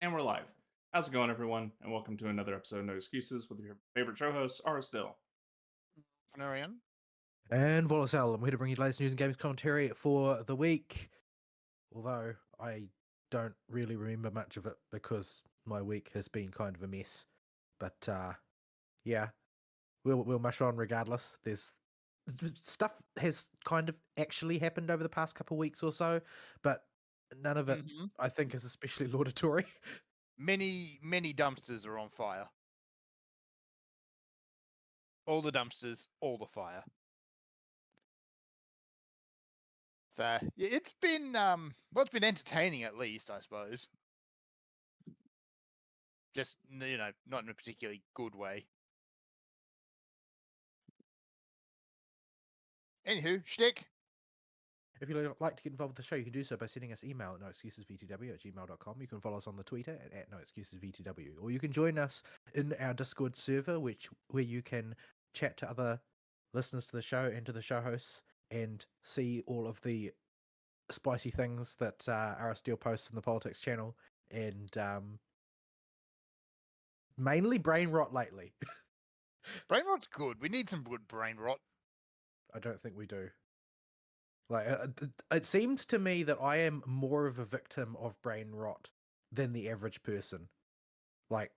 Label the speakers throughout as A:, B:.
A: And we're live. How's it going, everyone? And welcome to another episode of No Excuses with your favorite show hosts, Ara Still.
B: Arian.
C: And Volacel, I'm here to bring you the latest news and games commentary for the week. Although I don't really remember much of it because my week has been kind of a mess. But yeah, we'll mush on regardless. There's stuff has kind of actually happened over the past couple of weeks or so, but none of it I think is especially laudatory.
B: Many dumpsters are on fire. All the dumpsters, all the fire. So it's been it's been entertaining at least, I suppose. Just not in a particularly good way. Anywho, shtick.
C: If you'd like to get involved with the show, you can do so by sending us email at noexcusesvtw@gmail.com. You can follow us on the Twitter at noexcusesvtw, or you can join us in our Discord server, where you can chat to other listeners to the show and to the show hosts and see all of the spicy things that Aristeel posts in the politics channel, and mainly brain rot lately.
B: Brain rot's good. We need some good brain rot.
C: I don't think we do. Like, it seems to me that I am more of a victim of brain rot than the average person. Like,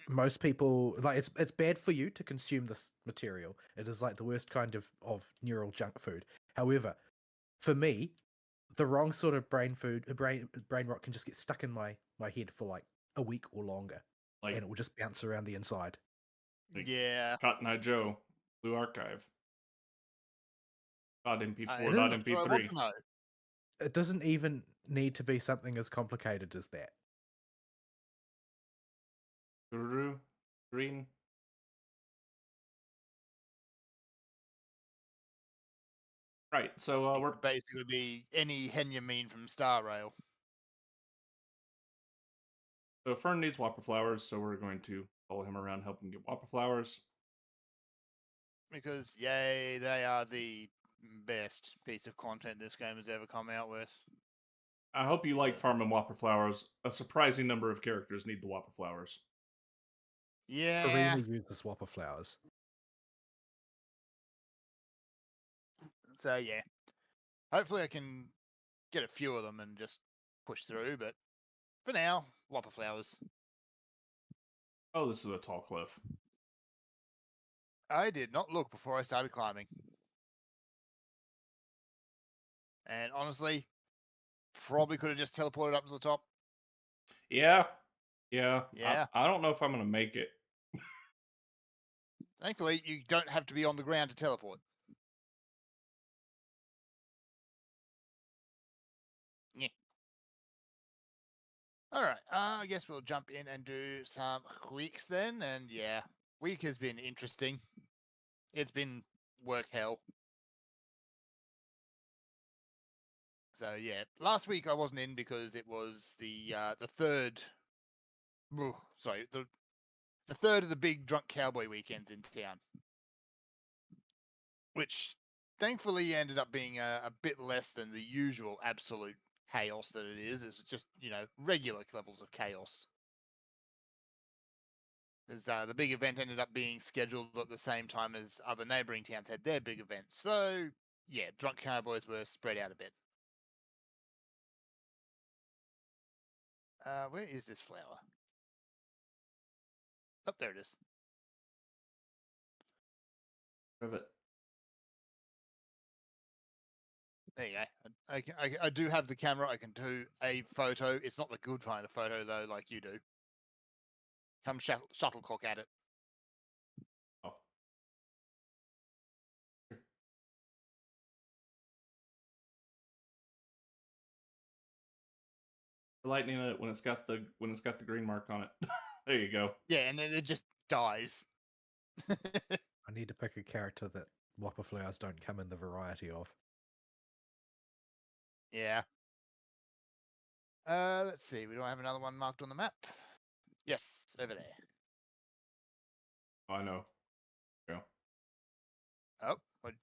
C: most people, like, it's bad for you to consume this material. It is like the worst kind of neural junk food. However, for me, the wrong sort of brain rot can just get stuck in my head for like a week or longer, and it will just bounce around the inside.
A: Like
B: Yeah.
A: Cotton Eye Joe, Blue Archive. .mp4, .mp3.
C: It doesn't even need to be something as complicated as that.
A: Green. Right, so we're
B: basically be any hen you mean from Star Rail.
A: So Fern needs Whopper Flowers, so we're going to follow him around, help him get Whopper Flowers.
B: Because, yay, they are the best piece of content this game has ever come out with.
A: I hope you like farming Whopper Flowers. A surprising number of characters need the Whopper Flowers.
B: Yeah.
C: I really use the Whopper Flowers.
B: So, yeah. Hopefully I can get a few of them and just push through, but for now, Whopper Flowers.
A: Oh, this is a tall cliff.
B: I did not look before I started climbing. And honestly, probably could have just teleported up to the top.
A: Yeah. I don't know if I'm going to make it.
B: Thankfully, you don't have to be on the ground to teleport. Yeah. All right. I guess we'll jump in and do some weeks then. And yeah, week has been interesting. It's been work hell. So yeah, last week I wasn't in because it was the third. The third of the big drunk cowboy weekends in town, which thankfully ended up being a bit less than the usual absolute chaos that it is. It's just, regular levels of chaos. Because the big event ended up being scheduled at the same time as other neighbouring towns had their big events. So, yeah, drunk cowboys were spread out a bit. Where is this flower? Oh, there it is.
A: Rivet.
B: There you go. I do have the camera. I can do a photo. It's not the good kind of photo, though, like you do. Come shuttlecock at it.
A: Oh. Lightning it when it's got the green mark on it. There you go.
B: Yeah, and then it just dies.
C: I need to pick a character that Whopper Flowers don't come in the variety of.
B: Yeah. Let's see. We don't have another one marked on the map. Yes, over there.
A: Oh, I know. Go.
B: Oh, what?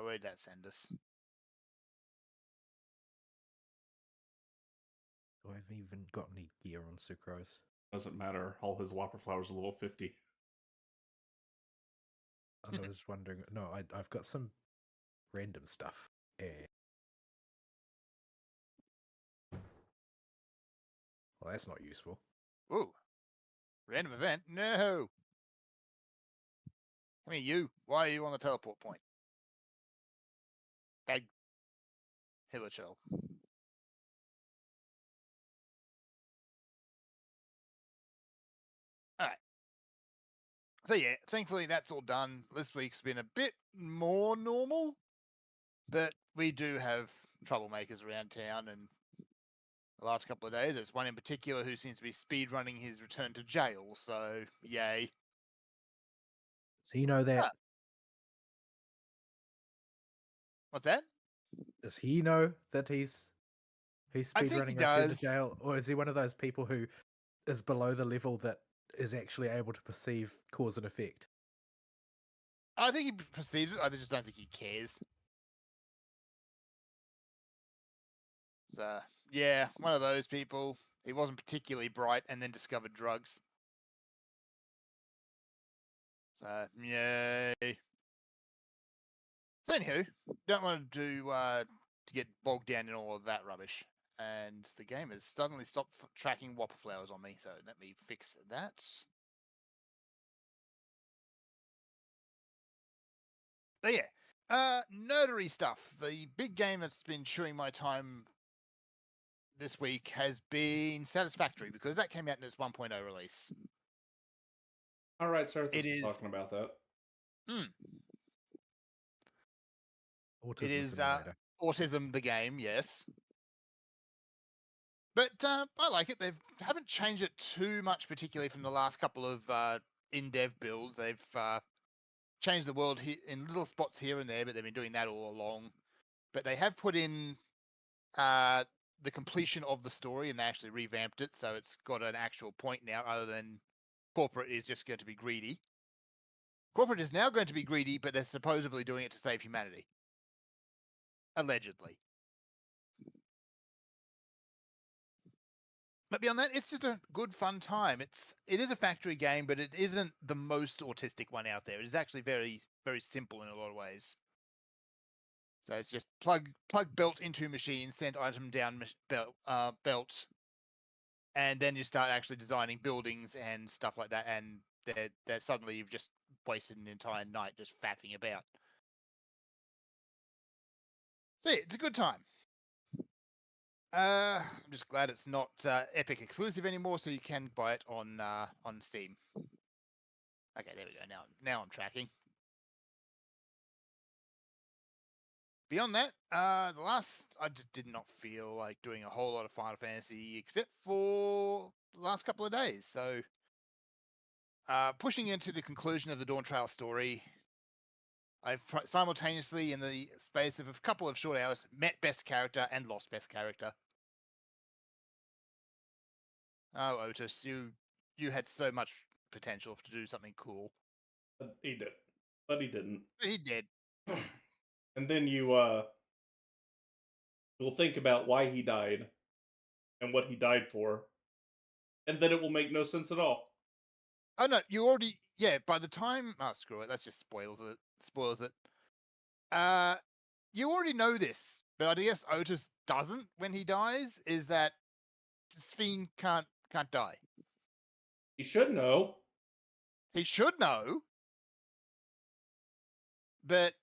B: Where'd that send us?
C: Do I haven't even got any gear on Sucrose.
A: Doesn't matter. All his Whopper Flowers are level 50.
C: And I was wondering, no, I've got some random stuff. Well, that's not useful.
B: Ooh. Random event? No. I mean, you. Why are you on the teleport point? Bag. Hilichel. Alright. So yeah, thankfully that's all done. This week's been a bit more normal, but we do have troublemakers around town, and the last couple of days, there's one in particular who seems to be speedrunning his return to jail, so yay.
C: Does he know that?
B: What's that?
C: Does he know that he's
B: I think he
C: speedrunning Return to
B: does.
C: Jail? Or is he one of those people who is below the level that is actually able to perceive cause and effect?
B: I think he perceives it, I just don't think he cares. So, yeah, one of those people. He wasn't particularly bright and then discovered drugs. So, yay. So, anywho, don't want to get bogged down in all of that rubbish. And the game has suddenly stopped tracking Whopper Flowers on me, so let me fix that. But yeah, nerdery stuff. The big game that's been chewing my time this week has been Satisfactory, because that came out in its 1.0 release.
A: All right, sir.
B: It is-
A: Talking about that.
C: Autism
B: It is
C: Simulator.
B: Autism the game, yes. But I like it. They haven't changed it too much, particularly from the last couple of in-dev builds. They've changed the world in little spots here and there, but they've been doing that all along. But they have put in the completion of the story, and they actually revamped it, so it's got an actual point now, other than corporate is just going to be greedy. Corporate is now going to be greedy, but they're supposedly doing it to save humanity. Allegedly. But beyond that, it's just a good, fun time. It is a factory game, but it isn't the most autistic one out there. It is actually very, very simple in a lot of ways. So it's just plug belt into machine, send item down belt, and then you start actually designing buildings and stuff like that. And they're suddenly you've just wasted an entire night just faffing about. So yeah, it's a good time. I'm just glad it's not Epic exclusive anymore, so you can buy it on Steam. Okay, there we go. Now I'm tracking. Beyond that, I just did not feel like doing a whole lot of Final Fantasy except for the last couple of days. So, pushing into the conclusion of the Dawn Trail story, I've simultaneously, in the space of a couple of short hours, met best character and lost best character. Oh, Otis, you had so much potential to do something cool.
A: He did. But he didn't.
B: But he did.
A: And then you will think about why he died and what he died for, and then it will make no sense at all.
B: Oh no, you already by the time screw it, that's just spoils it. You already know this, but I guess Otis doesn't when he dies, is that Sphene can't die.
A: He should know.
B: He should know. But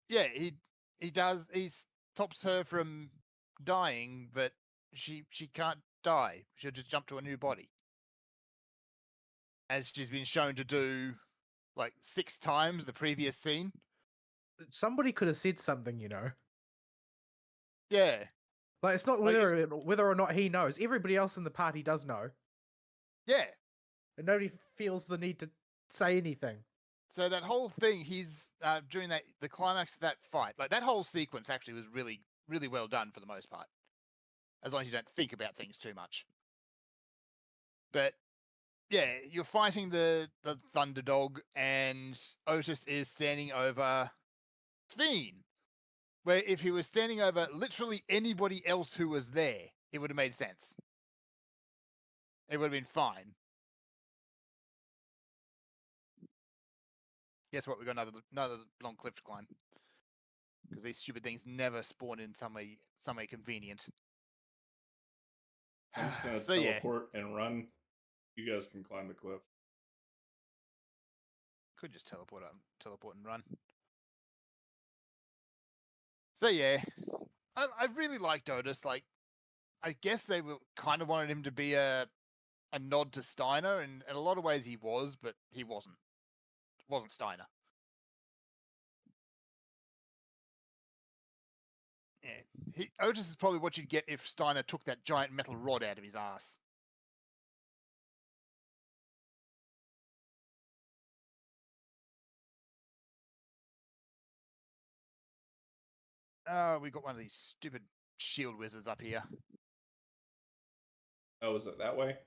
B: yeah, he does. He stops her from dying, but she can't die. She'll just jump to a new body, as she's been shown to do like 6 times the previous scene.
C: Somebody could have said something, you know.
B: Yeah.
C: Like, it's not whether or not he knows. Everybody else in the party does know.
B: Yeah.
C: And nobody feels the need to say anything.
B: So that whole thing, he's during the climax of that fight, like that whole sequence actually was really, really well done for the most part. As long as you don't think about things too much. But yeah, you're fighting the Thunderdog, and Otis is standing over Sphene. Where if he was standing over literally anybody else who was there, it would have made sense. It would have been fine. Guess what? We got another long cliff to climb. Because these stupid things never spawn in somewhere convenient.
A: I'm just gonna
B: So yeah,
A: teleport and run. You guys can climb the cliff.
B: could just teleport and run. So yeah, I really liked Otis. Like, I guess they were kind of wanted him to be a nod to Steiner, and in a lot of ways he was, but he wasn't. Wasn't Steiner. Yeah, Otis is probably what you'd get if Steiner took that giant metal rod out of his ass. We got one of these stupid shield wizards up here.
A: Oh, is it that way?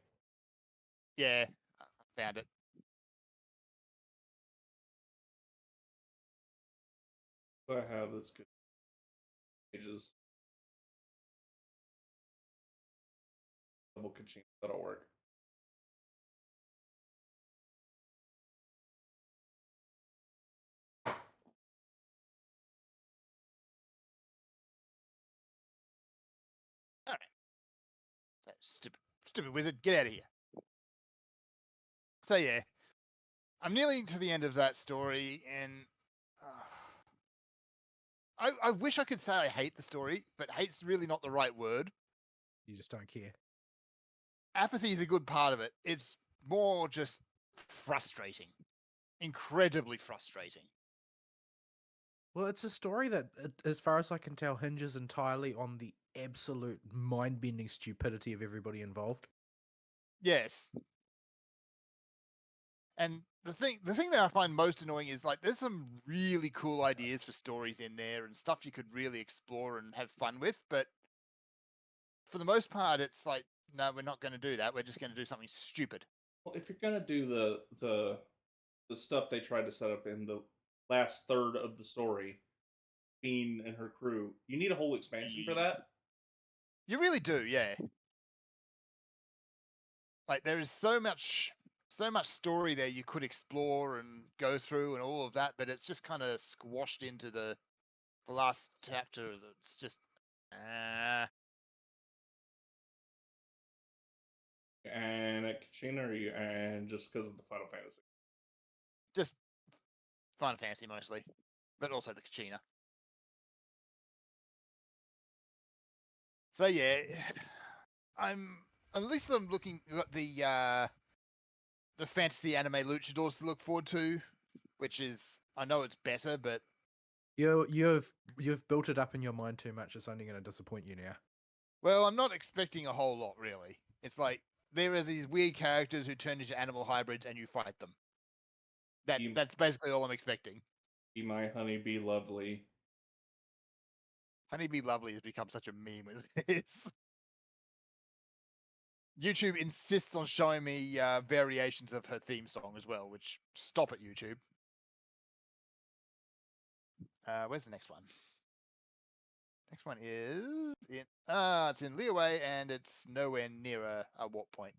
B: Yeah, I found it.
A: What I have that's good. Pages. Double Kachina. That'll work.
B: All right. That stupid wizard, get out of here. So yeah, I'm nearly to the end of that story, and I wish I could say I hate the story, but hate's really not the right word.
C: You just don't care.
B: Apathy is a good part of it. It's more just frustrating. Incredibly frustrating.
C: Well, it's a story that, as far as I can tell, hinges entirely on the absolute mind-bending stupidity of everybody involved.
B: Yes. And the thing that I find most annoying is, like, there's some really cool ideas for stories in there and stuff you could really explore and have fun with, but for the most part, it's like, no, we're not going to do that. We're just going to do something stupid.
A: Well, if you're gonna do the stuff they tried to set up in the last third of the story, Bean and her crew, you need a whole expansion for that.
B: You really do, yeah. Like, there is so much story there you could explore and go through and all of that, but it's just kind of squashed into the last chapter. That's just
A: And at Kachina, and just because of the Final Fantasy.
B: just Final Fantasy mostly, but also the Kachina. So yeah, I'm at least I'm looking at the fantasy anime luchadors to look forward to, which is, I know it's better, but
C: You've built it up in your mind too much. It's only going to disappoint you now.
B: well, I'm not expecting a whole lot really. It's like there are these weird characters who turn into animal hybrids and you fight them. That's basically all I'm expecting.
A: Be my honeybee lovely.
B: Honeybee Lovely has become such a meme as it is. YouTube insists on showing me variations of her theme song as well, which, stop it, YouTube. Where's the next one? Next one is it's in Liyue, and it's nowhere near a warp point.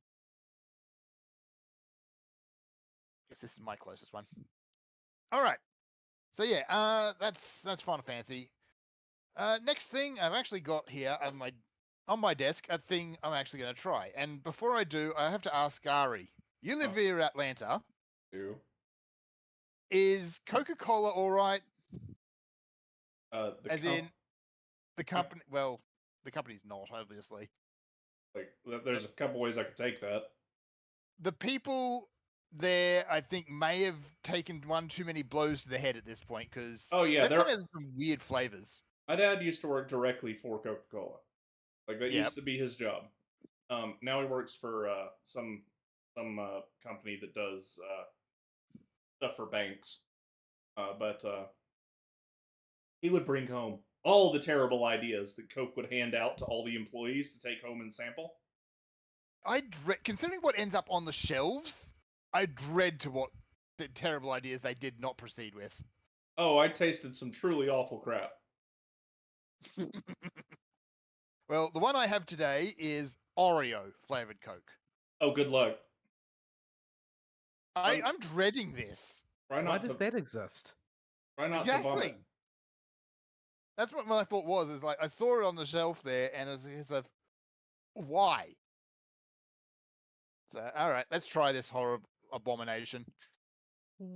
B: Guess this is my closest one. All right. So yeah, that's Final Fantasy. Next thing I've actually got here on my desk, a thing I'm actually going to try. And before I do, I have to ask Ari. You live near Atlanta.
A: Do.
B: Is Coca-Cola all right?
A: The
B: As in, the company. Well, the company's not, obviously.
A: Like, there's a couple ways I could take that.
B: The people there, I think, may have taken one too many blows to the head at this point, because they've come out with some weird flavors.
A: My dad used to work directly for Coca-Cola. Like, that used to be his job. Now he works for some company that does stuff for banks. But he would bring home all the terrible ideas that Coke would hand out to all the employees to take home and sample.
B: Considering what ends up on the shelves, I dread to what the terrible ideas they did not proceed with.
A: Oh, I tasted some truly awful crap.
B: Well, the one I have today is Oreo flavored Coke.
A: Oh, good luck.
B: I'm dreading this.
C: Why does that exist?
A: Try not to
B: Exactly.
A: vomit.
B: That's what my thought was. Is like I saw it on the shelf there, and it's like, why? So, all right, let's try this horror abomination.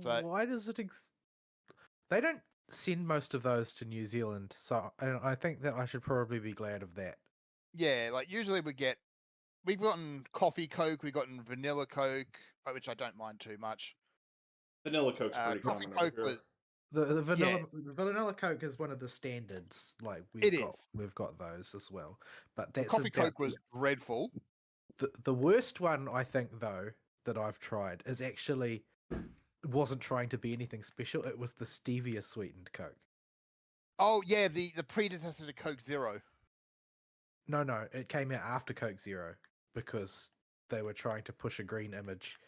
B: So,
C: Why does it? They don't send most of those to New Zealand, so I think that I should probably be glad of that.
B: yeah, like usually we've gotten coffee Coke, we've gotten vanilla Coke, which I don't mind too much.
A: Vanilla Coke's pretty
B: Coffee
A: common
B: Coke
A: over here.
C: The vanilla Coke is one of the standards. Like we've got those as well. But that's
B: coffee Coke was dreadful.
C: The worst one I think though that I've tried is actually wasn't trying to be anything special. It was the stevia sweetened Coke.
B: Oh yeah, the predecessor to Coke Zero.
C: No, it came out after Coke Zero because they were trying to push a green image.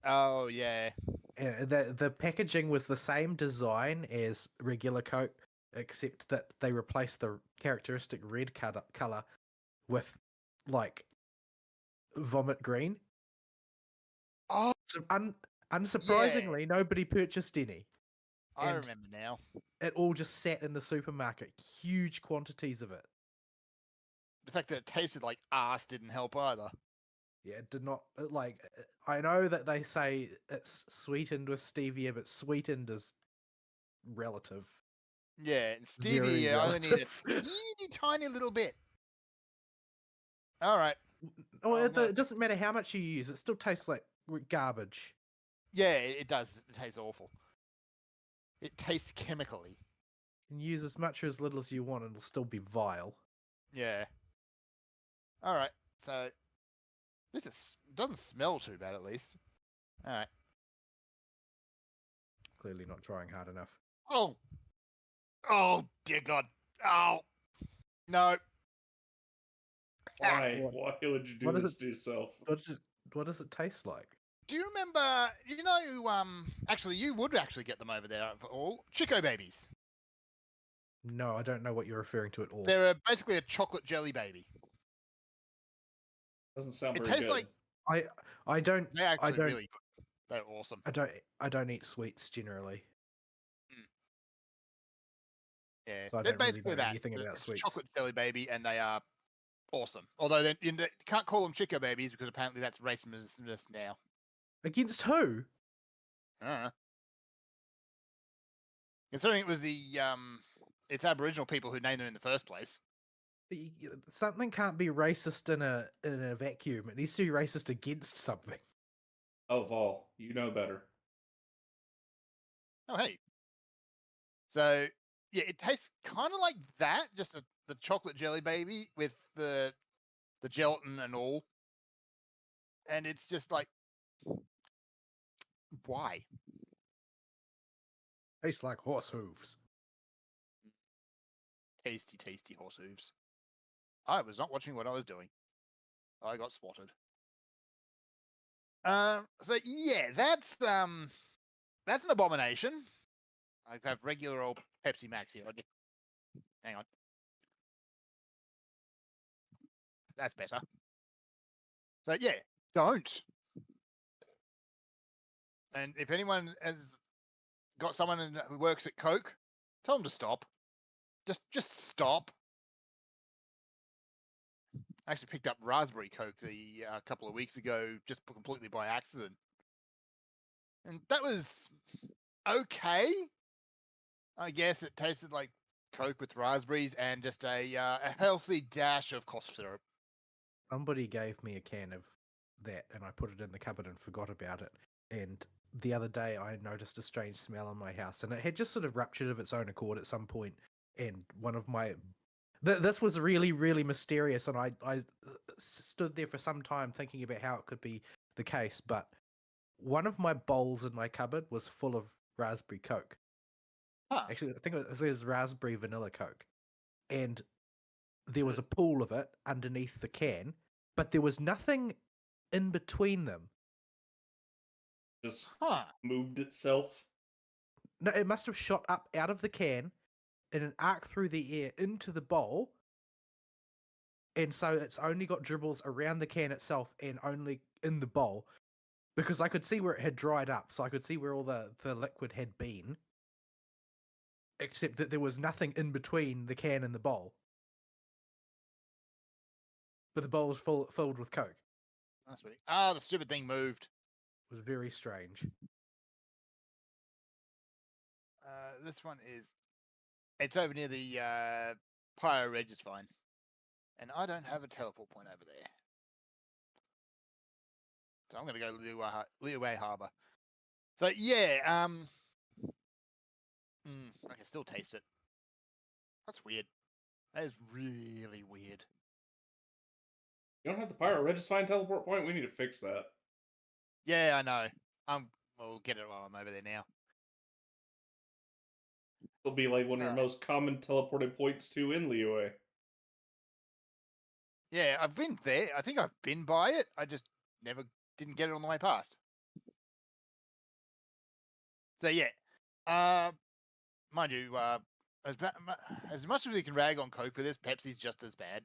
B: Oh yeah.
C: And the packaging was the same design as regular Coke, except that they replaced the characteristic red color with like vomit green.
B: Oh,
C: So unsurprisingly, nobody purchased any.
B: I remember now.
C: It all just sat in the supermarket, huge quantities of it.
B: The fact that it tasted like arse didn't help either.
C: Yeah, it did not. I know that they say it's sweetened with stevia, but sweetened is relative.
B: Yeah, and stevia, I only need a teeny tiny little bit. All right.
C: Oh, it doesn't matter how much you use; it still tastes like garbage.
B: Yeah, it does. It tastes awful. It tastes chemically.
C: You can use as much or as little as you want, and it'll still be vile.
B: Yeah. All right. So this doesn't smell too bad, at least. All right.
C: Clearly not trying hard enough.
B: Oh, dear God. Oh, no.
A: Why? Why would you do this to yourself?
C: What does it taste like?
B: Do you remember, actually, you would actually get them over there for all, Chico Babies.
C: No, I don't know what you're referring to at all.
B: They're basically a chocolate jelly baby.
A: Doesn't sound very
B: good. It tastes
C: like... I don't...
B: They're actually really good. They're awesome.
C: I don't eat sweets generally.
B: Yeah,
C: so
B: they're basically really anything about sweets. Chocolate jelly baby, and they are awesome. Although you can't call them Chico Babies because apparently that's racist now.
C: Against who?
B: Considering it was it's Aboriginal people who named them in the first place.
C: Something can't be racist in a vacuum. It needs to be racist against something.
A: Oh, Vol, you know better.
B: Oh, hey. So, yeah, it tastes kind of like that, just the chocolate jelly baby with the gelatin and all. And it's just like, why?
C: Tastes like horse hooves.
B: Tasty, tasty horse hooves. I was not watching what I was doing. I got spotted. So yeah, that's an abomination. I have regular old Pepsi Max here. Hang on. That's better. So yeah, don't. And if anyone has got someone who works at Coke, tell them to stop. Just stop. I actually picked up raspberry Coke a couple of weeks ago, just completely by accident, and that was okay. I guess it tasted like Coke with raspberries and just a healthy dash of cough syrup.
C: Somebody gave me a can of that, and I put it in the cupboard and forgot about it. And the other day, I noticed a strange smell in my house, and it had just sort of ruptured of its own accord at some point. And one of my this was really, really mysterious, and I stood there for some time thinking about how it could be the case. But one of my bowls in my cupboard was full of raspberry Coke.
B: Huh.
C: Actually, I think it was raspberry vanilla Coke. And there was a pool of it underneath the can, but there was nothing in between them.
A: Just moved itself?
C: No, it must have shot up out of the can in an arc through the air into the bowl, and so it's only got dribbles around the can itself and only in the bowl, because I could see where it had dried up, so I could see where all the liquid had been, except that there was nothing in between the can and the bowl. But the bowl was filled with Coke.
B: That's weird. Ah, the stupid thing moved.
C: It was very strange.
B: This one is... It's over near the Pyro Reg is fine. And I don't have a teleport point over there. So I'm going to go Liyue Harbour. So, yeah, I can still taste it. That's weird. That is really weird.
A: You don't have the Pyro Registine teleport point? We need to fix that.
B: Yeah, I know. We'll get it while I'm over there now.
A: It'll be like one of your most common teleported points too in Liyue.
B: Yeah, I've been there. I think I've been by it. I just didn't get it on the way past. So yeah, mind you, as much as we can rag on Coke for this, Pepsi's just as bad.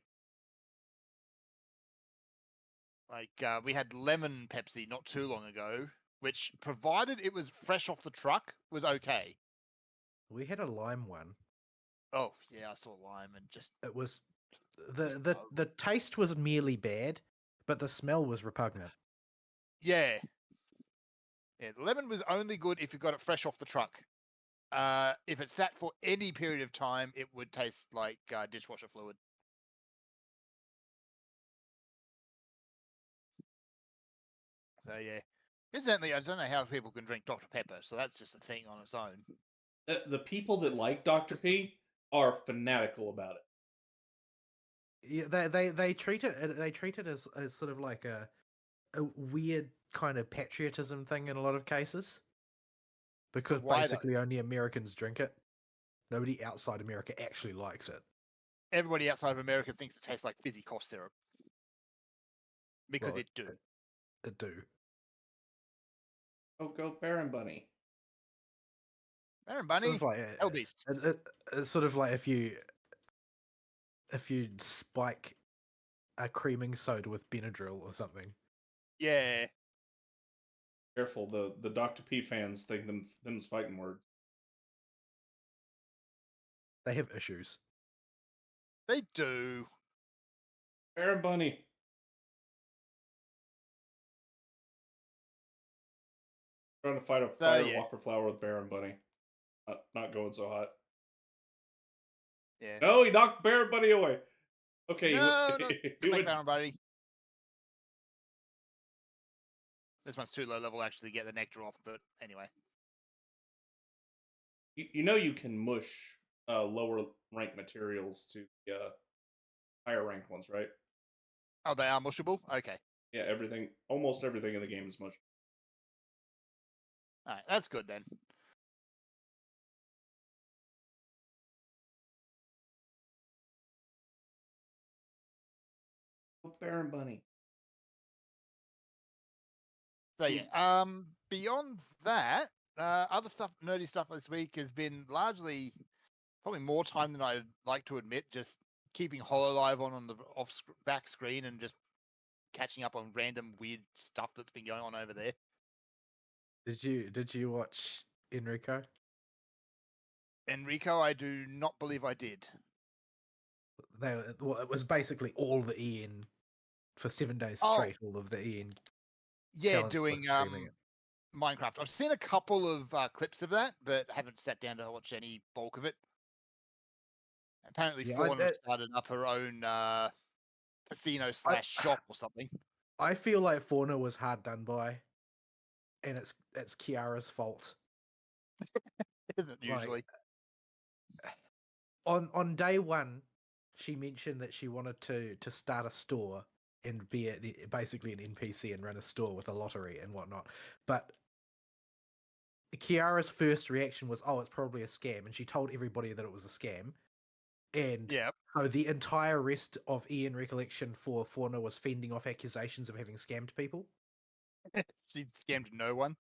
B: Like we had lemon Pepsi not too long ago, which, provided it was fresh off the truck, was okay.
C: We had a lime one.
B: Oh yeah, I saw lime and just
C: it was the taste was merely bad, but the smell was repugnant.
B: Yeah. Yeah, the lemon was only good if you got it fresh off the truck. If it sat for any period of time, it would taste like dishwasher fluid. So yeah, incidentally, I don't know how people can drink Dr. Pepper, so that's just a thing on its own.
A: The people that like Dr. P are fanatical about it.
C: Yeah, they treat it as sort of like a weird kind of patriotism thing in a lot of cases, because basically only Americans drink it. Nobody outside America actually likes it.
B: Everybody outside of America thinks it tastes like fizzy cough syrup. Because it do.
C: It do.
A: Oh, go Baron Bunny.
B: Baron Bunny?
C: Sort of like
B: Hell Beast.
C: It's sort of like if you spike a creaming soda with Benadryl or something.
B: Yeah.
A: Careful, the Dr. P fans think them's fighting words.
C: They have issues.
B: They do.
A: Baron Bunny. Trying to fight a fire Whopper flower with Baron Bunny. Not going so hot.
B: Yeah.
A: No, he knocked Baron Bunny away. Okay,
B: no, Baron Bunny. This one's too low level actually to get the nectar off, but anyway.
A: You know you can mush lower rank materials to higher ranked ones, right?
B: Oh, they are mushable? Okay.
A: Yeah, almost everything in the game is mushable.
B: Alright, that's good then.
A: Baron Bunny.
B: So yeah, beyond that, other stuff, nerdy stuff this week has been largely, probably more time than I'd like to admit, just keeping HoloLive on the back screen and just catching up on random weird stuff that's been going on over there.
C: Did you watch Enrico?
B: Enrico, I do not believe I did.
C: It was basically all the Ian for 7 days straight. All of the Ian.
B: Yeah, doing Minecraft. I've seen a couple of clips of that, but haven't sat down to watch any bulk of it. Apparently, Fauna started up her own casino / shop or something.
C: I feel like Fauna was hard done by, and it's Kiara's fault.
B: Isn't it usually?
C: On day one, she mentioned that she wanted to start a store and be basically an NPC and run a store with a lottery and whatnot. But Kiara's first reaction was, "Oh, it's probably a scam," and she told everybody that it was a scam. And so the entire rest of Ian Recollection for Fauna was fending off accusations of having scammed people.
B: She scammed no one.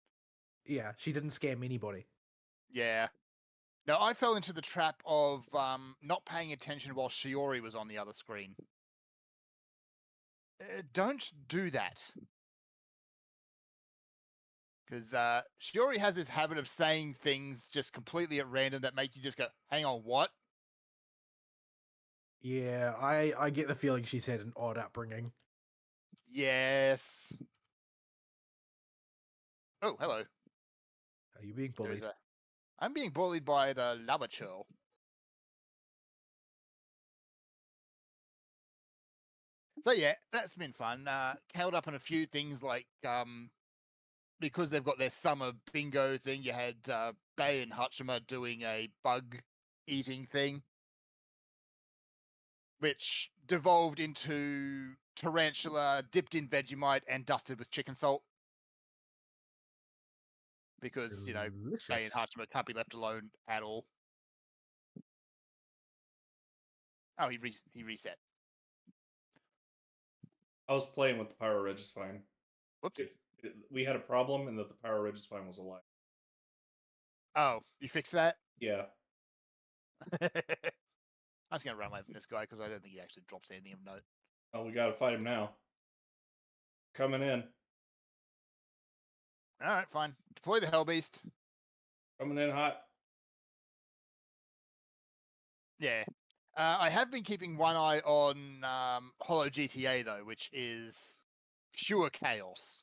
C: Yeah, she didn't scam anybody.
B: Yeah. No, I fell into the trap of not paying attention while Shiori was on the other screen. don't do that. Because she already has this habit of saying things just completely at random that make you just go, hang on, what?
C: Yeah, I get the feeling she's had an odd upbringing.
B: Yes. Oh, hello.
C: Are you being bullied?
B: I'm being bullied by the lava churl. So yeah, that's been fun. Held up on a few things like because they've got their summer bingo thing. You had Bay and Hachima doing a bug eating thing, which devolved into tarantula dipped in Vegemite and dusted with chicken salt. Because Bay and
C: Delicious.
B: Hachima can't be left alone at all. Oh, he reset.
A: I was playing with the Pyro Registine.
B: Whoopsie.
A: We had a problem and that the Pyro Registine was alive.
B: Oh, you fixed that?
A: Yeah.
B: I was going to run away from this guy because I don't think he actually drops anything of note.
A: Oh, we gotta fight him now. Coming in.
B: Alright, fine. Deploy the Hellbeast.
A: Coming in hot.
B: Yeah. I have been keeping one eye on Hollow GTA, though, which is pure chaos.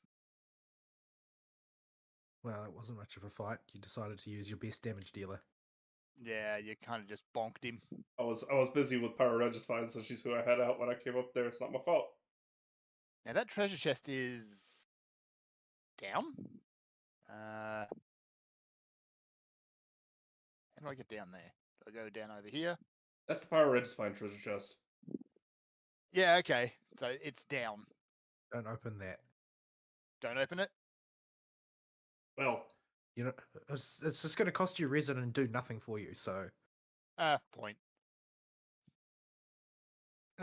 C: Well, it wasn't much of a fight. You decided to use your best damage dealer.
B: Yeah, you kind of just bonked him.
A: I was busy with Pyro Registine, so she's who I had out when I came up there. It's not my fault.
B: Now, that treasure chest is down? How do I get down there? Do I go down over here?
A: That's the Pyro Registine treasure chest.
B: Yeah, okay. So it's down.
C: Don't open that.
B: Don't open it?
A: Well,
C: it's just going to cost you resin and do nothing for you, so...
B: Point.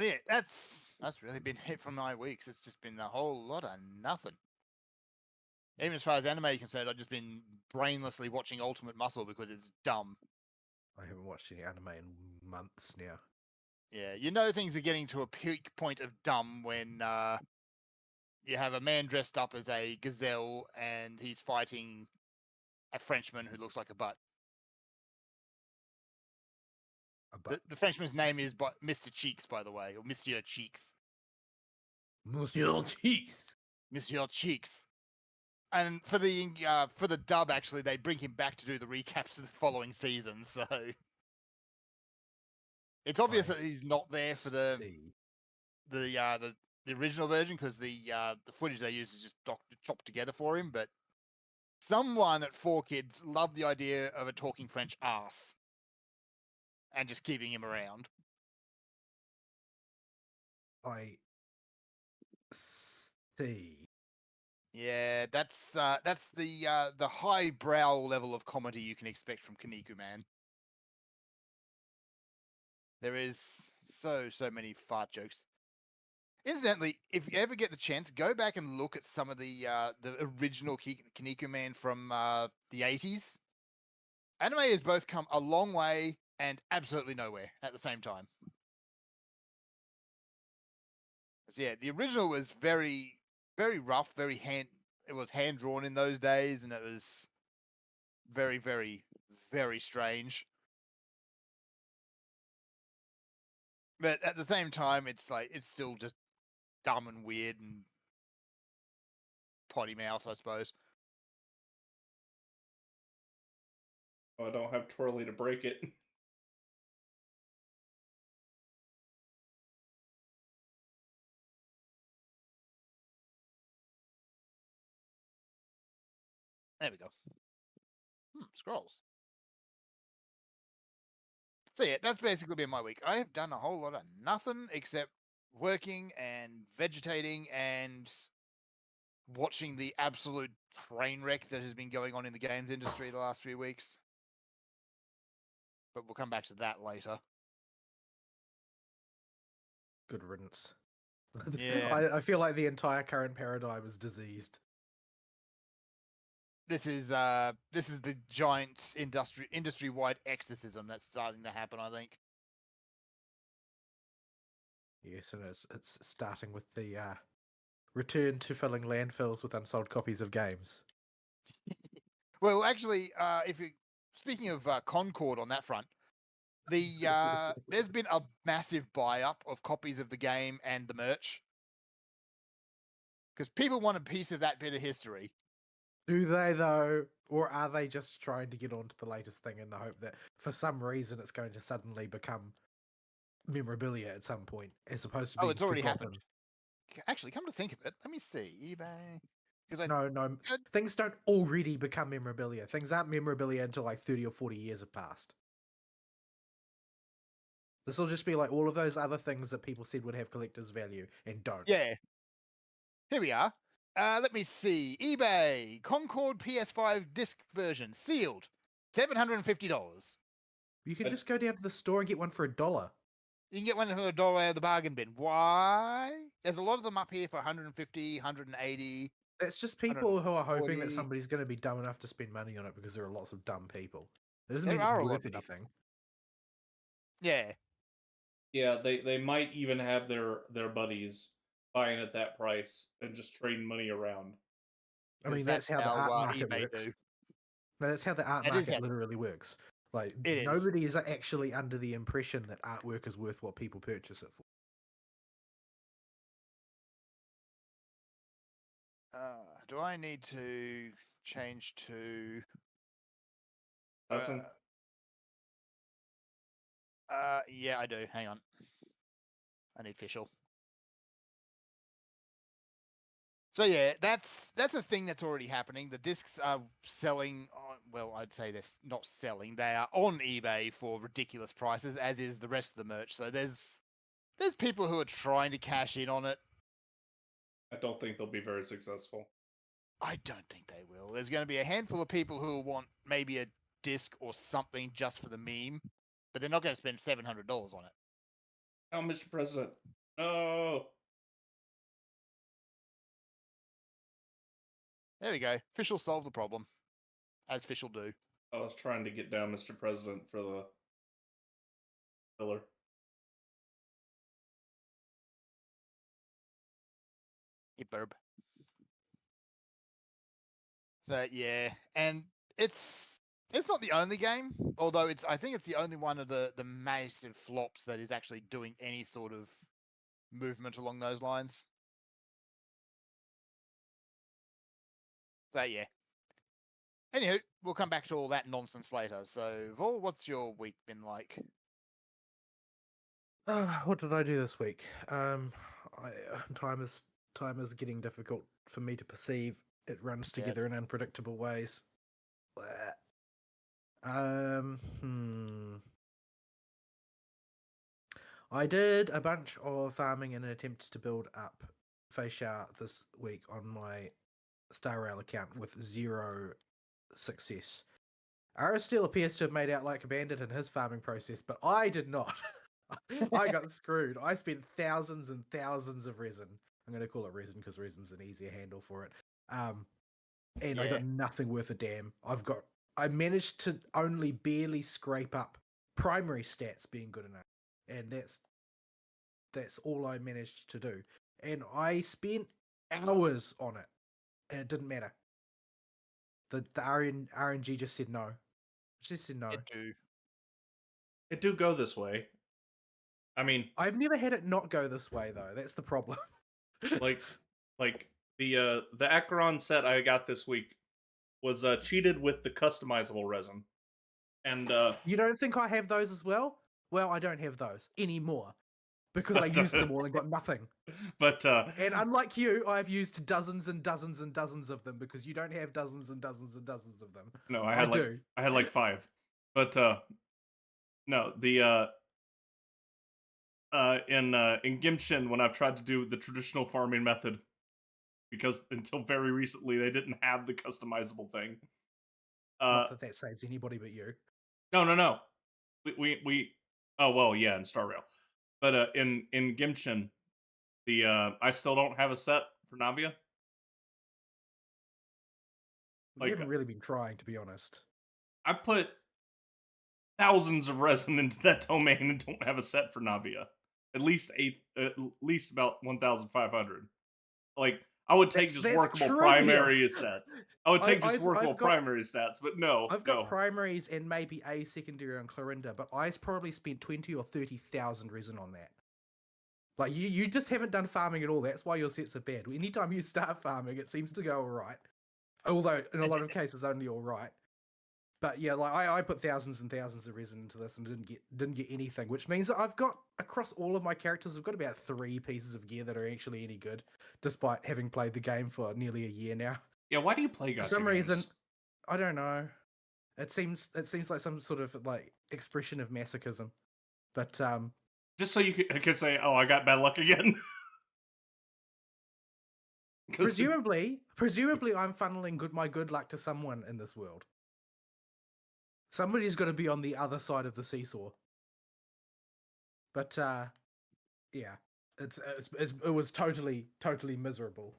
B: Yeah, that's really been it for my weeks. It's just been a whole lot of nothing. Even as far as anime is concerned, I've just been brainlessly watching Ultimate Muscle because it's dumb.
C: I haven't watched any anime in months now.
B: Yeah, things are getting to a peak point of dumb when you have a man dressed up as a gazelle and he's fighting a Frenchman who looks like a butt. The Frenchman's name is Mr. Cheeks, by the way, or Monsieur Cheeks.
C: Monsieur Cheeks.
B: Monsieur Cheeks. And for the dub, actually, they bring him back to do the recaps of the following season. So it's obvious that he's not there for the original version because the footage they use is just chopped together for him. But someone at 4Kids loved the idea of a talking French ass and just keeping him around.
C: I see.
B: Yeah, that's the highbrow level of comedy you can expect from Kaneko Man. There is so many fart jokes. Incidentally, if you ever get the chance, go back and look at some of the original Kaneko Man from the 80s. Anime has both come a long way and absolutely nowhere at the same time. So yeah, the original was very, very rough, it was hand drawn in those days, and it was very, very, very strange. But at the same time, it's still just dumb and weird and potty mouth, I suppose.
A: Oh, I don't have Twirly to break it.
B: There we go. Scrolls. So yeah, that's basically been my week. I have done a whole lot of nothing except working and vegetating and watching the absolute train wreck that has been going on in the games industry the last few weeks. But we'll come back to that later.
C: Good riddance.
B: Yeah.
C: I feel like the entire current paradigm is diseased.
B: This is the giant industry-wide exorcism that's starting to happen, I think.
C: Yes, and it's starting with the return to filling landfills with unsold copies of games.
B: Well, actually, speaking of Concord on that front, there's been a massive buy-up of copies of the game and the merch because people want a piece of that bit of history.
C: Do they, though? Or are they just trying to get onto the latest thing in the hope that for some reason it's going to suddenly become memorabilia at some point, as opposed to being
B: It's already
C: forgotten?
B: happened. Actually, come to think of it, let me see. eBay.
C: No, things don't already become memorabilia. Things aren't memorabilia until like 30 or 40 years have passed. This will just be like all of those other things that people said would have collector's value and don't.
B: Yeah. Here we are. Let me see. eBay Concord PS5 disc version sealed, $750.
C: You can just go down to the store and get one for $1.
B: You can get one for $1 out of the bargain bin. Why? There's a lot of them up here for 150, 180.
C: It's just people who are hoping that
B: 140.
C: somebody's going to be dumb enough to spend money on it because there are lots of dumb people. It doesn't
B: There
C: mean it's
B: are a lot
C: worth
B: of dumb
C: anything.
B: Yeah.
A: Yeah, they might even have their buddies buying at that price and just trading money around.
C: I mean, that's how the art market
B: eBay
C: works.
B: do.
C: No, that's how the art
B: That is
C: market
B: how-
C: literally works. Like,
B: It is.
C: nobody is actually under the impression that artwork is worth what people purchase it for.
B: Do I need to change to?
A: Listen,
B: Yeah, I do. Hang on. I need official. So yeah, that's a thing that's already happening. The discs are selling on, well, I'd say they're not selling. They are on eBay for ridiculous prices, as is the rest of the merch. So there's people who are trying to cash in on it.
A: I don't think they'll be very successful.
B: I don't think they will. There's going to be a handful of people who will want maybe a disc or something just for the meme, but they're not going to spend $700 on it.
A: Oh, Mr. President. No.
B: There we go. Fischl solved the problem, as Fischl do.
A: I was trying to get down Mr. President for the filler.
B: You burb. So yeah, and it's not the only game, although I think it's the only one of the massive flops that is actually doing any sort of movement along those lines. So yeah. Anywho, we'll come back to all that nonsense later. So, Vol, what's your week been like?
C: What did I do this week? Time is getting difficult for me to perceive. It runs together in unpredictable ways. I did a bunch of farming in an attempt to build up Facial this week on my Star Rail account with 0 success. Aristeel appears to have made out like a bandit in his farming process, but I did not. I got screwed. I spent thousands and thousands of resin. I'm going to call it resin because resin's an easier handle for it. And I got nothing worth a damn. I managed to only barely scrape up primary stats being good enough, and that's all I managed to do. And I spent hours on it, and it didn't matter. The RNG just said no. It just said no.
A: It do go this way. I mean,
C: I've never had it not go this way though. That's the problem.
A: like the Acheron set I got this week was cheated with the customizable resin. And
C: you don't think I have those as well? Well, I don't have those anymore because I used them all and got nothing.
A: But
C: and unlike you, I've used dozens and dozens and dozens of them because you don't have dozens and dozens and dozens of them.
A: No, I had like 5. But no, the in Gimshin, when I've tried to do the traditional farming method, because until very recently they didn't have the customizable thing.
C: Not that saves anybody but you.
A: No. We oh well, yeah, in Star Rail. But in Gimshin, I still don't have a set for Navia.
C: You haven't really been trying, to be honest.
A: I put thousands of resin into that domain and don't have a set for Navia. At least about 1,500. Like, I would take just
C: That's
A: workable
C: trivial.
A: primary sets. I would take just
C: I've
A: workable
C: got-
A: primary stats, but no,
C: I've
A: no.
C: got primaries and maybe a secondary on Clorinda, but I probably spent 20 or 30,000 resin on that. Like, you just haven't done farming at all. That's why your sets are bad. Anytime you start farming, it seems to go all right. Although, in a lot of cases, only all right. But yeah, like I put thousands and thousands of resin into this and didn't get anything, which means that I've got, across all of my characters, I've got about 3 pieces of gear that are actually any good, despite having played the game for nearly a year now.
A: Yeah, why do you play gacha
C: For some
A: games?
C: reason, I don't know. It seems like some sort of like expression of masochism. But
A: just so you could say, "Oh, I got bad luck again."
C: presumably, I'm funneling my good luck to someone in this world. Somebody's got to be on the other side of the seesaw. But yeah, it was totally miserable.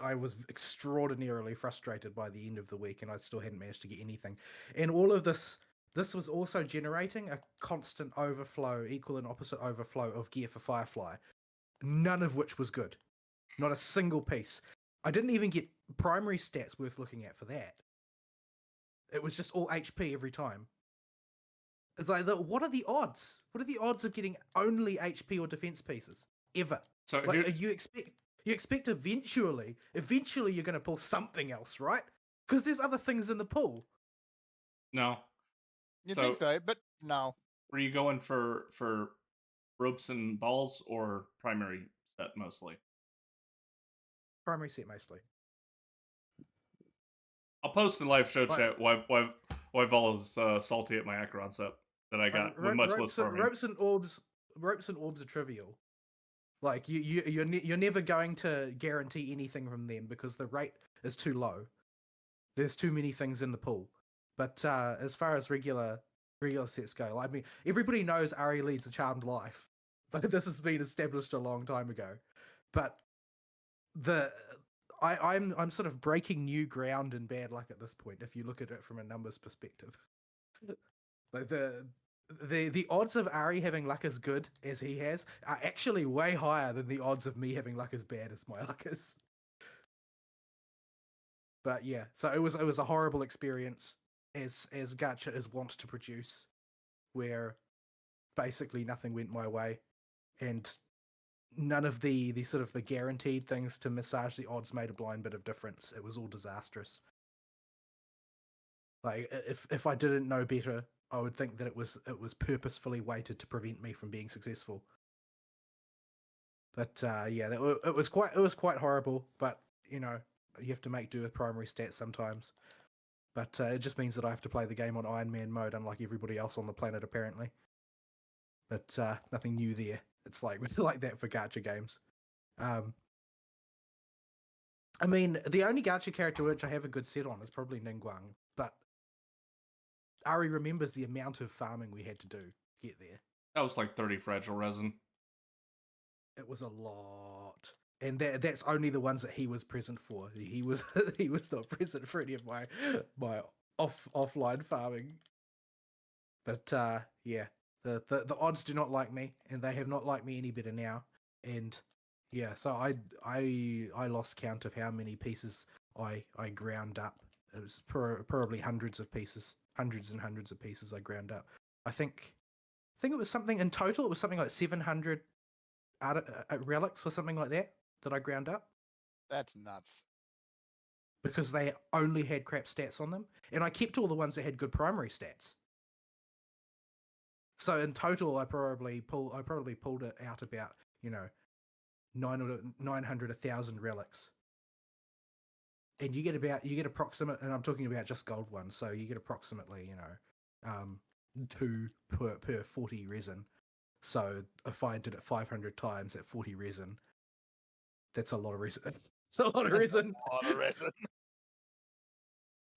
C: I was extraordinarily frustrated by the end of the week, and I still hadn't managed to get anything. And all of this was also generating a constant overflow, equal and opposite overflow of gear for Firefly, none of which was good. Not a single piece. I didn't even get primary stats worth looking at for that. It was just all HP every time. It's like, what are the odds? What are the odds of getting only HP or defense pieces ever?
A: So
C: like, you expect eventually you're going to pull something else, right? Because there's other things in the pool.
A: No.
B: You think so, but no.
A: Were you going for ropes and balls or primary set mostly?
C: Primary set mostly.
A: I'll post in live show chat why Volo's salty at my Acheron set that I got with much less farming.
C: Ropes and orbs are trivial. Like you're never going to guarantee anything from them because the rate is too low. There's too many things in the pool. But as far as regular sets go, I mean, everybody knows Ari leads a charmed life. But this has been established a long time ago. But I'm sort of breaking new ground in bad luck at this point, if you look at it from a numbers perspective. Like the odds of Ari having luck as good as he has are actually way higher than the odds of me having luck as bad as my luck is. But yeah, so it was a horrible experience, as gacha is wont to produce, where basically nothing went my way, and none of the sort of the guaranteed things to massage the odds made a blind bit of difference. It was all disastrous. Like, if I didn't know better, I would think that it was purposefully weighted to prevent me from being successful. But yeah, it was quite horrible. But you know, you have to make do with primary stats sometimes. But it just means that I have to play the game on Iron Man mode, unlike everybody else on the planet, apparently. But nothing new there. It's like that for gacha games. I mean, the only gacha character which I have a good set on is probably Ningguang, but Ari remembers the amount of farming we had to do to get there.
A: That was like 30 fragile resin.
C: It was a lot. And that's only the ones that he was present for. He was not present for any of my offline farming. But yeah, the odds do not like me, and they have not liked me any better now. And yeah, so I lost count of how many pieces I ground up. It was probably hundreds and hundreds of pieces I ground up. I think it was something in total. It was something like 700 relics or something like that I ground up.
B: That's nuts.
C: Because they only had crap stats on them, and I kept all the ones that had good primary stats. So in total, I probably pulled it out about 900, 1,000 relics. And you get approximate, and I'm talking about just gold ones. So you get approximately 2 per 40 resin. So if I did it 500 times at 40 resin, that's a lot of resin. It's a lot of resin.
B: A lot of resin.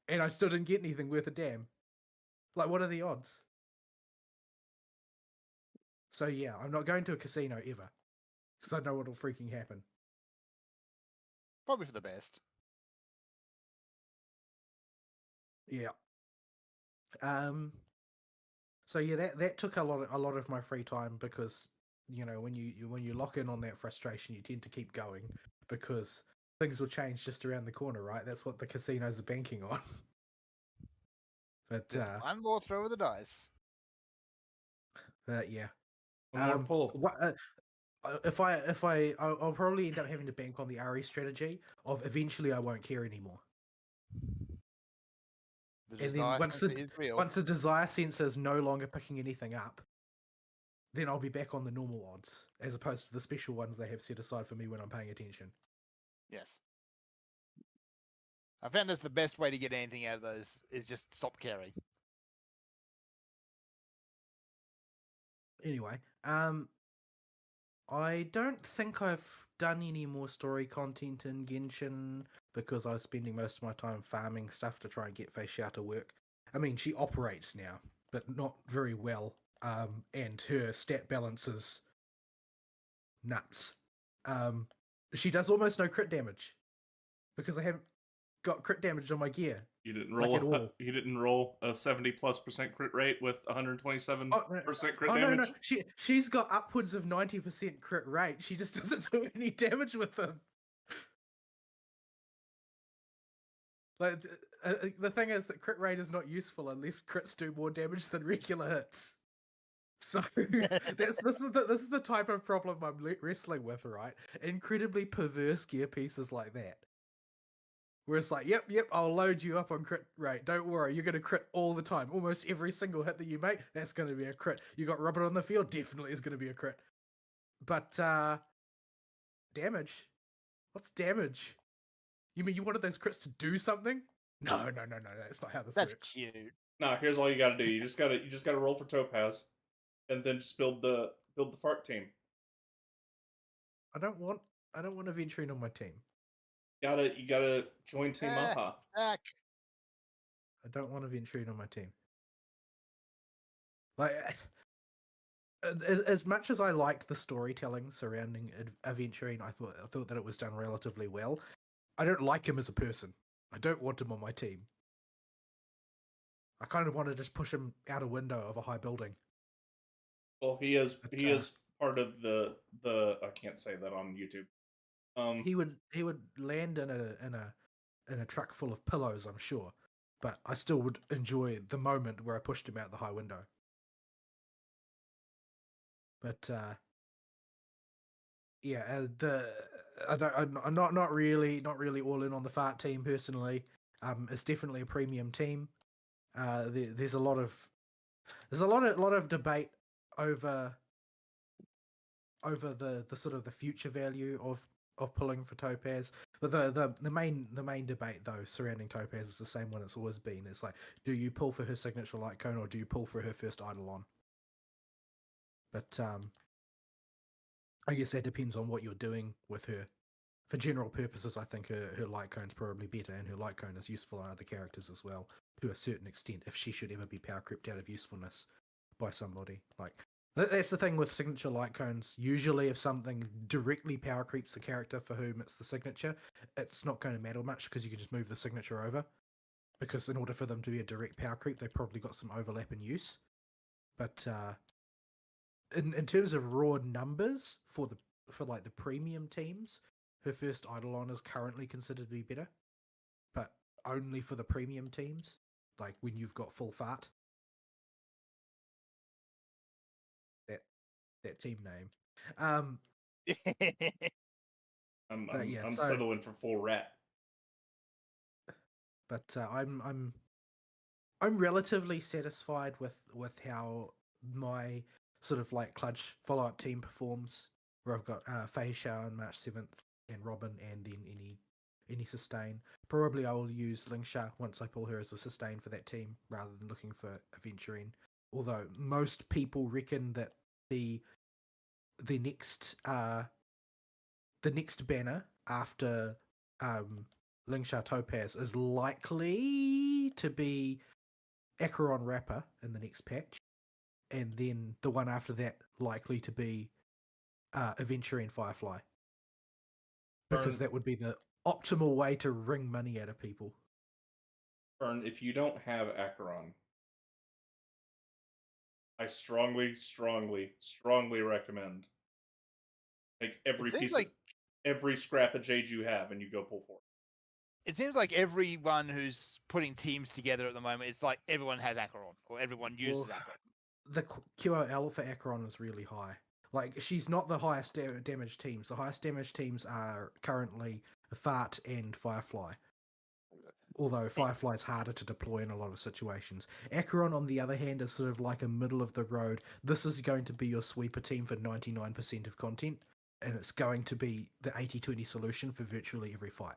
C: And I still didn't get anything worth a damn. Like, what are the odds? So yeah, I'm not going to a casino ever, because I know what'll freaking happen.
B: Probably for the best.
C: Yeah. So yeah, that took a lot of my free time, because when you lock in on that frustration, you tend to keep going, because things will change just around the corner, right? That's what the casinos are banking on. But
B: Just one more throw of the dice.
C: yeah.
A: One more pull.
C: I'll probably end up having to bank on the RE strategy of eventually I won't care anymore.
B: The
C: And then
B: desire sensor is real.
C: once the desire sensor is no longer picking anything up, then I'll be back on the normal odds, as opposed to the special ones they have set aside for me when I'm paying attention.
B: Yes. I found that's the best way to get anything out of those is just stop caring.
C: Anyway, I don't think I've done any more story content in Genshin because I was spending most of my time farming stuff to try and get Fei Xiao to work. I mean, she operates now, but not very well. And her stat balance is nuts. She does almost no crit damage because I haven't got crit damage on my gear.
A: You didn't roll.
C: Like at all.
A: You didn't roll a 70+% crit rate with 127% crit
C: no,
A: damage.
C: no. She's got upwards of 90% crit rate. She just doesn't do any damage with them. Like the thing is that crit rate is not useful unless crits do more damage than regular hits. So this is the type of problem I'm wrestling with, right? Incredibly perverse gear pieces like that. Where it's like, yep, I'll load you up on crit rate. Don't worry, you're going to crit all the time. Almost every single hit that you make, that's going to be a crit. You got Robert on the field, definitely is going to be a crit. But, damage? What's damage? You mean you wanted those crits to do something? No, that's not how this
B: That's
C: works.
B: cute.
A: Nah, here's all you gotta do. You just gotta roll for Topaz, and then just build the fart team.
C: I don't want Aventurine on my team.
A: You gotta join Team Aha.
B: Stack.
C: I don't want Aventurine on my team. Like, as much as I liked the storytelling surrounding Aventurine, I thought that it was done relatively well. I don't like him as a person. I don't want him on my team. I kind of want to just push him out a window of a high building.
A: Well, he is part of the I can't say that on YouTube.
C: He would land in a truck full of pillows, I'm sure, but I still would enjoy the moment where I pushed him out the high window. But yeah, I'm not really all in on the fart team personally. It's definitely a premium team. There's a lot of debate over the sort of the future value of pulling for Topaz. But the main debate though surrounding Topaz is the same one it's always been. It's like, do you pull for her signature light cone or do you pull for her first Eidolon? But I guess that depends on what you're doing with her. For general purposes, I think her light cone's probably better, and her light cone is useful on other characters as well, to a certain extent, if she should ever be power creeped out of usefulness by somebody. Like, that's the thing with signature light cones. Usually, if something directly power creeps the character for whom it's the signature, it's not going to matter much because you can just move the signature over. Because in order for them to be a direct power creep, they've probably got some overlap in use. But in terms of raw numbers for the premium teams, her first Eidolon is currently considered to be better, but only for the premium teams, like when you've got full fart. That team name.
A: I'm settling for full rat.
C: But I'm relatively satisfied with how my sort of like clutch follow-up team performs, where I've got Fei Xiao on March 7th and Robin, and then any sustain. Probably I will use Lingsha once I pull her as a sustain for that team rather than looking for Aventurine. Although most people reckon that the next banner after Lingsha Topaz is likely to be Acheron Rapper in the next patch, and then the one after that likely to be Aventurine Firefly, because that would be the optimal way to wring money out of people.
A: Fern, if you don't have Acheron, I strongly recommend take every every scrap of jade you have and you go pull for it.
B: It seems like everyone who's putting teams together at the moment, it's like everyone has Acheron, or everyone uses Acheron.
C: The QOL for Acheron is really high. Like, she's not the highest damage teams. The highest damage teams are currently Fart and Firefly. Although Firefly's harder to deploy in a lot of situations. Acheron, on the other hand, is sort of like a middle of the road. This is going to be your sweeper team for 99% of content, and it's going to be the 80-20 solution for virtually every fight.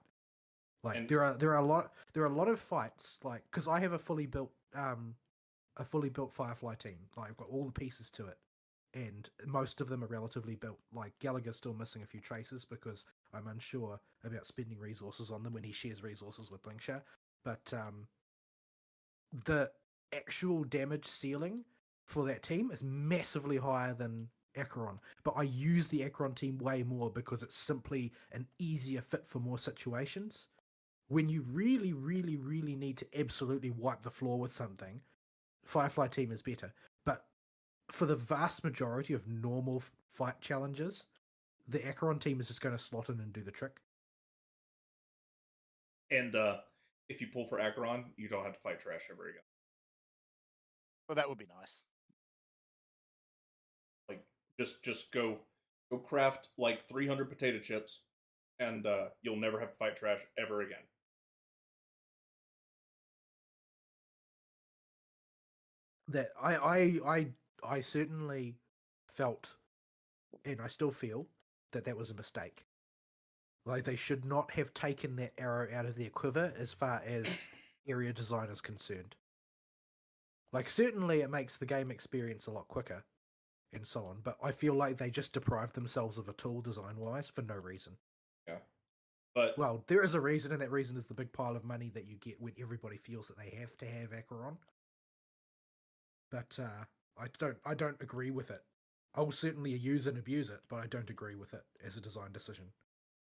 C: Like,
A: And-
C: there are a lot of fights, like, because I have a fully built Firefly team. Like, I've got all the pieces to it, and most of them are relatively built. Like, Gallagher's still missing a few traces because I'm unsure about spending resources on them when he shares resources with Blinkshire. But the actual damage ceiling for that team is massively higher than Acheron. But I use the Acheron team way more because it's simply an easier fit for more situations. When you really, really, really need to absolutely wipe the floor with something, Firefly team is better. But for the vast majority of normal fight challenges, the Acheron team is just going to slot in and do the trick.
A: And if you pull for Acheron, you don't have to fight trash ever again.
B: Well, that would be nice.
A: Like, just go craft like 300 potato chips, and you'll never have to fight trash ever again.
C: That I certainly felt, and I still feel, that was a mistake. Like, they should not have taken that arrow out of their quiver as far as area design is concerned. Like, certainly it makes the game experience a lot quicker and so on, but I feel like they just deprived themselves of a tool design-wise for no reason.
A: Yeah. But
C: well, there is a reason, and that reason is the big pile of money that you get when everybody feels that they have to have Acheron. But I don't agree with it. I will certainly use and abuse it, but I don't agree with it as a design decision.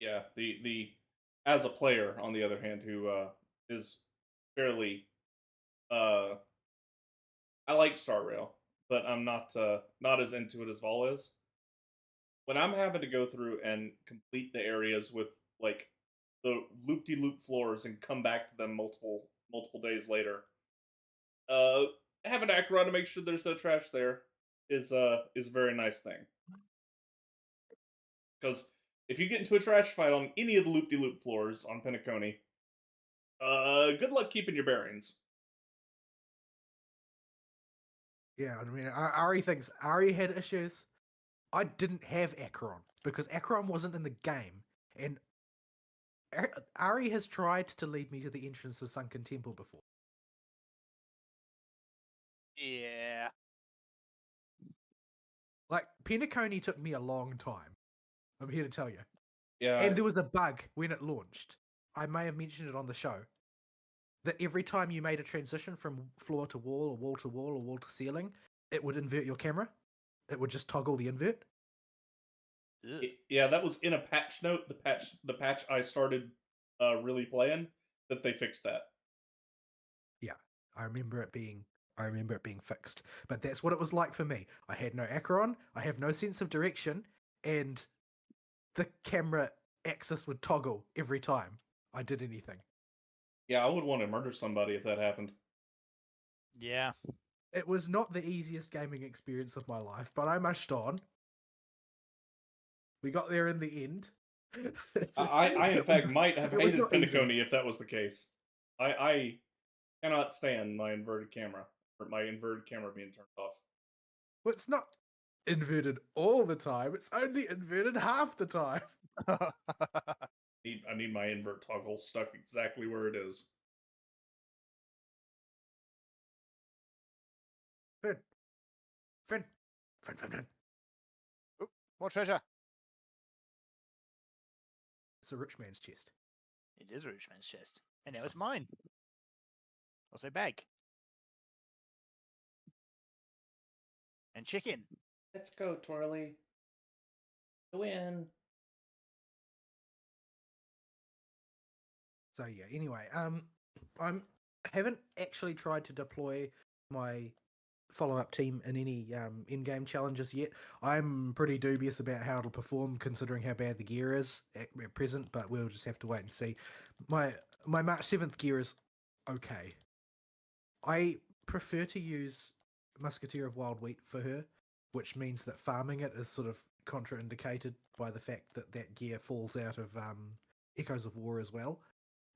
A: Yeah, the as a player, on the other hand, who is fairly I like Star Rail, but I'm not as into it as Vol is. When I'm having to go through and complete the areas with like the loop-de-loop floors and come back to them multiple days later, having Acheron to make sure there's no trash there is a very nice thing. Because if you get into a trash fight on any of the loop-de-loop floors on Penacony, good luck keeping your bearings.
C: Yeah, I mean, Ari thinks Ari had issues. I didn't have Acheron because Acheron wasn't in the game, and Ari has tried to lead me to the entrance of Sunken Temple before.
B: Yeah.
C: Like, Penacony took me a long time. I'm here to tell you.
A: Yeah.
C: And there was a bug when it launched. I may have mentioned it on the show. That every time you made a transition from floor to wall, or wall to wall, or wall to ceiling, it would invert your camera. It would just toggle the invert.
A: Yeah, that was in a patch note. The patch I started really playing, that they fixed that.
C: Yeah, I remember it being fixed. But that's what it was like for me. I had no Acheron, I have no sense of direction, and the camera axis would toggle every time I did anything.
A: Yeah, I would want to murder somebody if that happened.
B: Yeah.
C: It was not the easiest gaming experience of my life, but I mushed on. We got there in the end.
A: I in fact might have
C: It was
A: hated
C: not easy.
A: Penacony if that was the case. I cannot stand my inverted camera, or my inverted camera being turned off.
C: Well, it's not inverted all the time. It's only inverted half the time.
A: I need my invert toggle stuck exactly where it is.
C: Finn.
B: Oop, more treasure.
C: It's a rich man's chest.
B: It is a rich man's chest. And now it's mine. Also bag. And chicken.
A: Let's go, Twirly. Win.
C: So yeah, anyway, I haven't actually tried to deploy my follow-up team in any in-game challenges yet. I'm pretty dubious about how it'll perform, considering how bad the gear is at present. But we'll just have to wait and see. My March 7th gear is okay. I prefer to use Musketeer of Wild Wheat for her, which means that farming it is sort of contraindicated by the fact that that gear falls out of Echoes of War as well.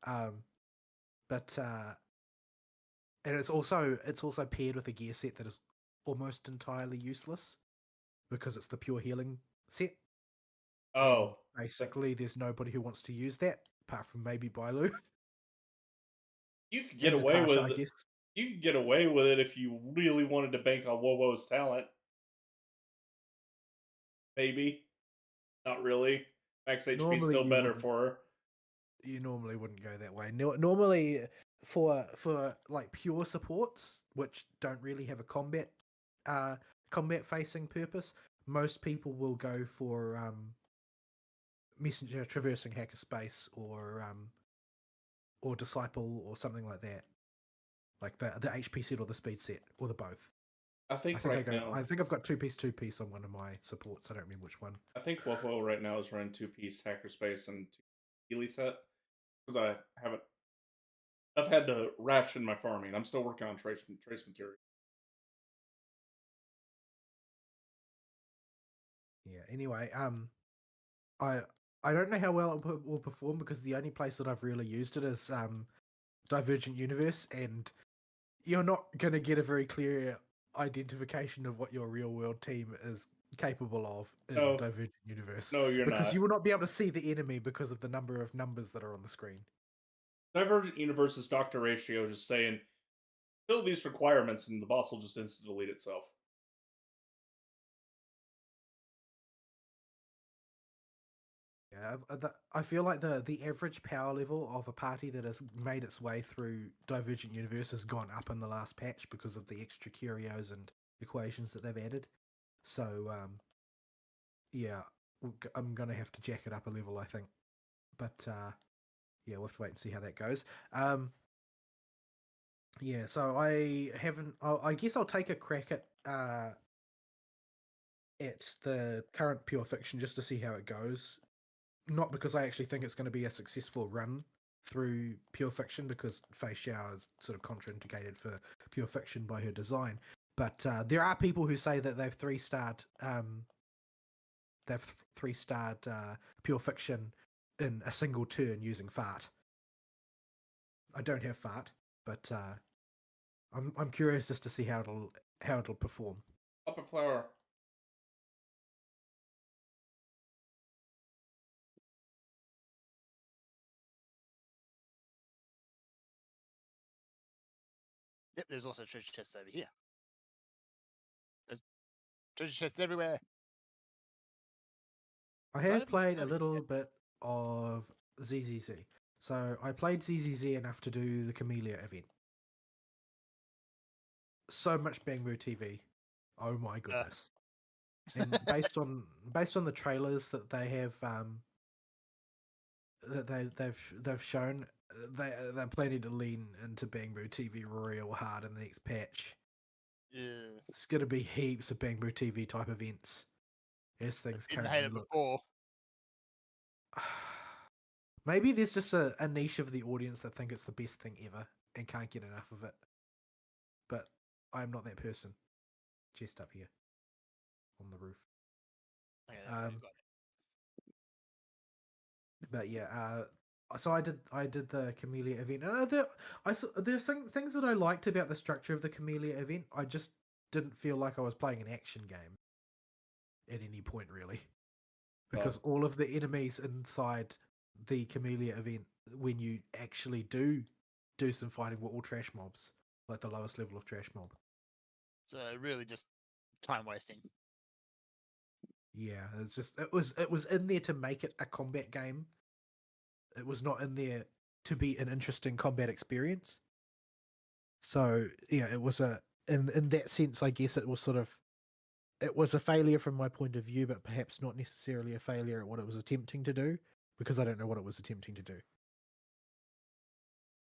C: But and it's also paired with a gear set that is almost entirely useless because it's the pure healing set.
A: Oh,
C: and basically, there's nobody who wants to use that apart from maybe Bailu.
A: You could get
C: and
A: away
C: Natasha,
A: with
C: I guess.
A: You could get away with it if you really wanted to bank on Wowo's talent. Maybe. Not really. Max HP
C: Normally
A: still
C: you
A: better
C: wouldn't.
A: for her.
C: You normally wouldn't go that way. Normally, for like pure supports, which don't really have a combat facing purpose, most people will go for messenger traversing hacker space or disciple or something like that, like the HP set or the speed set or the both.
A: I think right now.
C: I think I've got two piece on one of my supports. I don't remember which one.
A: I think Wowo right now is running 2-piece hackerspace and 2 Healy set because I've had to ration my farming. I'm still working on trace material.
C: Yeah. Anyway, I don't know how well it will perform because the only place that I've really used it is Divergent Universe, and you're not going to get a very clear identification of what your real world team is capable of in Divergent Universe.
A: No, you're
C: because
A: not.
C: You will not be able to see the enemy because of the number of numbers that are on the screen.
A: Divergent Universe's Dr. Ratio just saying, fill these requirements, and the boss will just instant delete itself.
C: Yeah, I feel like the average power level of a party that has made its way through Divergent Universe has gone up in the last patch because of the extra curios and equations that they've added. So, yeah, I'm going to have to jack it up a level, I think. But, yeah, we'll have to wait and see how that goes. Yeah, so I guess I'll take a crack at the current Pure Fiction just to see how it goes. Not because I actually think it's going to be a successful run through Pure Fiction, because Fei Xiao is sort of contraindicated for Pure Fiction by her design. But there are people who say that they've three-starred Pure Fiction in a single turn using Fart. I don't have Fart, but I'm curious as to see how it'll perform.
A: Upper flower.
B: Yep, there's also treasure chests over here. There's treasure chests everywhere.
C: I have played a little bit of ZZZ. So I played ZZZ enough to do the Camellia event. So much Bangbu TV. Oh my goodness. And based on the trailers that they have that they've shown, they're planning to lean into Bangbu TV real hard in the next patch.
B: Yeah.
C: It's gonna be heaps of Bangbu TV type events as things currently look.
B: Before.
C: Maybe there's just a niche of the audience that think it's the best thing ever and can't get enough of it. But I'm not that person. Chest up here on the roof.
B: Okay,
C: but yeah, so I did the Camellia event. There's things that I liked about the structure of the Camellia event. I just didn't feel like I was playing an action game at any point, really, because all of the enemies inside the Camellia event, when you actually do some fighting, were all trash mobs, like the lowest level of trash mob.
B: So really just time wasting.
C: Yeah, it's just it was in there to make it a combat game. It was not in there to be an interesting combat experience. So yeah, it was in that sense, I guess it was a failure from my point of view, but perhaps not necessarily a failure at what it was attempting to do, because I don't know what it was attempting to do.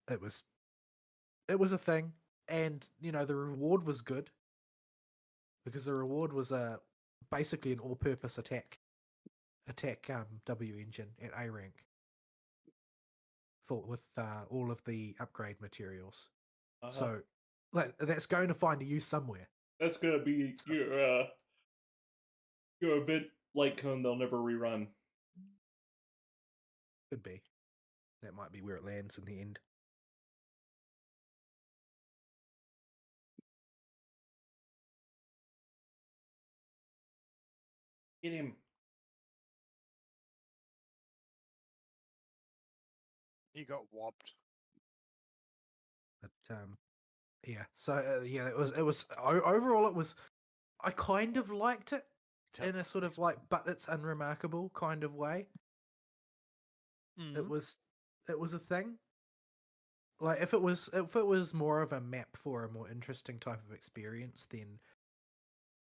C: It was a thing, and the reward was good. because the reward was basically an all-purpose attack W engine at A rank with all of the upgrade materials. So that's going to find a use somewhere.
A: That's gonna be your event light cone they'll never rerun.
C: Could be. That might be where it lands in the end.
A: Get him.
B: He got whopped.
C: But yeah. So yeah, it was overall it was. I kind of liked it in a sort of like, but it's unremarkable kind of way.
B: Mm-hmm.
C: It was a thing. Like if it was more of a map for a more interesting type of experience,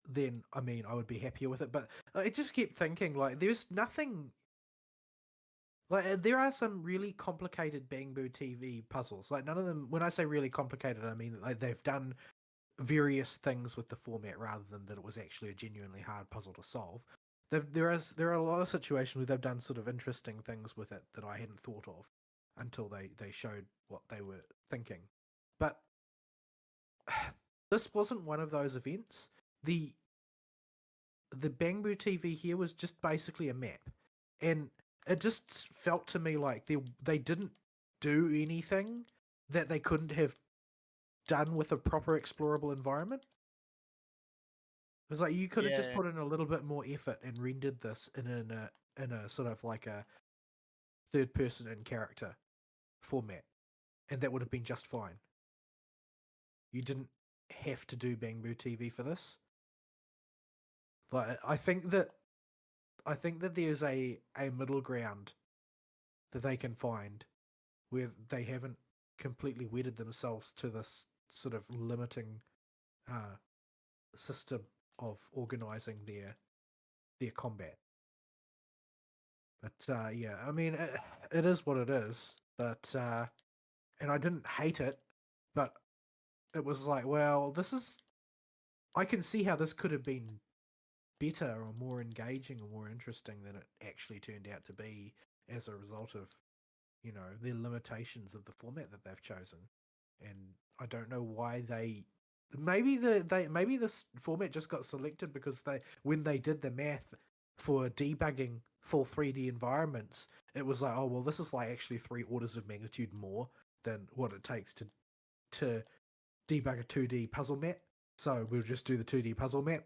C: then I mean I would be happier with it. But I just kept thinking like there's nothing. Like there are some really complicated Bangbu TV puzzles. Like none of them. When I say really complicated, I mean like they've done various things with the format rather than that it was actually a genuinely hard puzzle to solve. There are a lot of situations where they've done sort of interesting things with it that I hadn't thought of until they showed what they were thinking. But this wasn't one of those events. The Bangbu TV here was just basically a map, and it just felt to me like they didn't do anything that they couldn't have done with a proper explorable environment. It was like you could have just put in a little bit more effort and rendered this in a sort of like a third person in character format, and that would have been just fine. You didn't have to do Bangbu TV for this. Like I think that there's a middle ground that they can find where they haven't completely wedded themselves to this sort of limiting system of organizing their combat. But yeah, I mean, it is what it is. But and I didn't hate it, but it was like, well, this is. I can see how this could have been better or more engaging or more interesting than it actually turned out to be as a result of, the limitations of the format that they've chosen. And I don't know why maybe this format just got selected because when they did the math for debugging full 3D environments, it was like, oh well, this is like actually 3 orders of magnitude more than what it takes to debug a 2D puzzle map. So we'll just do the 2D puzzle map.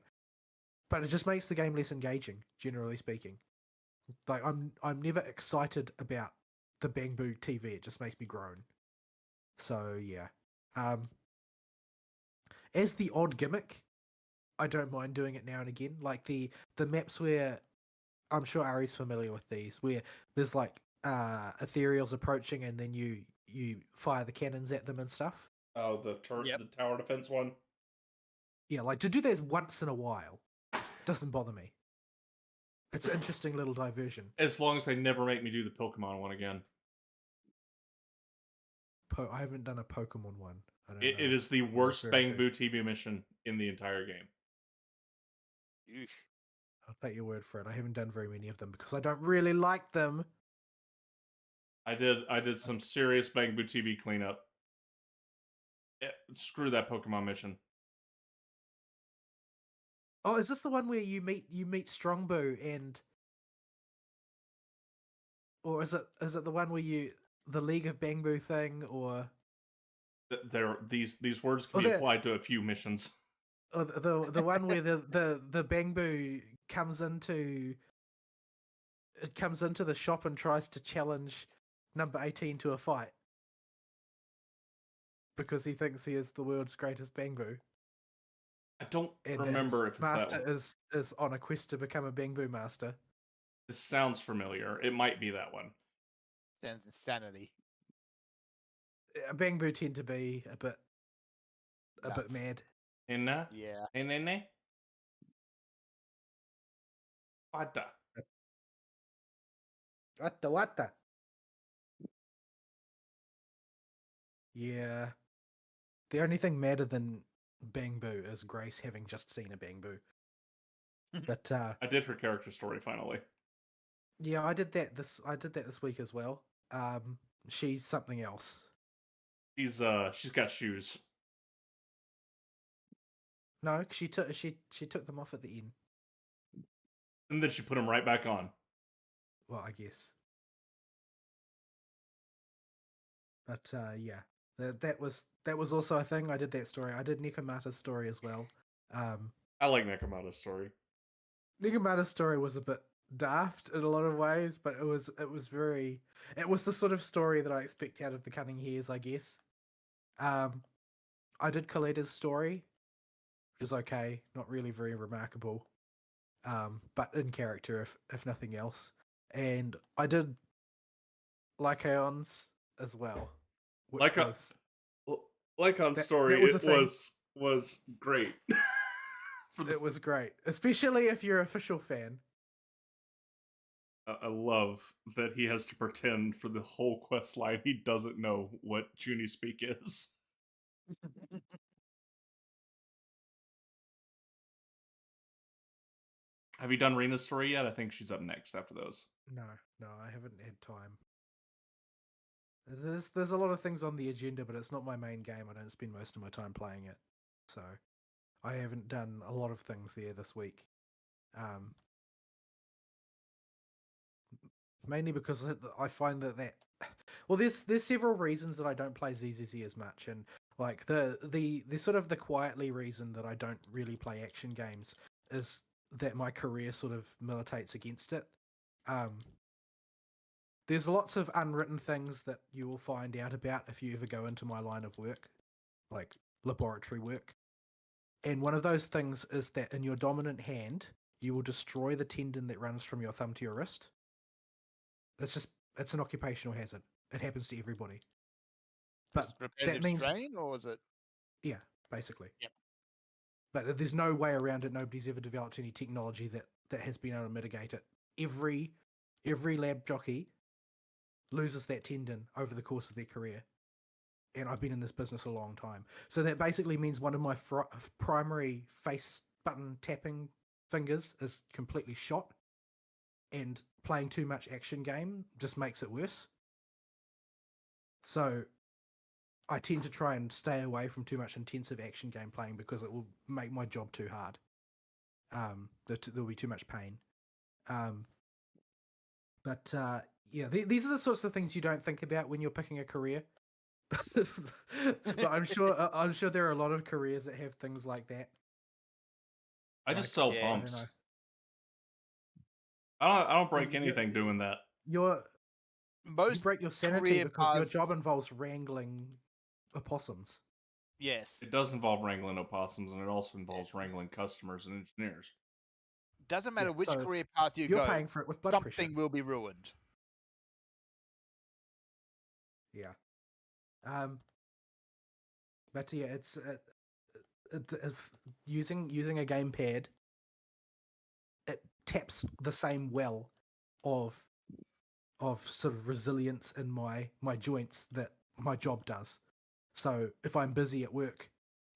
C: But it just makes the game less engaging, generally speaking. Like I'm never excited about the Bangbu TV. It just makes me groan. So yeah. As the odd gimmick, I don't mind doing it now and again. Like the maps where I'm sure Ari's familiar with these, where there's like ethereals approaching and then you fire the cannons at them and stuff.
A: Oh, the tower defense one?
C: Yeah, like to do that once in a while doesn't bother me. It's an interesting little diversion.
A: As long as they never make me do the Pokemon one again.
C: I haven't done a Pokemon one.
A: It is the worst Bangbu TV mission in the entire game.
C: I'll take your word for it. I haven't done very many of them because I don't really like them.
A: I did some serious Bangbu TV cleanup. Screw that Pokemon mission.
C: Oh, is this the one where you meet Strongbow and, or is it the one where the League of Bangbu thing, or
A: these words can be applied to a few missions.
C: Or the one where the Bangbu comes into the shop and tries to challenge number 18 to a fight because he thinks he is the world's greatest Bangbu.
A: I don't remember if it's
C: master
A: that one.
C: is on a quest to become a Bangbu master.
A: This sounds familiar. It might be that one.
B: Sounds insanity.
C: Bangbu tend to be a bit mad.
B: Yeah.
C: What? Yeah. The only thing madder than Bang Boo as Grace, having just seen a Bang Boo. But
A: I did her character story finally.
C: yeah, I did that this week as well. She's something else.
A: She's got shoes.
C: No, she took them off at the end.
A: And then she put them right back on.
C: Well, I guess. But yeah, that was also a thing. I did that story. I did Nekomata's story as well.
A: I like Nekomata's story.
C: Nekomata's story was a bit daft in a lot of ways, but it was the sort of story that I expect out of the Cunning Hares, I guess. I did Coletta's story, which is okay, not really very remarkable, but in character if nothing else. And I did Lycaon's as well, which was
A: Lycaon's story.
C: that was a
A: It
C: thing.
A: was great.
C: It was great, especially if you're an official fan.
A: I love that he has to pretend for the whole quest line he doesn't know what Junie speak is. Have you done Rena's story yet? I think she's up next after those.
C: No, I haven't had time. There's a lot of things on the agenda, but it's not my main game. I don't spend most of my time playing it, so I haven't done a lot of things there this week. Mainly because I find that well, there's several reasons that I don't play ZZZ as much, and like the sort of the quietly reason that I don't really play action games is that my career sort of militates against it. There's lots of unwritten things that you will find out about if you ever go into my line of work, like laboratory work. And one of those things is that in your dominant hand, you will destroy the tendon that runs from your thumb to your wrist. It's an occupational hazard. It happens to everybody. But
B: just repetitive
C: that means
B: strain, or is it?
C: Yeah, basically.
B: Yep.
C: But there's no way around it. Nobody's ever developed any technology that has been able to mitigate it. Every lab jockey loses that tendon over the course of their career. And I've been in this business a long time. So that basically means one of my primary face button tapping fingers is completely shot. And playing too much action game just makes it worse. So I tend to try and stay away from too much intensive action game playing because it will make my job too hard. There'll be too much pain. But these are the sorts of things you don't think about when you're picking a career. But I'm sure there are a lot of careers that have things like that.
A: I just sell
B: yeah,
A: pumps. I don't break anything doing that.
C: You break your sanity
B: career
C: because your
B: paths-
C: job involves wrangling opossums.
B: Yes.
A: It does involve wrangling opossums, and it also involves wrangling customers and engineers.
B: Doesn't matter which
C: so
B: career path you
C: You're
B: go,
C: paying for it with blood
B: something
C: pressure.
B: will be ruined.
C: Yeah. But yeah, it's using a gamepad. It taps the same well of sort of resilience in my joints that my job does. So if I'm busy at work,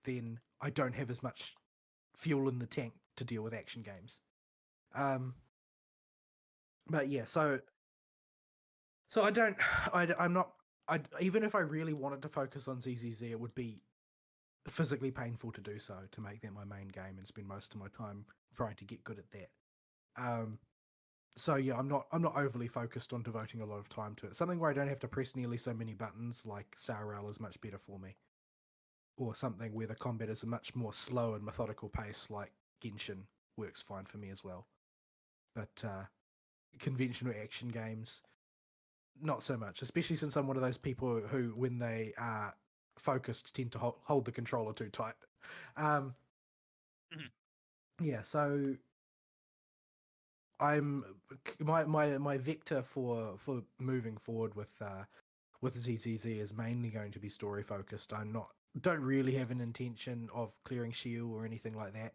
C: then I don't have as much fuel in the tank to deal with action games. But yeah, so I'm not. Even if I really wanted to focus on ZZZ, it would be physically painful to do so, to make that my main game and spend most of my time trying to get good at that. So yeah, I'm not overly focused on devoting a lot of time to it. Something where I don't have to press nearly so many buttons, like Star Rail, is much better for me. Or something where the combat is a much more slow and methodical pace, like Genshin, works fine for me as well. But conventional action games, not so much, especially since I'm one of those people who, when they are focused, tend to hold the controller too tight. Yeah, so I'm my vector for moving forward with ZZZ is mainly going to be story focused. Don't really have an intention of clearing Shield or anything like that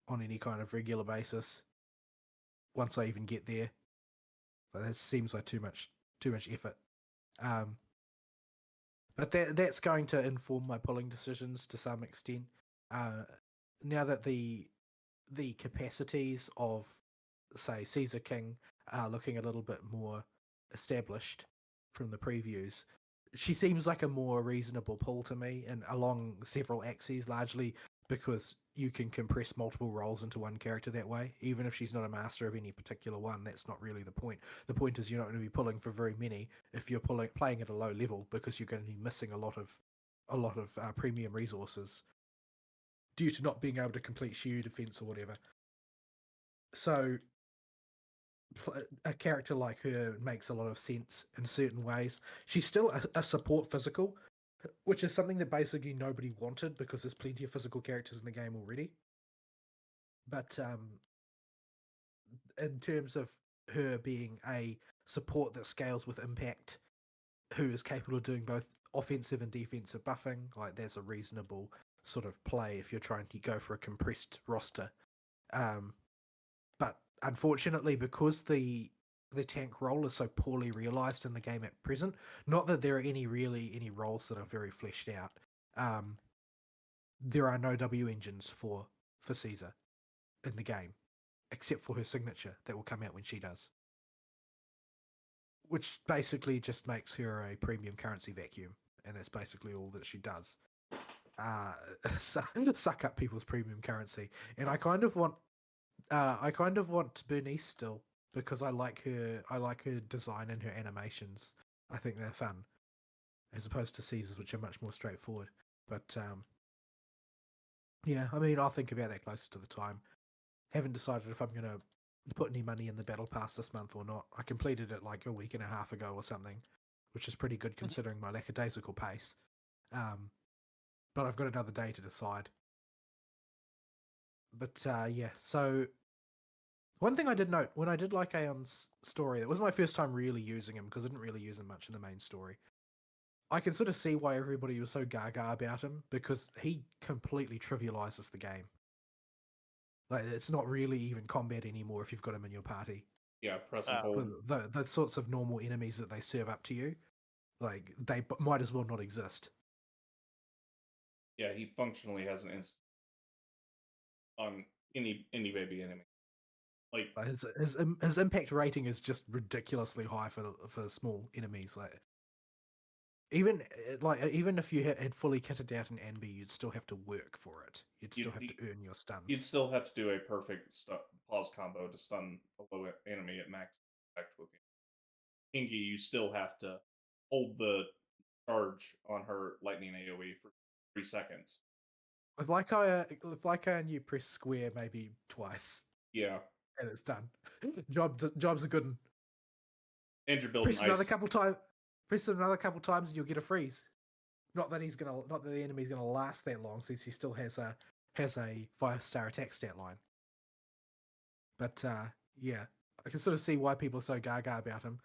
C: on any kind of regular basis. Once I even get there, but that seems like too much effort. But that's going to inform my pulling decisions to some extent. Now that the capacities of, say, Caesar King are looking a little bit more established from the previews, she seems like a more reasonable pull to me, and along several axes, largely because you can compress multiple roles into one character that way. Even if she's not a master of any particular one, that's not really the point. The point is you're not going to be pulling for very many if you're playing at a low level, because you're going to be missing a lot of premium resources due to not being able to complete Shiyu defense or whatever. So a character like her makes a lot of sense in certain ways. She's still a support physical, which is something that basically nobody wanted because there's plenty of physical characters in the game already. But in terms of her being a support that scales with impact, who is capable of doing both offensive and defensive buffing, like there's a reasonable sort of play if you're trying to go for a compressed roster. But unfortunately, because the tank role is so poorly realized in the game at present, not that there are any roles that are very fleshed out. There are no W engines for Caesar in the game, except for her signature that will come out when she does, which basically just makes her a premium currency vacuum, and that's basically all that she does. Suck up people's premium currency, and I kind of want Bernice still, because I like her design and her animations. I think they're fun, as opposed to Caesar's, which are much more straightforward. But yeah, I mean, I'll think about that closer to the time. Haven't decided if I'm going to put any money in the battle pass this month or not. I completed it like a week and a half ago or something, which is pretty good considering my lackadaisical pace. But I've got another day to decide. But yeah, so one thing I did note when I did like Aeon's story, that was my first time really using him because I didn't really use him much in the main story. I can sort of see why everybody was so gaga about him, because he completely trivializes the game. Like, it's not really even combat anymore if you've got him in your party.
A: Yeah, press and hold.
C: The sorts of normal enemies that they serve up to you, like, they might as well not exist.
A: Yeah, he functionally has an instant on any baby enemy. Like
C: his impact rating is just ridiculously high for small enemies. Like, even if you had fully kitted out an Anby, you'd still have to work for it. You'd still have to earn your stuns.
A: You'd still have to do a perfect pause combo to stun a low enemy at max effect with you. Ingi, you still have to hold the charge on her lightning AoE for 3 seconds.
C: With Lycaon, you press square maybe twice.
A: Yeah.
C: And it's done. Job's a good one.
A: And you're building
C: press another couple times and you'll get a freeze. Not that the enemy's gonna last that long, since he still has a 5-star attack stat line. But yeah, I can sort of see why people are so gaga about him.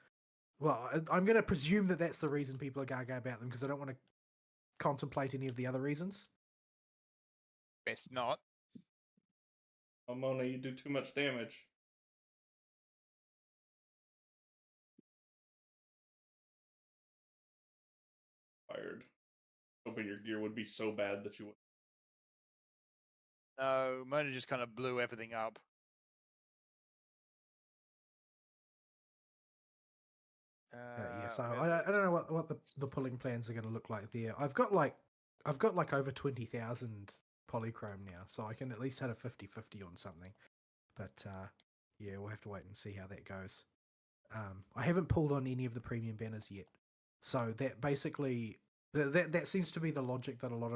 C: Well, I'm going to presume that that's the reason people are gaga about them, because I don't want to contemplate any of the other reasons.
B: Best not.
A: Oh, Mona, you do too much damage. Fired. Hoping your gear would be so bad that you would.
B: No, Mona just kind of blew everything up.
C: Yeah, so I don't know what the pulling plans are going to look like there. I've got like over 20,000 polychrome now, so I can at least hit a 50-50 on something. But yeah, we'll have to wait and see how that goes. I haven't pulled on any of the premium banners yet, so that basically that seems to be the logic that a lot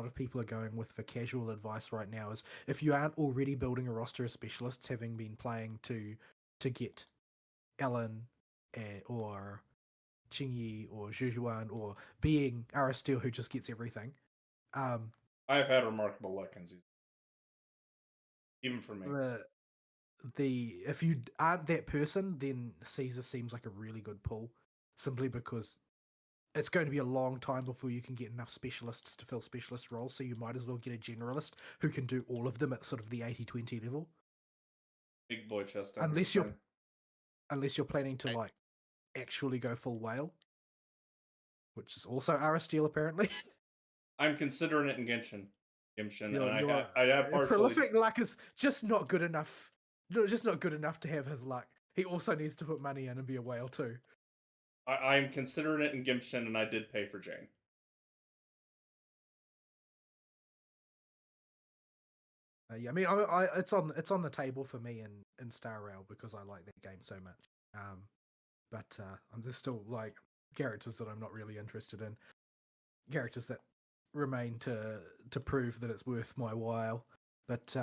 C: of people are going with for casual advice right now. Is if you aren't already building a roster of specialists, having been playing to get Ellen or Qingyi or Zhujuan, or being Aristil who just gets everything.
A: I have had remarkable luck in season, even for me.
C: If you aren't that person, then Caesar seems like a really good pull, simply because it's going to be a long time before you can get enough specialists to fill specialist roles, so you might as well get a generalist who can do all of them at sort of the 80-20 level.
A: Big boy chest.
C: Unless you're planning to like actually go full whale. which is also Aristeel apparently.
A: I'm considering it in Genshin. And
C: You're
A: I have partially.
C: prolific luck is just not good enough. Just not good enough to have his luck. He also needs to put money in and be a whale too.
A: I'm considering it in Genshin, and I did pay for Jane.
C: Yeah, I mean, it's on the table for me in Star Rail because I like that game so much. But there's still like characters that I'm not really interested in. Characters that remain to prove that it's worth my while. But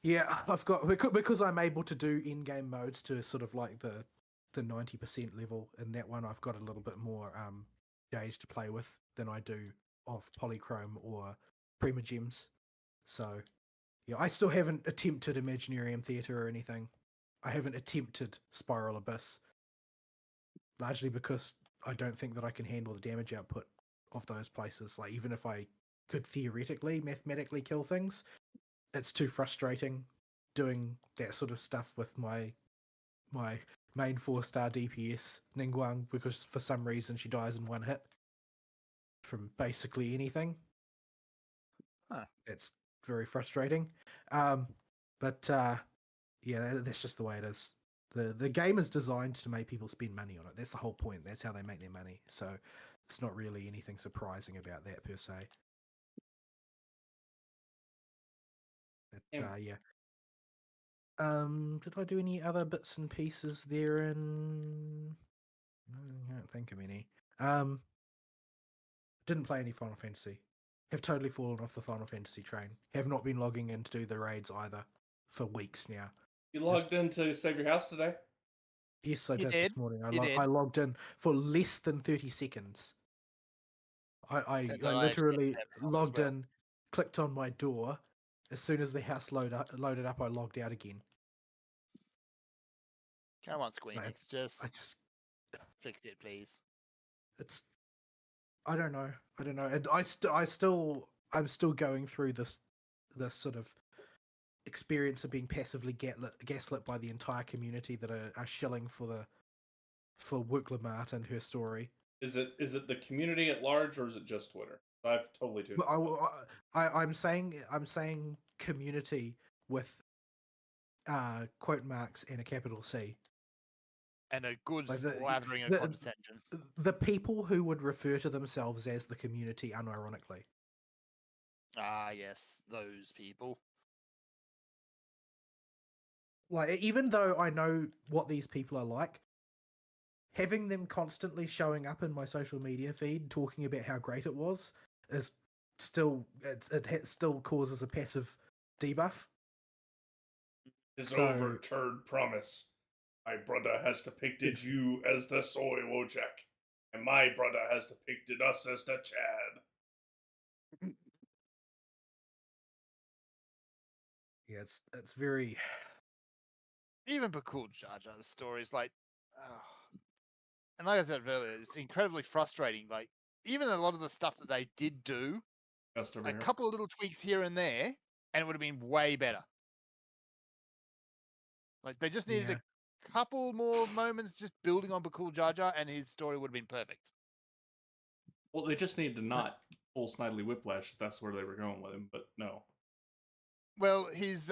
C: yeah, I've got because I'm able to do in-game modes to sort of like the 90% level in that one. I've got a little bit more gauge to play with than I do of Polychrome or Primogems. So yeah, I still haven't attempted Imaginarium Theatre or anything. I haven't attempted Spiral Abyss, largely because I don't think that I can handle the damage output of those places. Like, even if I could theoretically, mathematically kill things, it's too frustrating doing that sort of stuff with my main 4-star DPS Ningguang, because for some reason she dies in one hit from basically anything. It's very frustrating. But yeah, that's just the way it is. The game is designed to make people spend money on it. That's the whole point. That's how they make their money. So it's not really anything surprising about that per se. But yeah. Did I do any other bits and pieces there? I can't think of any. Didn't play any Final Fantasy. Have totally fallen off the Final Fantasy train. Have not been logging in to do the raids either for weeks now.
A: You logged in to save your house today?
C: Yes, I did this morning. I logged in for less than 30 seconds. I literally logged in, clicked on my door. As soon as the house loaded up, I logged out again.
B: Come on, Squeenix,
C: I
B: just fixed it, please.
C: It's I don't know. And I'm still going through this sort of experience of being passively gaslit by the entire community that are shilling for Wuk LMAO and her story.
A: Is it the community at large, or is it just Twitter? I've totally tuned.
C: I'm saying community with quote marks and a capital C.
B: And a good slathering of condescension.
C: The people who would refer to themselves as the community, unironically.
B: Ah, yes, those people.
C: Like, even though I know what these people are like, having them constantly showing up in my social media feed talking about how great it was is still it still causes a passive debuff.
A: It's overturned promise. My brother has depicted you as the soy Wojak, and my brother has depicted us as the Chad.
C: Yeah, it's very.
B: Even Bakul Jar Jar, the story is like, and like I said earlier, it's incredibly frustrating. Like, even a lot of the stuff that they did do, a couple of little tweaks here and there, and it would have been way better. Like, they just needed a couple more moments just building on Bakul Jar Jar, and his story would have been perfect.
A: Well, they just need to not pull Snidely Whiplash if that's where they were going with him, but no.
B: Well, his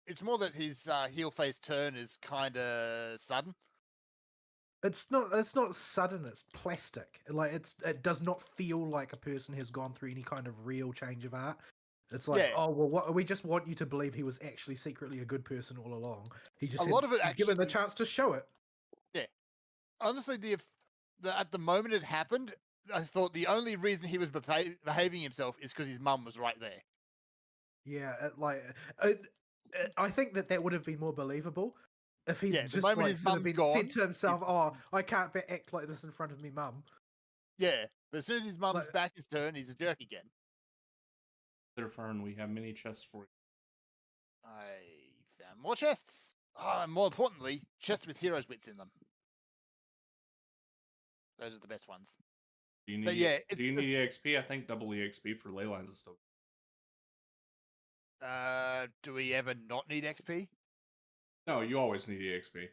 B: it's more that his heel face turn is kind of sudden.
C: It's not sudden. It's plastic. Like, it does not feel like a person has gone through any kind of real change of art. It's like, oh well, we just want you to believe he was actually secretly a good person all along. He just given the chance to show it.
B: Yeah, honestly, at the moment it happened, I thought the only reason he was behaving himself is because his mum was right there.
C: Yeah, I think that would have been more believable if he just like sort of been said to himself, "Oh, I can't act like this in front of me, mum."
B: Yeah, but as soon as his mum's back his turn, he's a jerk again.
A: Fern, we have many chests for you.
B: I found more chests. Oh, and more importantly, chests with heroes' wits in them. Those are the best ones.
A: Do you need EXP? I think double EXP for ley lines is still.
B: Do we ever not need XP?
A: No, you always need EXP.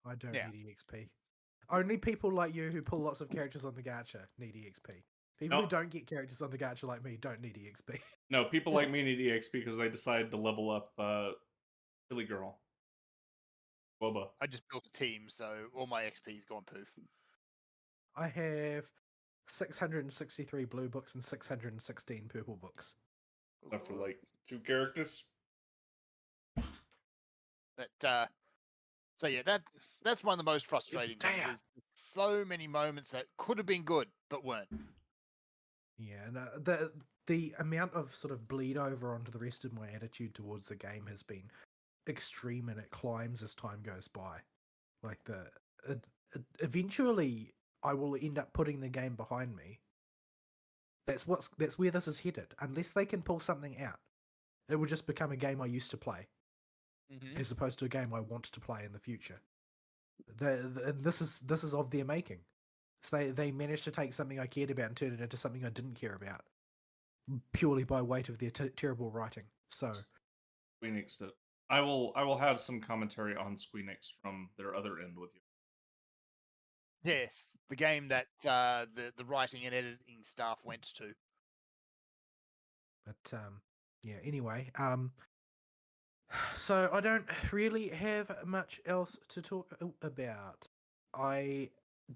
C: I don't need EXP. Only people like you who pull lots of characters on the gacha need EXP. People who don't get characters on the gacha like me don't need EXP.
A: No, people like me need EXP because they decided to level up Silly Girl. Boba.
B: I just built a team, so all my XP's gone poof.
C: I have 663 blue books and 616 purple books.
A: Except for like 2 characters.
B: But so yeah, that's one of the most frustrating things. There's so many moments that could have been good but weren't.
C: Yeah, and the amount of sort of bleed over onto the rest of my attitude towards the game has been extreme, and it climbs as time goes by. Like eventually, I will end up putting the game behind me. That's where this is headed. Unless they can pull something out, it will just become a game I used to play, as opposed to a game I want to play in the future. This is of their making. So they managed to take something I cared about and turn it into something I didn't care about, purely by weight of their terrible writing. So,
A: Squeenix did. I will have some commentary on Squeenix from their other end with you.
B: Yes, the game that the writing and editing staff went to.
C: But yeah. Anyway, so I don't really have much else to talk about. I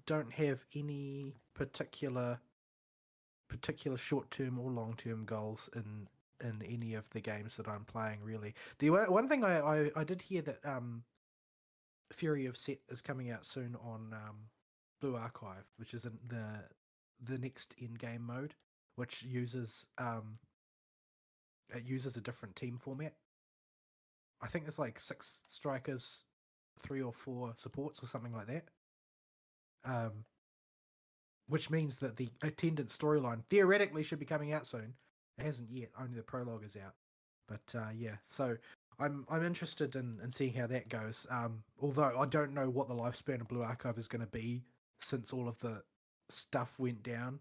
C: don't have any particular short-term or long-term goals in any of the games that I'm playing, really. The one thing I did hear that Fury of Set is coming out soon on Blue Archive, which is in the next in-game mode, which uses a different team format. I think it's like 6 strikers, 3 or 4 supports or something like that. Which means that the attendant storyline theoretically should be coming out soon. It hasn't yet, only the prologue is out. But yeah, so I'm interested in seeing how that goes. Although I don't know what the lifespan of Blue Archive is going to be since all of the stuff went down.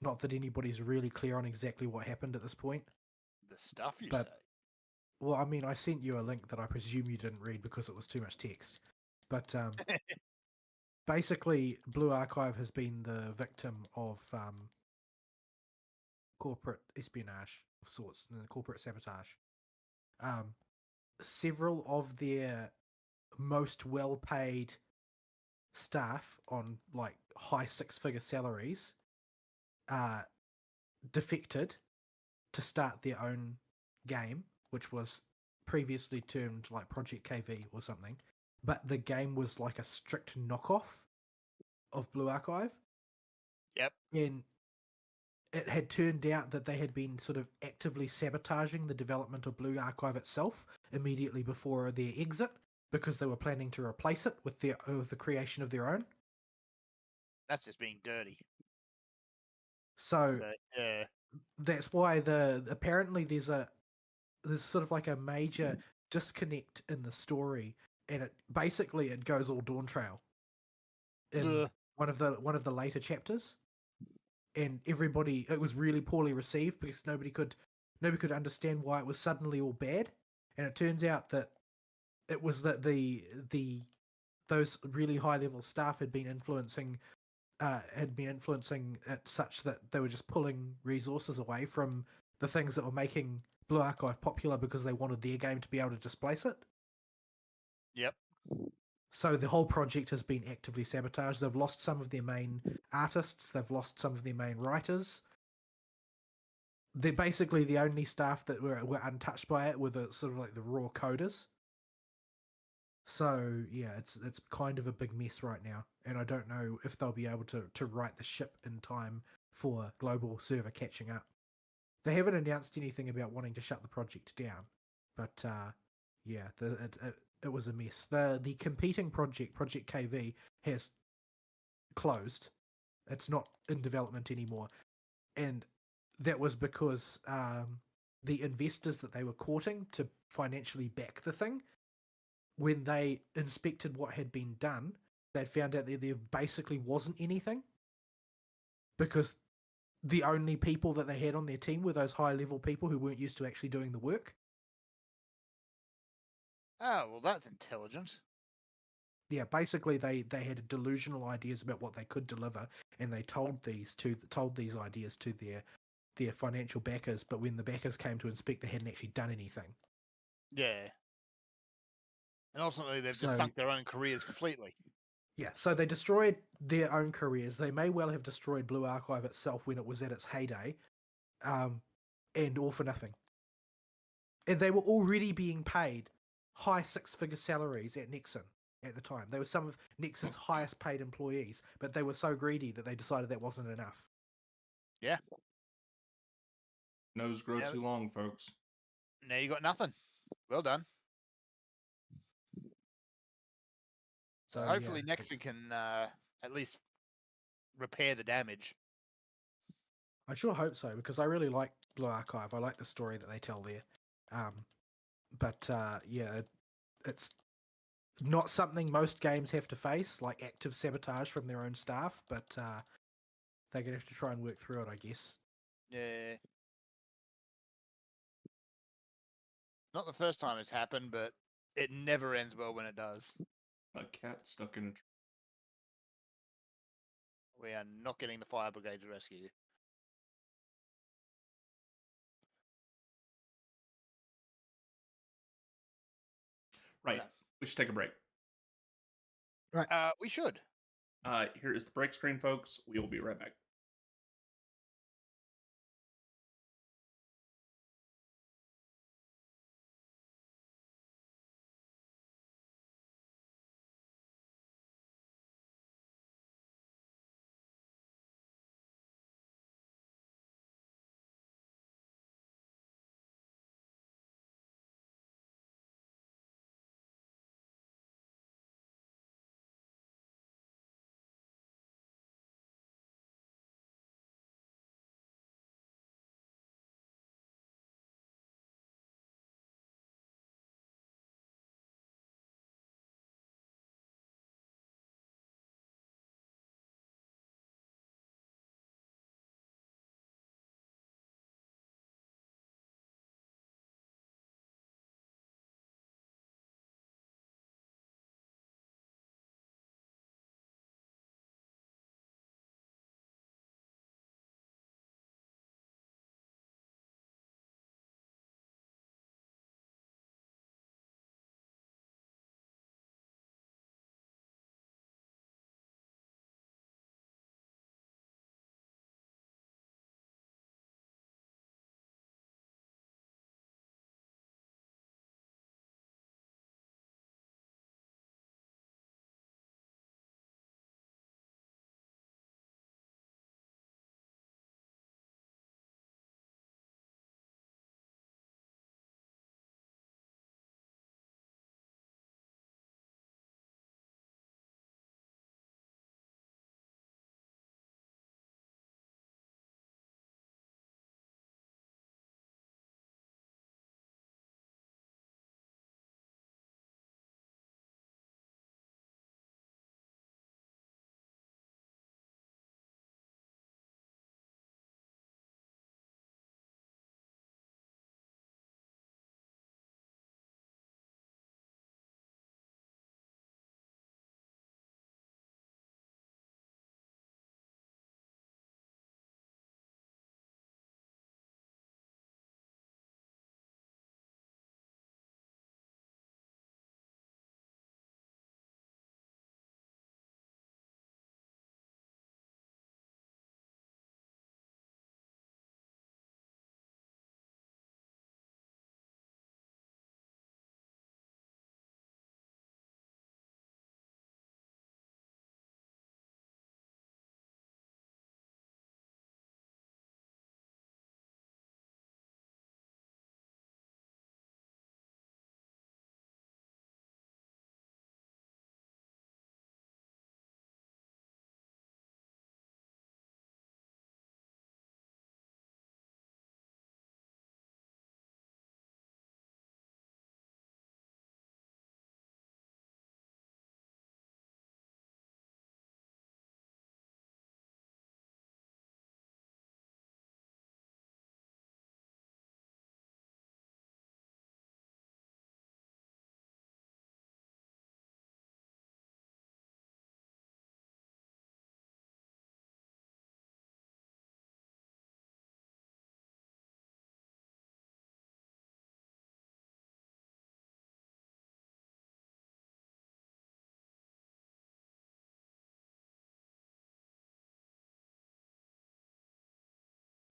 C: Not that anybody's really clear on exactly what happened at this point.
B: The stuff you say?
C: Well, I mean, I sent you a link that I presume you didn't read because it was too much text. But basically, Blue Archive has been the victim of corporate espionage of sorts, corporate sabotage. Several of their most well-paid staff on like high 6-figure salaries defected to start their own game, which was previously termed like Project KV or something, but the game was like a strict knockoff of Blue Archive.
B: Yep.
C: And it had turned out that they had been sort of actively sabotaging the development of Blue Archive itself immediately before their exit, because they were planning to replace it with the creation of their own.
B: That's just being dirty.
C: So
B: yeah,
C: that's why apparently there's sort of like a major disconnect in the story, and it goes all Dawn Trail in one of the later chapters, and it was really poorly received because nobody could understand why it was suddenly all bad, and it turns out that it was that those really high level staff had been influencing it such that they were just pulling resources away from the things that were making Blue Archive popular because they wanted their game to be able to displace it.
B: Yep.
C: So the whole project has been actively sabotaged. They've lost some of their main artists. They've lost some of their main writers. They're basically the only staff that were untouched by it were the sort of like the raw coders. So yeah, it's kind of a big mess right now, and I don't know if they'll be able to right the ship in time for global server catching up. They haven't announced anything about wanting to shut the project down, but yeah, it was a mess. The competing project, Project KV, has closed. It's not in development anymore, and that was because the investors that they were courting to financially back the thing, when they inspected what had been done, they found out that there basically wasn't anything, because the only people that they had on their team were those high-level people who weren't used to actually doing the work.
B: Oh, well, that's intelligent.
C: Yeah, basically they had delusional ideas about what they could deliver, and they told these ideas to their financial backers, but when the backers came to inspect, they hadn't actually done anything.
B: Yeah. And ultimately, they've just
C: So-
B: sunk their own careers completely.
C: Yeah, so they destroyed their own careers. They may well have destroyed Blue Archive itself when it was at its heyday, and all for nothing. And they were already being paid high six-figure salaries at Nixon at the time. They were some of Nixon's highest paid employees, but they were so greedy that they decided that wasn't enough.
B: Yeah.
A: Nose grow
B: Yeah.
A: too long, folks.
B: Now you got nothing. Well done. So
C: So,
B: hopefully
C: yeah,
B: Nixon can at least repair the damage.
C: I sure hope so, because I really like Blue Archive. I like the story that they tell there. But yeah, it's not something most games have to face, like active sabotage from their own staff, but they're going to have to try and work through it, I guess.
B: Yeah. Not the first time it's happened, but it never ends well when it does.
A: A cat stuck in a tree.
B: We are not getting the fire brigade to rescue you.
A: Right.
B: So,
A: We should take a break.
B: we should.
A: Here is the break screen, folks. We will be right back.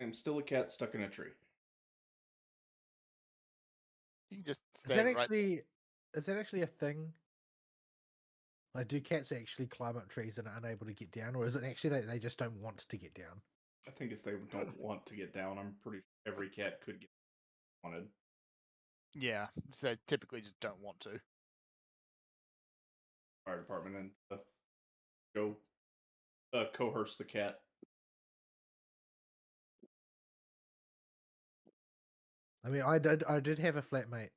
A: I'm still a cat stuck in a tree.
B: You can just
C: Is
B: stay
C: that
B: right.
C: actually a thing? Like, do cats actually climb up trees and are unable to get down, or is it actually that they just don't want to get down?
A: I think it's they don't want to get down. I'm pretty sure every cat could get wanted.
B: Yeah, so they typically just don't want to.
A: Fire department and go coerce the cat.
C: I mean, I did have a flatmate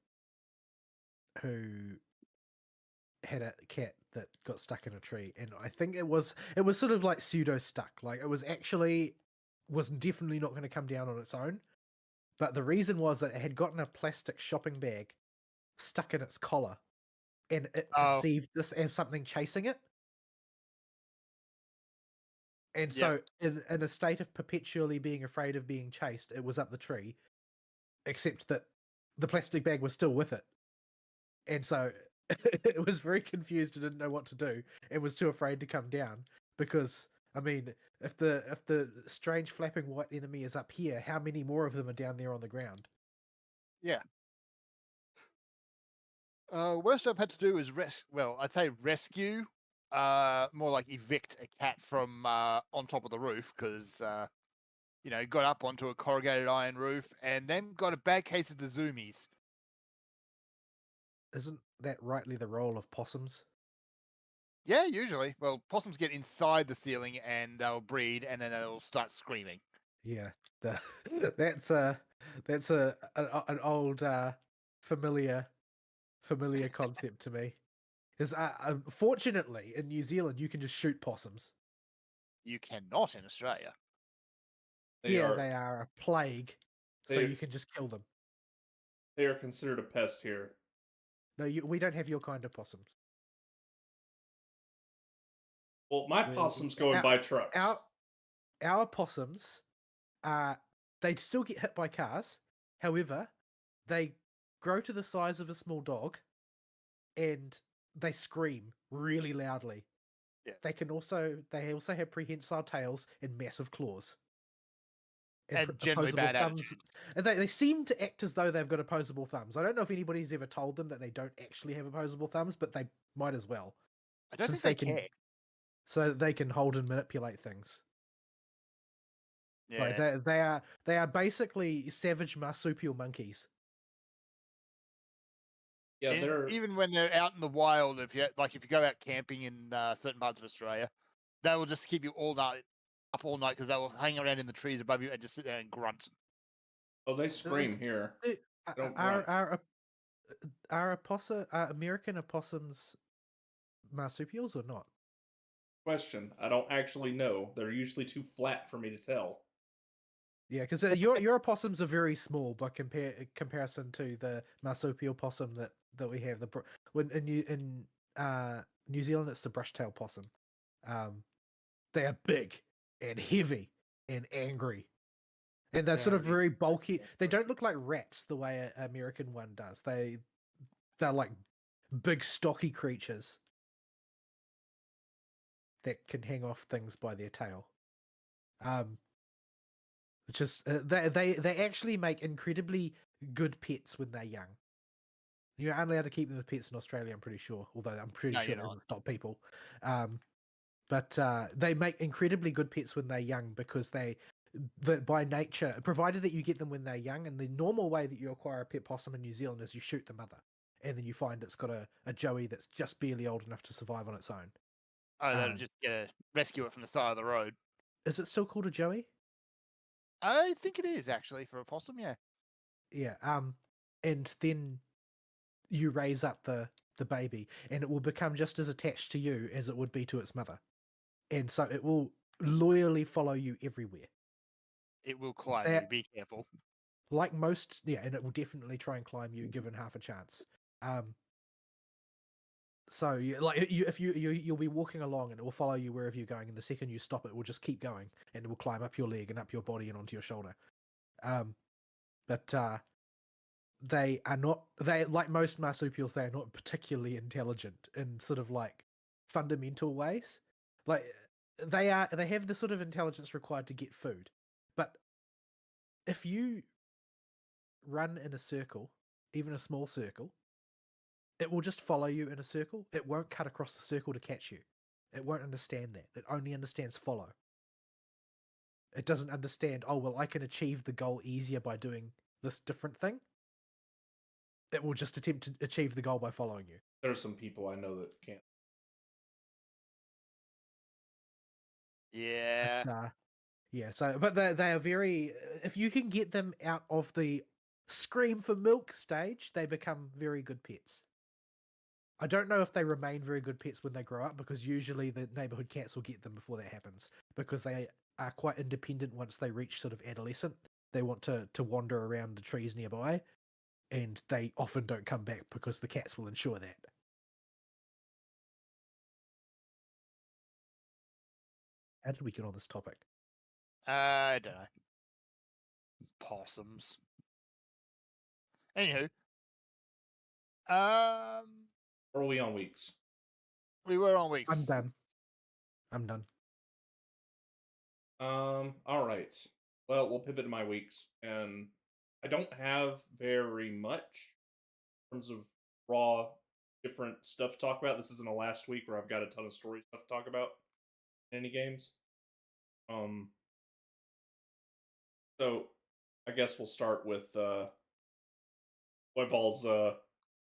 C: who had a cat that got stuck in a tree, and I think it was sort of like pseudo stuck. Like, it was definitely not going to come down on its own. But the reason was that it had gotten a plastic shopping bag stuck in its collar, and it
B: Oh.
C: perceived this as something chasing it. And
B: Yep.
C: so, in a state of perpetually being afraid of being chased, it was up the tree, except that the plastic bag was still with it. And so it was very confused and didn't know what to do, and was too afraid to come down. Because, I mean, if the strange flapping white enemy is up here, how many more of them are down there on the ground?
B: Yeah. Worst I've had to do is I'd say rescue. More like evict a cat from on top of the roof because got up onto a corrugated iron roof and then got a bad case of the zoomies.
C: Isn't that rightly the role of possums?
B: Yeah, usually. Well, possums get inside the ceiling and they'll breed and then they'll start screaming.
C: Yeah, that's an old familiar concept to me. Because fortunately in New Zealand you can just shoot possums.
B: You cannot in Australia.
C: They are a plague, so you can just kill them.
A: They are considered a pest here.
C: No, we don't have your kind of possums.
A: Well, my possums go and buy trucks.
C: Our possums, they still get hit by cars. However, they grow to the size of a small dog, and they scream really loudly.
B: Yeah.
C: They also have prehensile tails and massive claws.
B: And generally
C: opposable
B: bad
C: thumbs.
B: attitudes.
C: And they seem to act as though they've got opposable thumbs. I don't know if anybody's ever told them that they don't actually have opposable thumbs, but they might as well.
B: I don't think they care.
C: So that they can hold and manipulate things.
B: Yeah.
C: Like they are basically savage marsupial monkeys.
A: Yeah,
B: even when they're out in the wild, if you go out camping in certain parts of Australia, they will just keep you up all night because they will hang around in the trees above you and just sit there and grunt.
A: Oh, they scream here. They don't grunt.
C: Are American opossums marsupials or not?
A: Question. I don't actually know. They're usually too flat for me to tell.
C: Yeah, because your opossums are very small by comparison to the marsupial possum that we have. In New Zealand, it's the brush-tailed possum. They are big and heavy and angry, and they're sort of very bulky. They don't look like rats the way an American one does. They're like big, stocky creatures that can hang off things by their tail. Which is they actually make incredibly good pets when they're young. You're only allowed to keep them as pets in Australia, I'm pretty sure. Although I'm pretty sure that doesn't stop people. But they make incredibly good pets when they're young because by nature, provided that you get them when they're young, and the normal way that you acquire a pet possum in New Zealand is you shoot the mother, and then you find it's got a joey that's just barely old enough to survive on its own.
B: Oh, they'll just rescue it from the side of the road.
C: Is it still called a joey?
B: I think it is actually for a possum, yeah.
C: Yeah. And then you raise up the baby, and it will become just as attached to you as it would be to its mother, and so it will loyally follow you everywhere.
B: It will climb you. Be careful.
C: Like most, yeah, and it will definitely try and climb you, given half a chance. So you'll be walking along, and it will follow you wherever you're going, and the second you stop, it will just keep going, and it will climb up your leg and up your body and onto your shoulder. But they are not. They, like most marsupials, they are not particularly intelligent in sort of like fundamental ways. Like they have the sort of intelligence required to get food, but if you run in a circle, even a small circle, it will just follow you in a circle. It won't cut across the circle to catch you. It won't understand that. It only understands follow. It doesn't understand, oh, well, I can achieve the goal easier by doing this different thing. It will just attempt to achieve the goal by following you.
A: There's some people I know that can't.
B: Yeah.
C: Yeah, so, but they are very, if you can get them out of the scream for milk stage, they become very good pets. I don't know if they remain very good pets when they grow up, because usually the neighborhood cats will get them before that happens, because they are quite independent once they reach sort of adolescent. They want to wander around the trees nearby, and they often don't come back because the cats will ensure that. How did we get on this topic?
B: I don't know. Possums. Anywho.
A: Or are we on weeks?
B: We were on weeks.
C: I'm done.
A: All right. Well, we'll pivot to my weeks, and I don't have very much in terms of raw, different stuff to talk about. This isn't a last week where I've got a ton of story stuff to talk about in any games. So I guess we'll start with Voivol's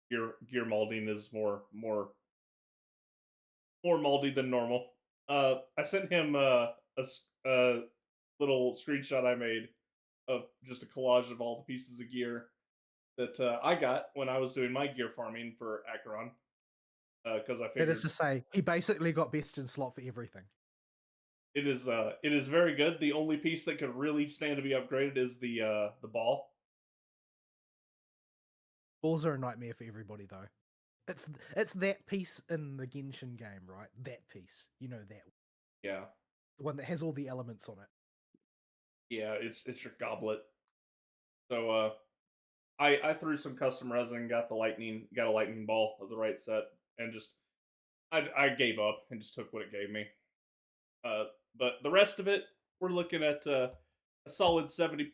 A: gear molding is more moldy than normal. I sent him a little screenshot I made of just a collage of all the pieces of gear that I got when I was doing my gear farming for Acheron. Because I figured
C: That is to say, he basically got best in slot for everything.
A: it is very good. The only piece that could really stand to be upgraded is the ball.
C: Balls are a nightmare for everybody, though. It's that piece in the Genshin game, right? That piece, you know, that
A: Yeah,
C: the one that has all the elements on it.
A: yeah, it's your goblet. So I threw some custom resin, got a lightning ball of the right set, and just I gave up and just took what it gave me. But the rest of it, we're looking at a solid 70+%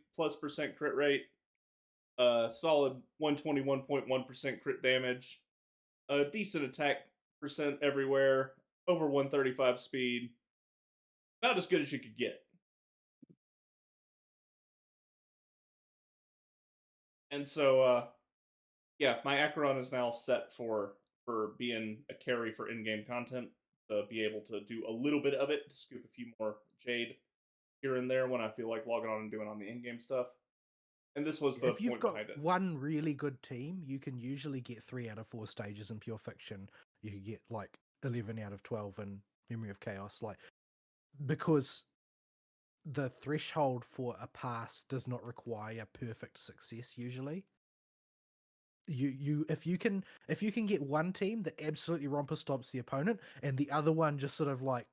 A: crit rate, solid 121.1% crit damage, a decent attack percent everywhere, over 135 speed, about as good as you could get. And so, yeah, my Acheron is now set for being a carry for in-game content, to be able to do a little bit of it, to scoop a few more Jade here and there when I feel like logging on and doing on the in-game stuff. And this was the
C: If you've
A: point
C: got
A: behind it.
C: one really good team, you can usually get 3 out of 4 stages in Pure Fiction. You could get like 11 out of 12 in Memory of Chaos, like, because the threshold for a pass does not require perfect success usually. If you can get one team that absolutely romper stomps the opponent and the other one just sort of like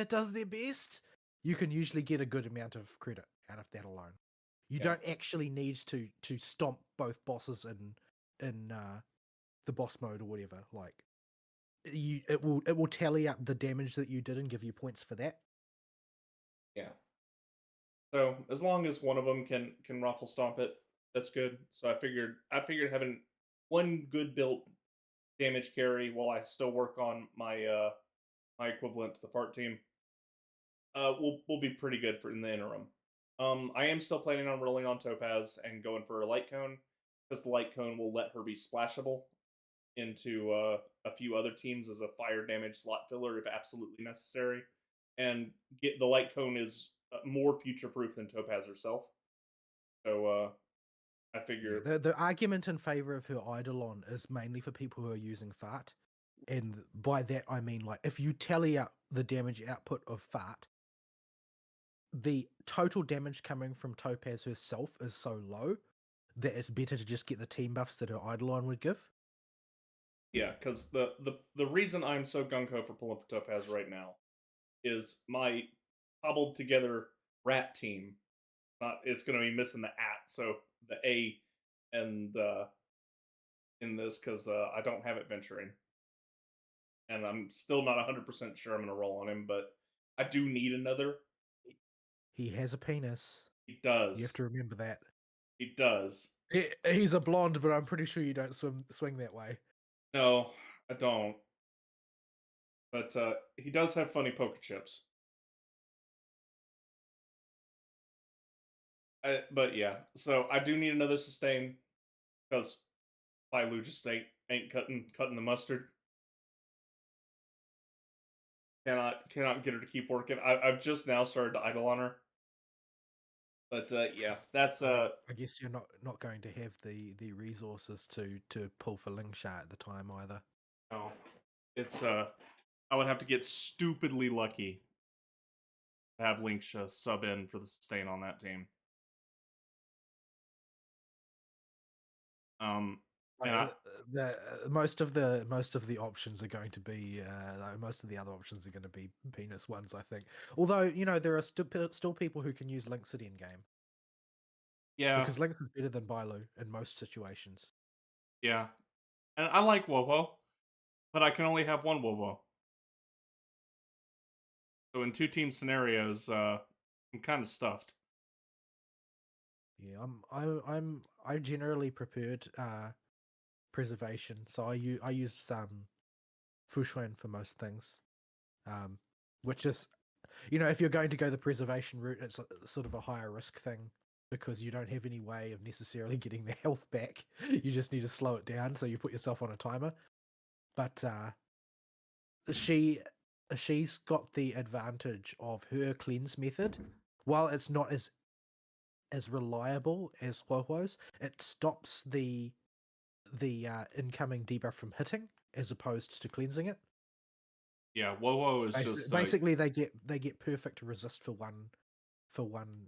C: does their best, you can usually get a good amount of credit out of that alone. You don't actually need to stomp both bosses in the boss mode or whatever. Like, it will tally up the damage that you did and give you points for that.
A: Yeah. So as long as one of them can ruffle stomp it, that's good. So I figured having one good built damage carry while I still work on my my equivalent to the fart team will be pretty good for in the interim. I am still planning on rolling on Topaz and going for a light cone, because the light cone will let her be splashable into a few other teams as a fire damage slot filler if absolutely necessary. And get the light cone is more future proof than Topaz herself. So I figure
C: the argument in favor of her Eidolon is mainly for people who are using fart. And by that I mean, like, if you tally up the damage output of fart, the total damage coming from Topaz herself is so low that it's better to just get the team buffs that her Eidolon would give.
A: Yeah, because the reason I'm so gung-ho for pulling for Topaz right now is my cobbled together rat team. It's going to be missing the at, so the A and in this, because I don't have it venturing, and I'm still not 100% sure I'm going to roll on him, but I do need another.
C: He has a penis.
A: He does.
C: You have to remember that.
A: He does.
C: He's a blonde, but I'm pretty sure you don't swing that way.
A: No, I don't. But he does have funny poker chips. But yeah, so I do need another sustain because Bailu just ain't cutting the mustard. Cannot get her to keep working. I've just now started to idle on her. But yeah, that's
C: I guess you're not going to have the resources to pull for Lingsha at the time either.
A: no, it's I would have to get stupidly lucky to have Lingsha sub in for the sustain on that team. And
C: most of the options are going to be most of the other options are going to be penis ones, I think. Although there are still people who can use Lynx in game.
A: Yeah,
C: because Lynx is better than Bailu in most situations.
A: Yeah, and I like Wowo, but I can only have one Wowo. So in 2-team scenarios, I'm kind of stuffed.
C: Yeah, I generally preferred preservation, so I use Fushuan for most things, which is if you're going to go the preservation route, it's sort of a higher risk thing because you don't have any way of necessarily getting the health back. You just need to slow it down, so you put yourself on a timer. But she's got the advantage of her cleanse method. While it's not as reliable as Huohuo's, it stops the incoming debuff from hitting as opposed to cleansing it.
A: Yeah, Wowo is
C: basically they get perfect resist for one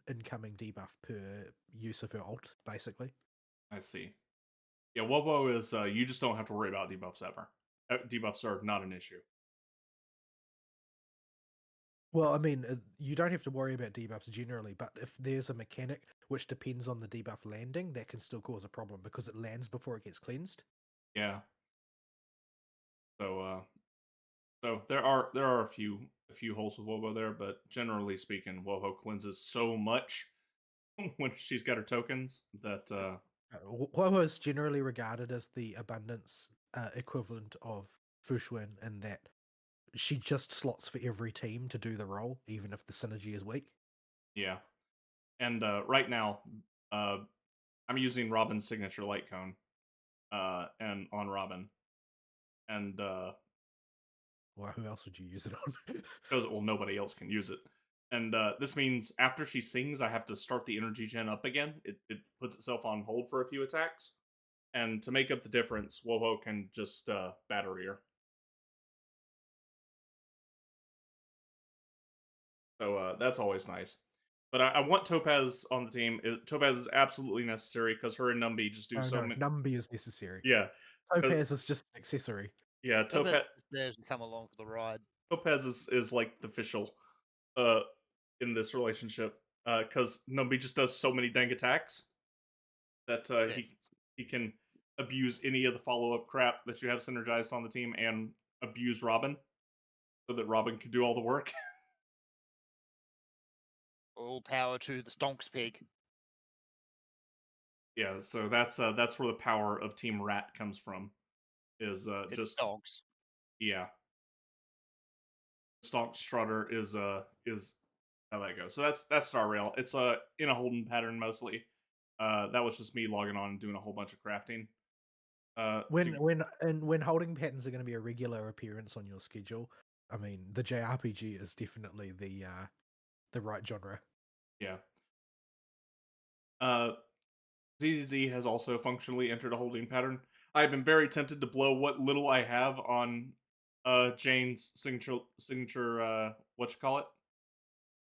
C: incoming debuff per use of her ult, basically.
A: I see. Yeah, Wowo is you just don't have to worry about debuffs ever. Debuffs are not an issue.
C: Well, I mean, you don't have to worry about debuffs generally, but if there's a mechanic which depends on the debuff landing, that can still cause a problem because it lands before it gets cleansed.
A: Yeah. So there are a few holes with Wowo there, but generally speaking, Wowo cleanses so much when she's got her tokens that
C: Huohuo is generally regarded as the abundance equivalent of Fushuan in that she just slots for every team to do the role, even if the synergy is weak.
A: Yeah. And right now, I'm using Robin's signature light cone and on Robin. And
C: well, who else would you use it on?
A: Because nobody else can use it. And this means after she sings, I have to start the energy gen up again. It puts itself on hold for a few attacks. And to make up the difference, Wowo can just battery her. So that's always nice. But I want Topaz on the team. Topaz is absolutely necessary because her and Numby just do many.
C: Numby is necessary.
A: Yeah.
C: Topaz is just an accessory.
A: Yeah,
B: Topaz is there to come along for the ride.
A: Topaz is like the official in this relationship because Numby just does so many dang attacks that
B: Yes.
A: he can abuse any of the follow-up crap that you have synergized on the team and abuse Robin so that Robin can do all the work.
B: All power to the Stonks pig.
A: Yeah, so that's where the power of Team Rat comes from. Is
B: it's
A: just
B: Stonks.
A: Yeah. Stonk Strutter is how that goes. So that's Star Rail. It's in a holding pattern mostly. That was just me logging on and doing a whole bunch of crafting.
C: When holding patterns are going to be a regular appearance on your schedule, I mean the JRPG is definitely the right genre.
A: Yeah. ZZZ has also functionally entered a holding pattern. I've been very tempted to blow what little I have on Jane's signature what you call it?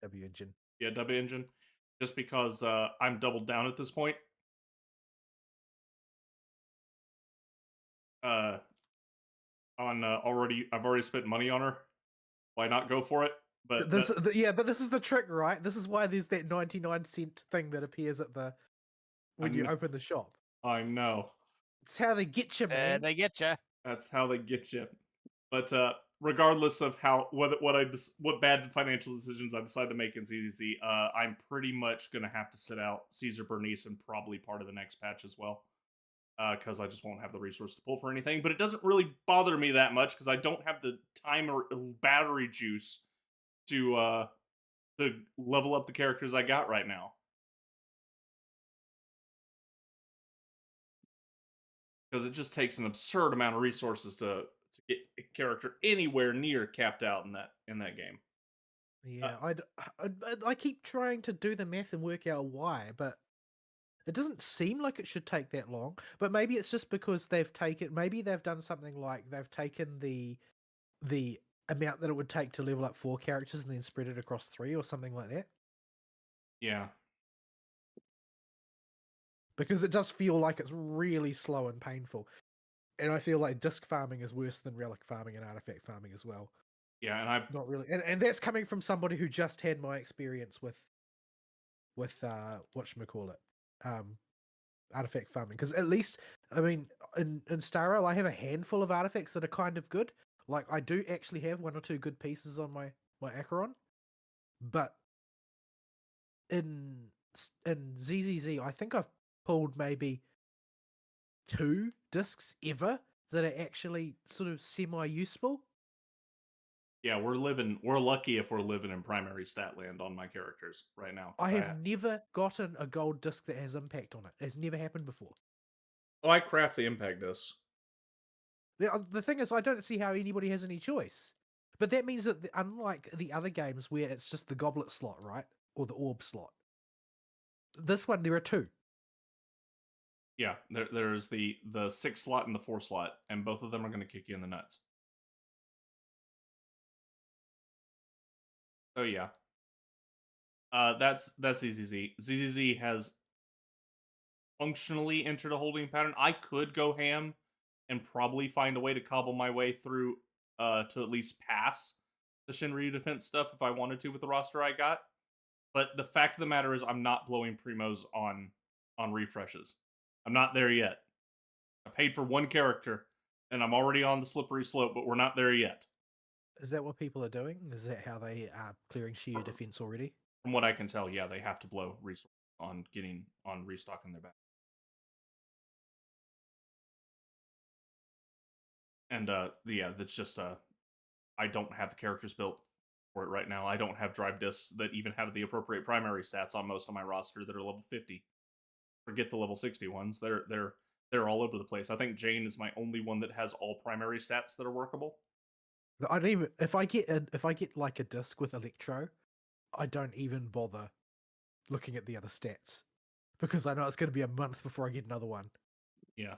C: W engine.
A: Yeah, W engine. Just because I'm doubled down at this point. I've already spent money on her. Why not go for it? But
C: this is the trick, right? This is why there's that 99-cent thing that appears at the when you open the shop.
A: I know.
C: It's how they get you, man.
B: They get you.
A: That's how they get you. But regardless of what bad financial decisions I decide to make in ZZZ, I'm pretty much gonna have to sit out Caesar Bernice and probably part of the next patch as well, because I just won't have the resource to pull for anything. But it doesn't really bother me that much because I don't have the time or battery juice to level up the characters I got right now. Because it just takes an absurd amount of resources to get a character anywhere near capped out in that game.
C: Yeah, I keep trying to do the math and work out why, but it doesn't seem like it should take that long. But maybe it's just because maybe they've done something like they've taken the amount that it would take to level up 4 characters and then spread it across 3 or something like that.
A: Yeah.
C: Because it does feel like it's really slow and painful. And I feel like disc farming is worse than relic farming and artifact farming as well.
A: Yeah, and I'm
C: not really, and that's coming from somebody who just had my experience with whatchamacallit, artifact farming. Because at least, I mean, in Star Rail, I have a handful of artifacts that are kind of good. Like I do actually have 1 or 2 good pieces on my Acheron, but in ZZZ, I think I've pulled maybe 2 discs ever that are actually sort of semi-useful.
A: Yeah, we're lucky if we're living in primary stat land on my characters right now.
C: I have never gotten a gold disc that has impact on it. It's never happened before.
A: Oh, I craft the impact discs.
C: The thing is, I don't see how anybody has any choice. But that means that unlike the other games where it's just the goblet slot, right? Or the orb slot. This one, there are 2.
A: Yeah, there's the 6 slot and the 4 slot, and both of them are going to kick you in the nuts. So yeah, that's ZZZ. ZZZ has functionally entered a holding pattern. I could go ham and probably find a way to cobble my way through to at least pass the Shinryu defense stuff if I wanted to with the roster I got. But the fact of the matter is, I'm not blowing primos on refreshes. I'm not there yet. I paid for 1 character, and I'm already on the slippery slope, but we're not there yet.
C: Is that what people are doing? Is that how they are clearing Shiryu defense already?
A: From what I can tell, yeah, they have to blow resources on restocking their back. And yeah, that's just I don't have the characters built for it right now. I don't have drive discs that even have the appropriate primary stats on most of my roster that are level 50. Forget the level 60 ones. They're all over the place. I think Jane is my only one that has all primary stats that are workable.
C: I don't even if I get like a disc with Electro, I don't even bother looking at the other stats because I know it's going to be a month before I get another one.
A: Yeah.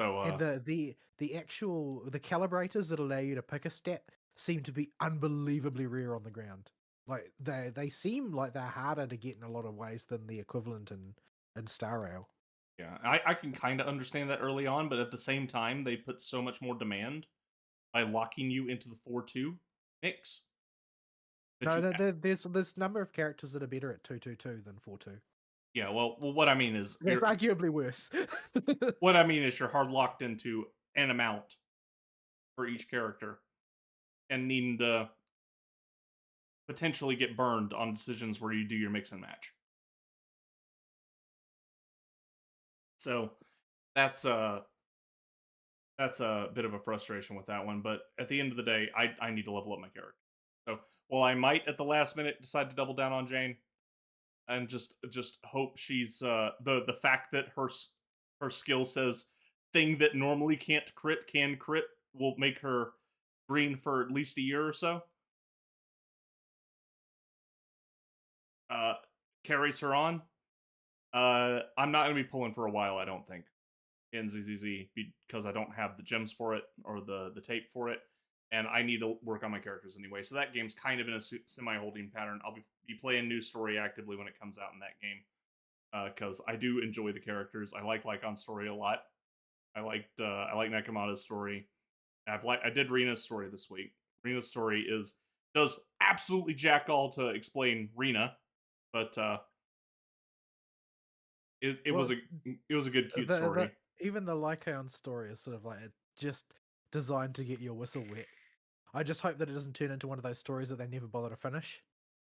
A: So
C: and the calibrators that allow you to pick a stat seem to be unbelievably rare on the ground. Like they seem like they're harder to get in a lot of ways than the equivalent in Star Rail.
A: Yeah, I can kind of understand that early on, but at the same time, they put so much more demand by locking you into the 4-2 mix.
C: No, there's a number of characters that are better at 2-2-2 than 4-2.
A: Yeah, well, what I mean is...
C: It's arguably worse.
A: What I mean is you're hard locked into an amount for each character and needing to potentially get burned on decisions where you do your mix and match. So that's a bit of a frustration with that one, but at the end of the day, I need to level up my character. So while I might at the last minute decide to double down on Jane and just hope she's the fact that her skill says thing that normally can't crit can crit will make her green for at least a year or so. Carries her on. I'm not going to be pulling for a while, I don't think, in ZZZ because I don't have the gems for it or the tape for it, and I need to work on my characters anyway. So that game's kind of in a semi-holding pattern. I'll be playing New Story actively when it comes out in that game because I do enjoy the characters. I like Lycon's story a lot. I like Nekomata's story. I did Rina's story this week. Rina's story does absolutely jack all to explain Rina, but it was a good cute story.
C: Even the Lycaon story is sort of like it just designed to get your whistle wet. I just hope that it doesn't turn into one of those stories that they never bother to finish.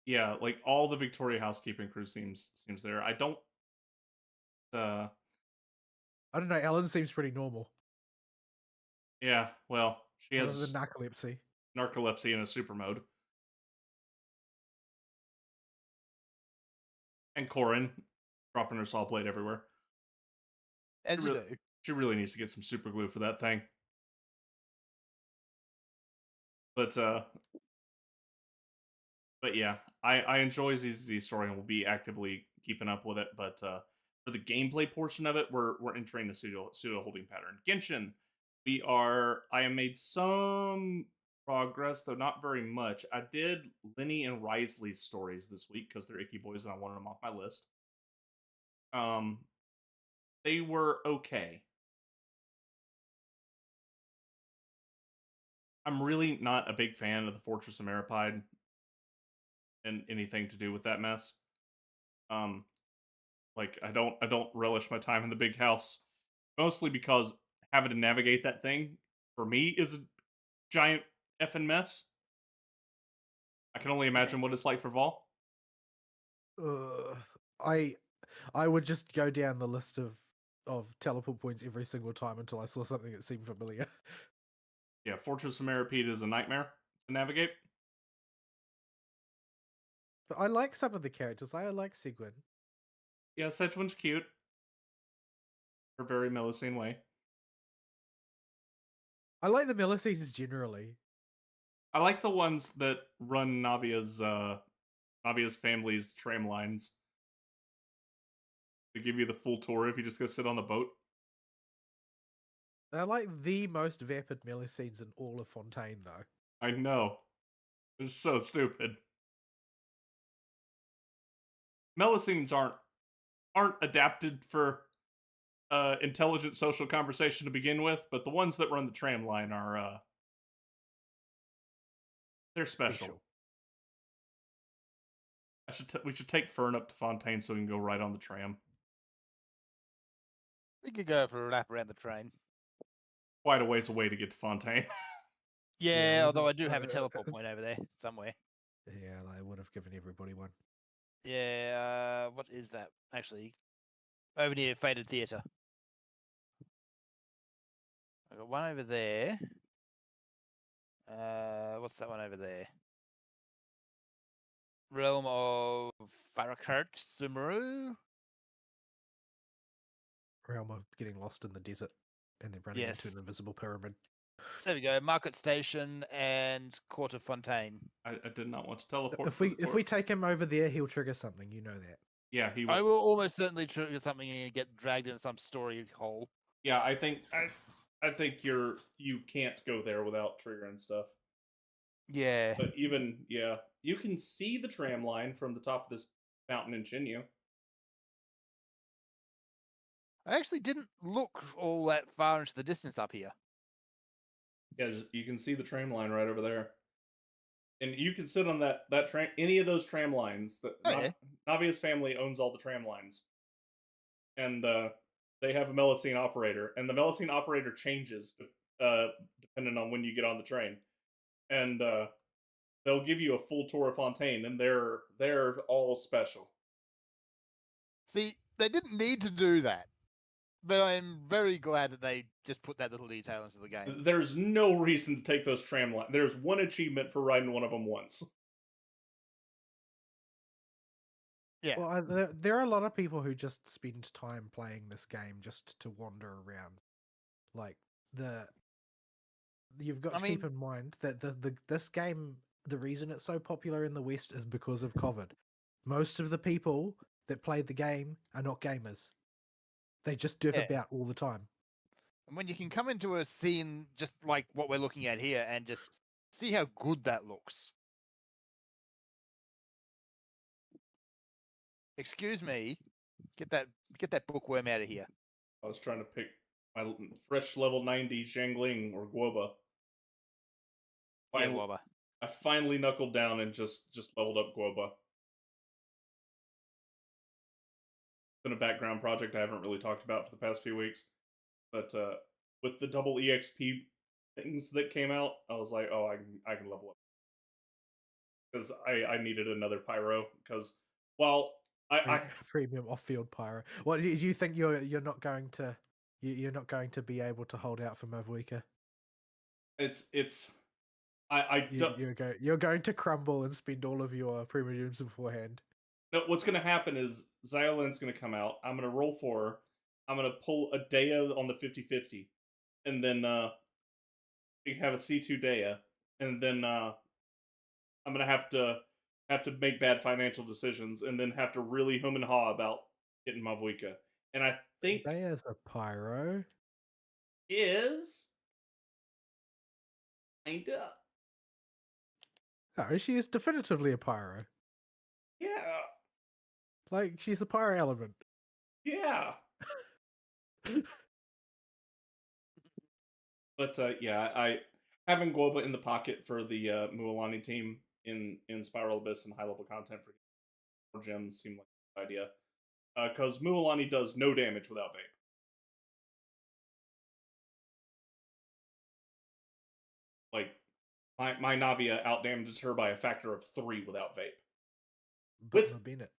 A: Yeah, like all the Victoria housekeeping crew seems there. I don't.
C: I don't know. Ellen seems pretty normal.
A: Yeah, well, she
C: Other
A: has
C: than narcolepsy.
A: narcolepsy in a super mode. And Corin dropping her saw blade everywhere.
B: As you do.
A: She really needs to get some super glue for that thing. But yeah, I enjoy ZZ story and will be actively keeping up with it. But for the gameplay portion of it, we're entering the pseudo holding pattern. Genshin, I have made some progress, though not very much. I did Lenny and Risley's stories this week because they're icky boys and I wanted them off my list. They were okay. I'm really not a big fan of the Fortress of Maripide and anything to do with that mess. Like I don't relish my time in the big house, mostly because having to navigate that thing for me is a giant effing mess. I can only imagine what it's like for Vol.
C: I would just go down the list of teleport points every single time until I saw something that seemed familiar.
A: Yeah, Fortress of Maripede is a nightmare to navigate.
C: But I like some of the characters. I like Sigwin.
A: Yeah, Sedgwin's cute. Her very Melusine way.
C: I like the Melusines generally.
A: I like the ones that run Navia's family's tram lines. They give you the full tour if you just go sit on the boat.
C: They're like the most vapid Melusines in all of Fontaine, though.
A: I know. It's so stupid. Melusines aren't adapted for intelligent social conversation to begin with, but the ones that run the tram line are they're special. We should take Fern up to Fontaine so we can go right on the tram.
B: We could go for a lap around the train.
A: Quite a ways away to get to Fontaine.
B: Yeah, although I do have a teleport point over there somewhere.
C: Yeah, I would have given everybody one.
B: Yeah, what is that? Actually, over near Faded Theatre. I got one over there. What's that one over there? Realm of Farakart Sumeru?
C: Realm of getting lost in the desert and then running into an invisible pyramid.
B: There we go. Market Station and Court of Fontaine.
A: I did not want to teleport.
C: If we take him over there, he'll trigger something. You know that.
A: Yeah, he will.
B: I will almost certainly trigger something and get dragged into some story hole.
A: Yeah, I think you can't go there without triggering stuff.
B: Yeah.
A: But even you can see the tram line from the top of this mountain in Shinyu.
B: I actually didn't look all that far into the distance up here.
A: Yeah, you can see the tram line right over there. And you can sit on that tram, any of those tram lines. Navia's family owns all the tram lines. And they have a Melusine operator. And the Melusine operator changes depending on when you get on the train. And they'll give you a full tour of Fontaine, and they're all special.
B: See, they didn't need to do that. But I'm very glad that they just put that little detail into the game.
A: There's no reason to take those tram lines. There's one achievement for riding one of them once.
B: Yeah.
C: Well, there are a lot of people who just spend time playing this game just to wander around. Like you've got to keep in mind that this game, the reason it's so popular in the West is because of COVID. Most of the people that played the game are not gamers. They just derp about all the time.
B: And when you can come into a scene just like what we're looking at here and just see how good that looks. Excuse me, get that bookworm out of here.
A: I was trying to pick my fresh level 90 Xiangling or Guoba.
B: Guoba.
A: I finally knuckled down and just leveled up Guoba. Been a background project I haven't really talked about for the past few weeks, but with the double EXP things that came out, I was like, oh, I can level up because I needed another pyro because while I
C: premium off-field pyro. What do you think you're not going to you're not going to be able to hold out for Mavuika?
A: it's I don't.
C: You're going to crumble and spend all of your premiums beforehand.
A: No, what's going to happen is Xylan's going to come out. I'm going to roll for her. I'm going to pull a Dea on the 50-50. And then we have a C2 Dea. And then I'm going to have to make bad financial decisions and then have to really hum and haw about getting Mavuika. And I think
C: Dea's a pyro.
A: Is kinda.
C: No, she is definitively a pyro.
A: Yeah.
C: Like, she's a pyro element.
A: Yeah. But yeah, I having Guoba in the pocket for the Mualani team in Spiral Abyss and high level content for more gems seemed like a good idea. Because Mualani does no damage without vape. Like my Navia out damages her by a factor of 3 without vape.
C: With Bennett.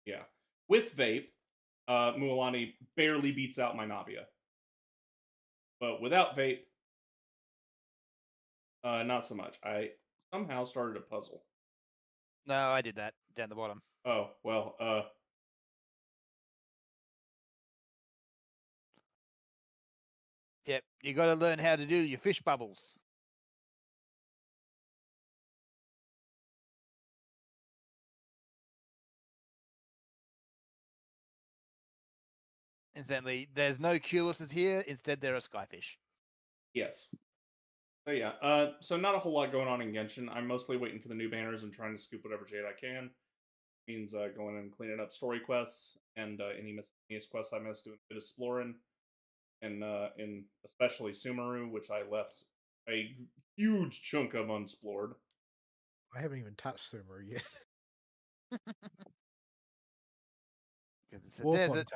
A: Yeah. With vape, Mualani barely beats out my Navia. But without vape, not so much. I somehow started a puzzle.
B: No, I did that down the bottom.
A: Oh, well,
B: Yep, you got to learn how to do your fish bubbles. Incidentally, there's no Culises here. Instead, there are skyfish.
A: yes. So yeah, so not a whole lot going on in Genshin. I'm mostly waiting for the new banners and trying to scoop whatever jade I can. Means going and cleaning up story quests and any miscellaneous quests I missed, doing a bit of exploring, and in especially Sumeru, which I left a huge chunk of unexplored.
C: I haven't even touched Sumeru yet.
B: Because it's a desert.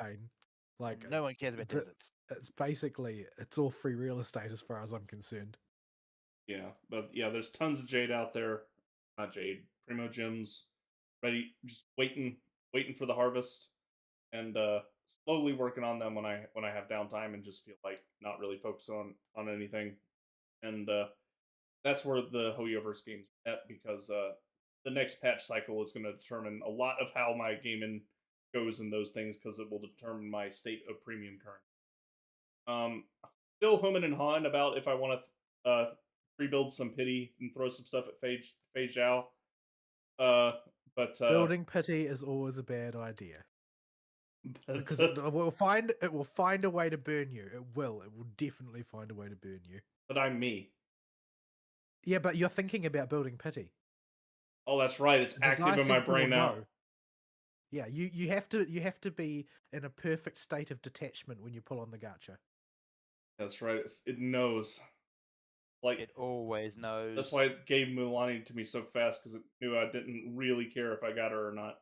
C: Like,
B: no one cares about deserts.
C: It's basically, it's all free real estate as far as I'm concerned.
A: Yeah, but yeah, there's tons of jade out there. Not jade, primo gems, ready, just waiting for the harvest, and slowly working on them when I have downtime and just feel like not really focused on anything. And that's where the Hoyoverse games are at, because the next patch cycle is going to determine a lot of how my gaming goes in those things, because it will determine my state of premium current. Still humming and hawing about if I want to rebuild some pity and throw some stuff at Fei Zhao. But
C: building pity is always a bad idea. Because it will find a way to burn you. It will definitely find a way to burn you.
A: But I'm me.
C: Yeah, but you're thinking about building pity.
A: Oh, that's right. It's active in my brain now.
C: Yeah, you have to be in a perfect state of detachment when you pull on the gacha.
A: That's right. It knows. Like,
B: it always knows.
A: That's why it gave Mualani to me so fast, because it knew I didn't really care if I got her or not.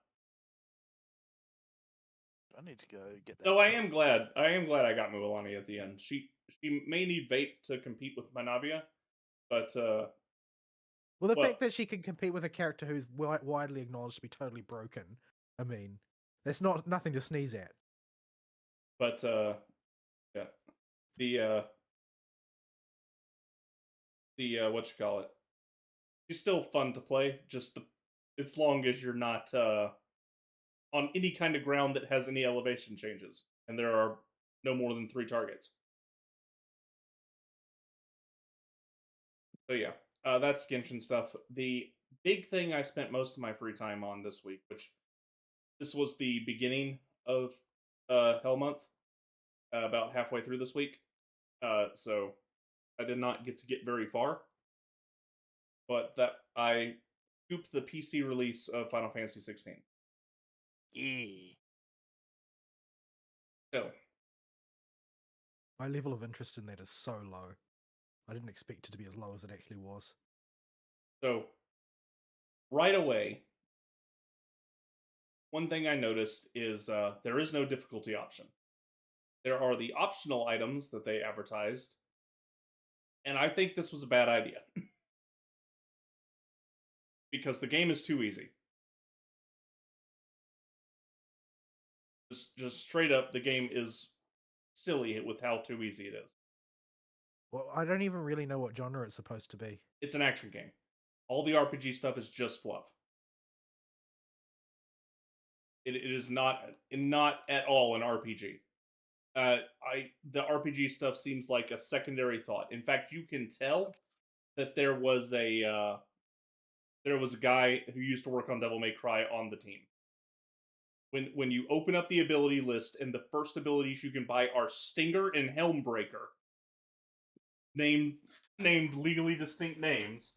B: I need to go get that.
A: So I am glad I got Mualani at the end. She may need vape to compete with my Navia, but
C: well, the fact that she can compete with a character who's widely acknowledged to be totally broken, I mean, that's nothing to sneeze at.
A: But yeah, the what you call it? She's still fun to play. Just as long as you're not on any kind of ground that has any elevation changes, and there are no more than 3 targets. So yeah, that's Genshin stuff. The big thing I spent most of my free time on this week, which this was the beginning of Hell Month, about halfway through this week, so I did not get very far, but that I scooped the PC release of Final Fantasy 16.
B: Yeah.
A: So
C: my level of interest in that is so low. I didn't expect it to be as low as it actually was.
A: So right away, one thing I noticed is there is no difficulty option. There are the optional items that they advertised, And I think this was a bad idea. Because the game is too easy. Just straight up, the game is silly with how too easy it is.
C: Well, I don't even really know what genre it's supposed to be.
A: It's an action game. All the RPG stuff is just fluff. It is not at all an RPG. The RPG stuff seems like a secondary thought. In fact, you can tell that there was a guy who used to work on Devil May Cry on the team. When you open up the ability list and the first abilities you can buy are Stinger and Helmbreaker, named legally distinct names,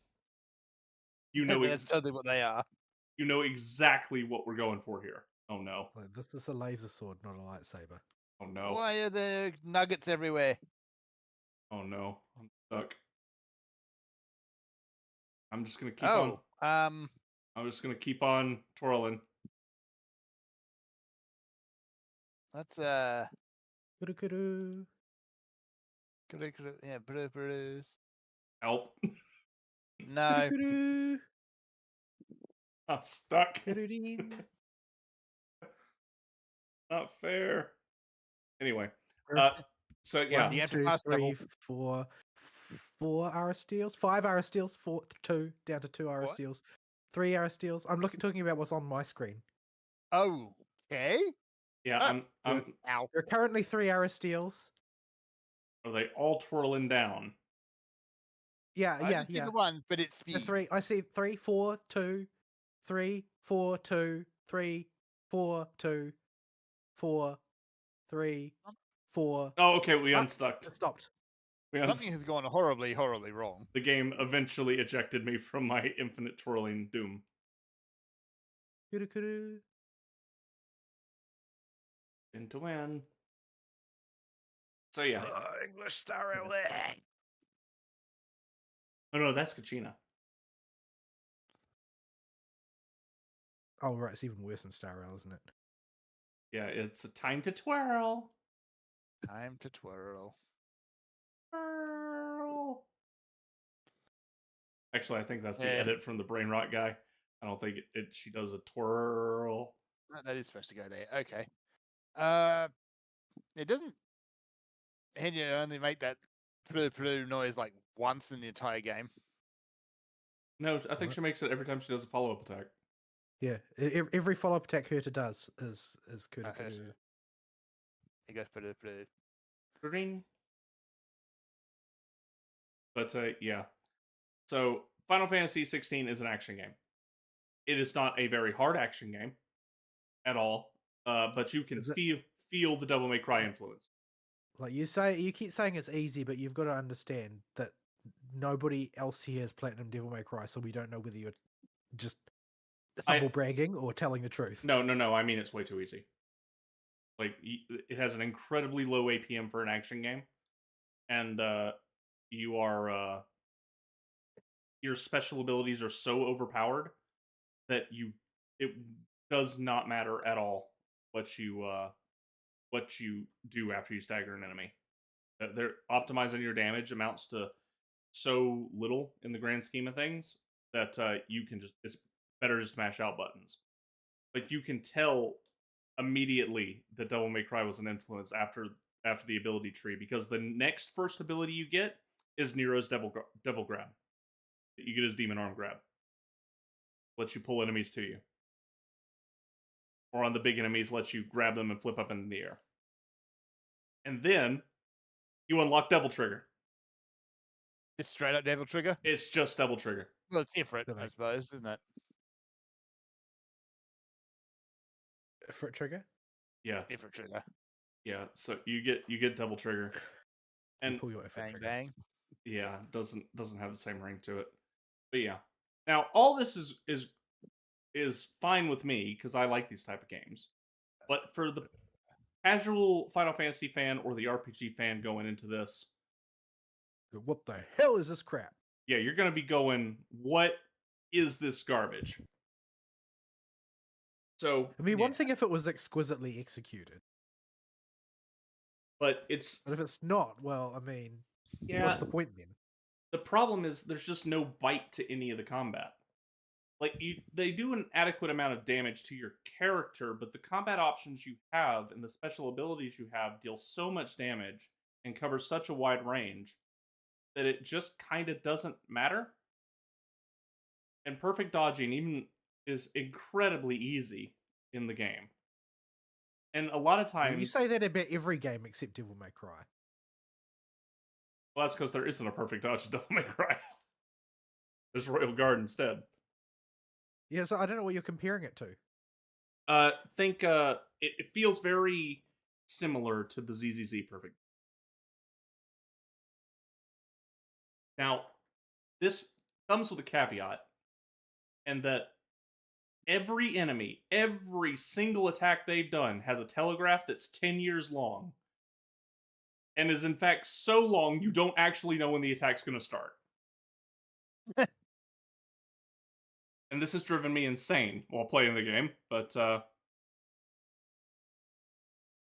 A: you know
B: that's totally what they are.
A: You know exactly what we're going for here. Oh no!
C: Like, this is a laser sword, not a lightsaber.
A: Oh no!
B: Why are there nuggets everywhere?
A: Oh no! I'm stuck. I'm just gonna keep on. I'm just gonna keep on twirling.
B: That's
C: Kudu.
B: yeah, Bruce.
A: Help!
B: No.
C: Kudu.
A: I'm stuck.
C: Kududeen.
A: Not fair. Anyway, so
C: One,
A: yeah,
B: The
C: 2,
B: Antipass
C: 3, 4 Aristeels, 5 Aristeels, 2 down to 2 Aristeels, 3 Aristeels. I'm talking about what's on my screen.
B: Okay.
A: yeah. I'm.
B: Ow.
C: There are currently 3 Aristeels.
A: Are they all twirling down?
C: Yeah,
B: I
C: yeah,
B: just see
C: yeah.
B: the one, but it's
C: The
B: speed.
C: 3. I see 3, 4, 2, 3, 4, 2, 3, 4, 2, 4, 3, 4.
A: Oh, okay. We unstuck.
C: It stopped.
B: Something has gone horribly, horribly wrong.
A: The game eventually ejected me from my infinite twirling doom.
C: Kudu.
A: Win to win. So yeah.
C: English Star
A: Oh no, that's Kachina.
C: Oh, right. It's even worse than Star Rail, isn't it?
A: Yeah, it's a time to twirl.
B: Time to twirl.
A: Twirl. Actually, I think that's the
B: Yeah.
A: edit from the Brain Rot guy. I don't think she does a twirl.
B: That is supposed to go there. Okay. It doesn't. And you only make that noise like once in the entire game.
A: No, I think
C: What?
A: she makes it every time she does a follow-up attack.
C: Yeah. Every follow-up attack Herta does is kudu.
B: It goes plu.
A: Ring. But yeah. So Final Fantasy 16 is an action game. It is not a very hard action game at all. But you can feel the Devil May Cry influence.
C: Like you keep saying it's easy, but you've got to understand that nobody else here has Platinum Devil May Cry, so we don't know whether you're just humble bragging or telling the truth.
A: No. I mean, it's way too easy. Like, it has an incredibly low APM for an action game, and your special abilities are so overpowered that it does not matter at all what you do after you stagger an enemy. They're optimizing your damage amounts to so little in the grand scheme of things that it's better just mash out buttons. But you can tell immediately that Devil May Cry was an influence after the ability tree, because the next first ability you get is Nero's Devil Grab. You get his Demon Arm Grab. Lets you pull enemies to you. Or on the big enemies, lets you grab them and flip up into the air. And then you unlock Devil Trigger.
B: It's straight up Devil Trigger?
A: It's just Devil Trigger.
B: Well, it's different, I suppose, isn't it?
C: Foot trigger?
A: Yeah.
B: Different trigger.
A: Yeah, so you get Devil Trigger. And
C: you pull your effort trigger.
B: Bang.
A: Yeah, doesn't have the same ring to it. But yeah. Now all this is fine with me because I like these type of games. But for the casual Final Fantasy fan or the RPG fan going into this,
C: what the hell is this crap?
A: Yeah, you're going to be going, what is this garbage? So,
C: I mean, one thing if it was exquisitely executed.
A: But if it's
C: not, well, I mean, what's the point then?
A: the problem is there's just no bite to any of the combat. Like, they do an adequate amount of damage to your character, but the combat options you have and the special abilities you have deal so much damage and cover such a wide range that it just kind of doesn't matter. And perfect dodging even is incredibly easy in the game. And a lot of times...
C: You say that about every game except Devil May Cry.
A: Well, that's because there isn't a perfect dodge in Devil May Cry. There's Royal Guard instead.
C: Yeah, so I don't know what you're comparing it to.
A: Think it feels very similar to the ZZZ Perfect. Now, this comes with a caveat, and that every enemy, every single attack they've done has a telegraph that's 10 years long, and is in fact so long you don't actually know when the attack's going to start. And this has driven me insane while playing the game, but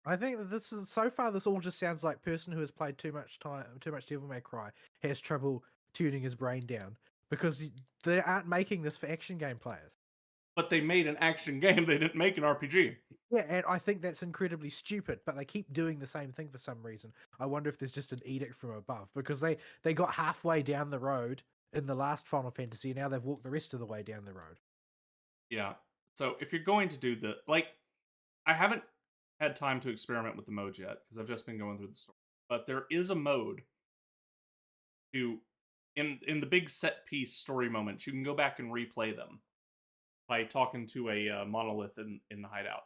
C: I think that this is so far. This all just sounds like person who has played too much Devil May Cry has trouble tuning his brain down because they aren't making this for action game players.
A: But they made an action game. They didn't make an RPG.
C: Yeah, and I think that's incredibly stupid. But they keep doing the same thing for some reason. I wonder if there's just an edict from above because they got halfway down the road in the last Final Fantasy, and now they've walked the rest of the way down the road.
A: Yeah. So if you're going to do I haven't had time to experiment with the modes yet because I've just been going through the story. But there is a mode in the big set piece story moments. You can go back and replay them by talking to a monolith in the hideout,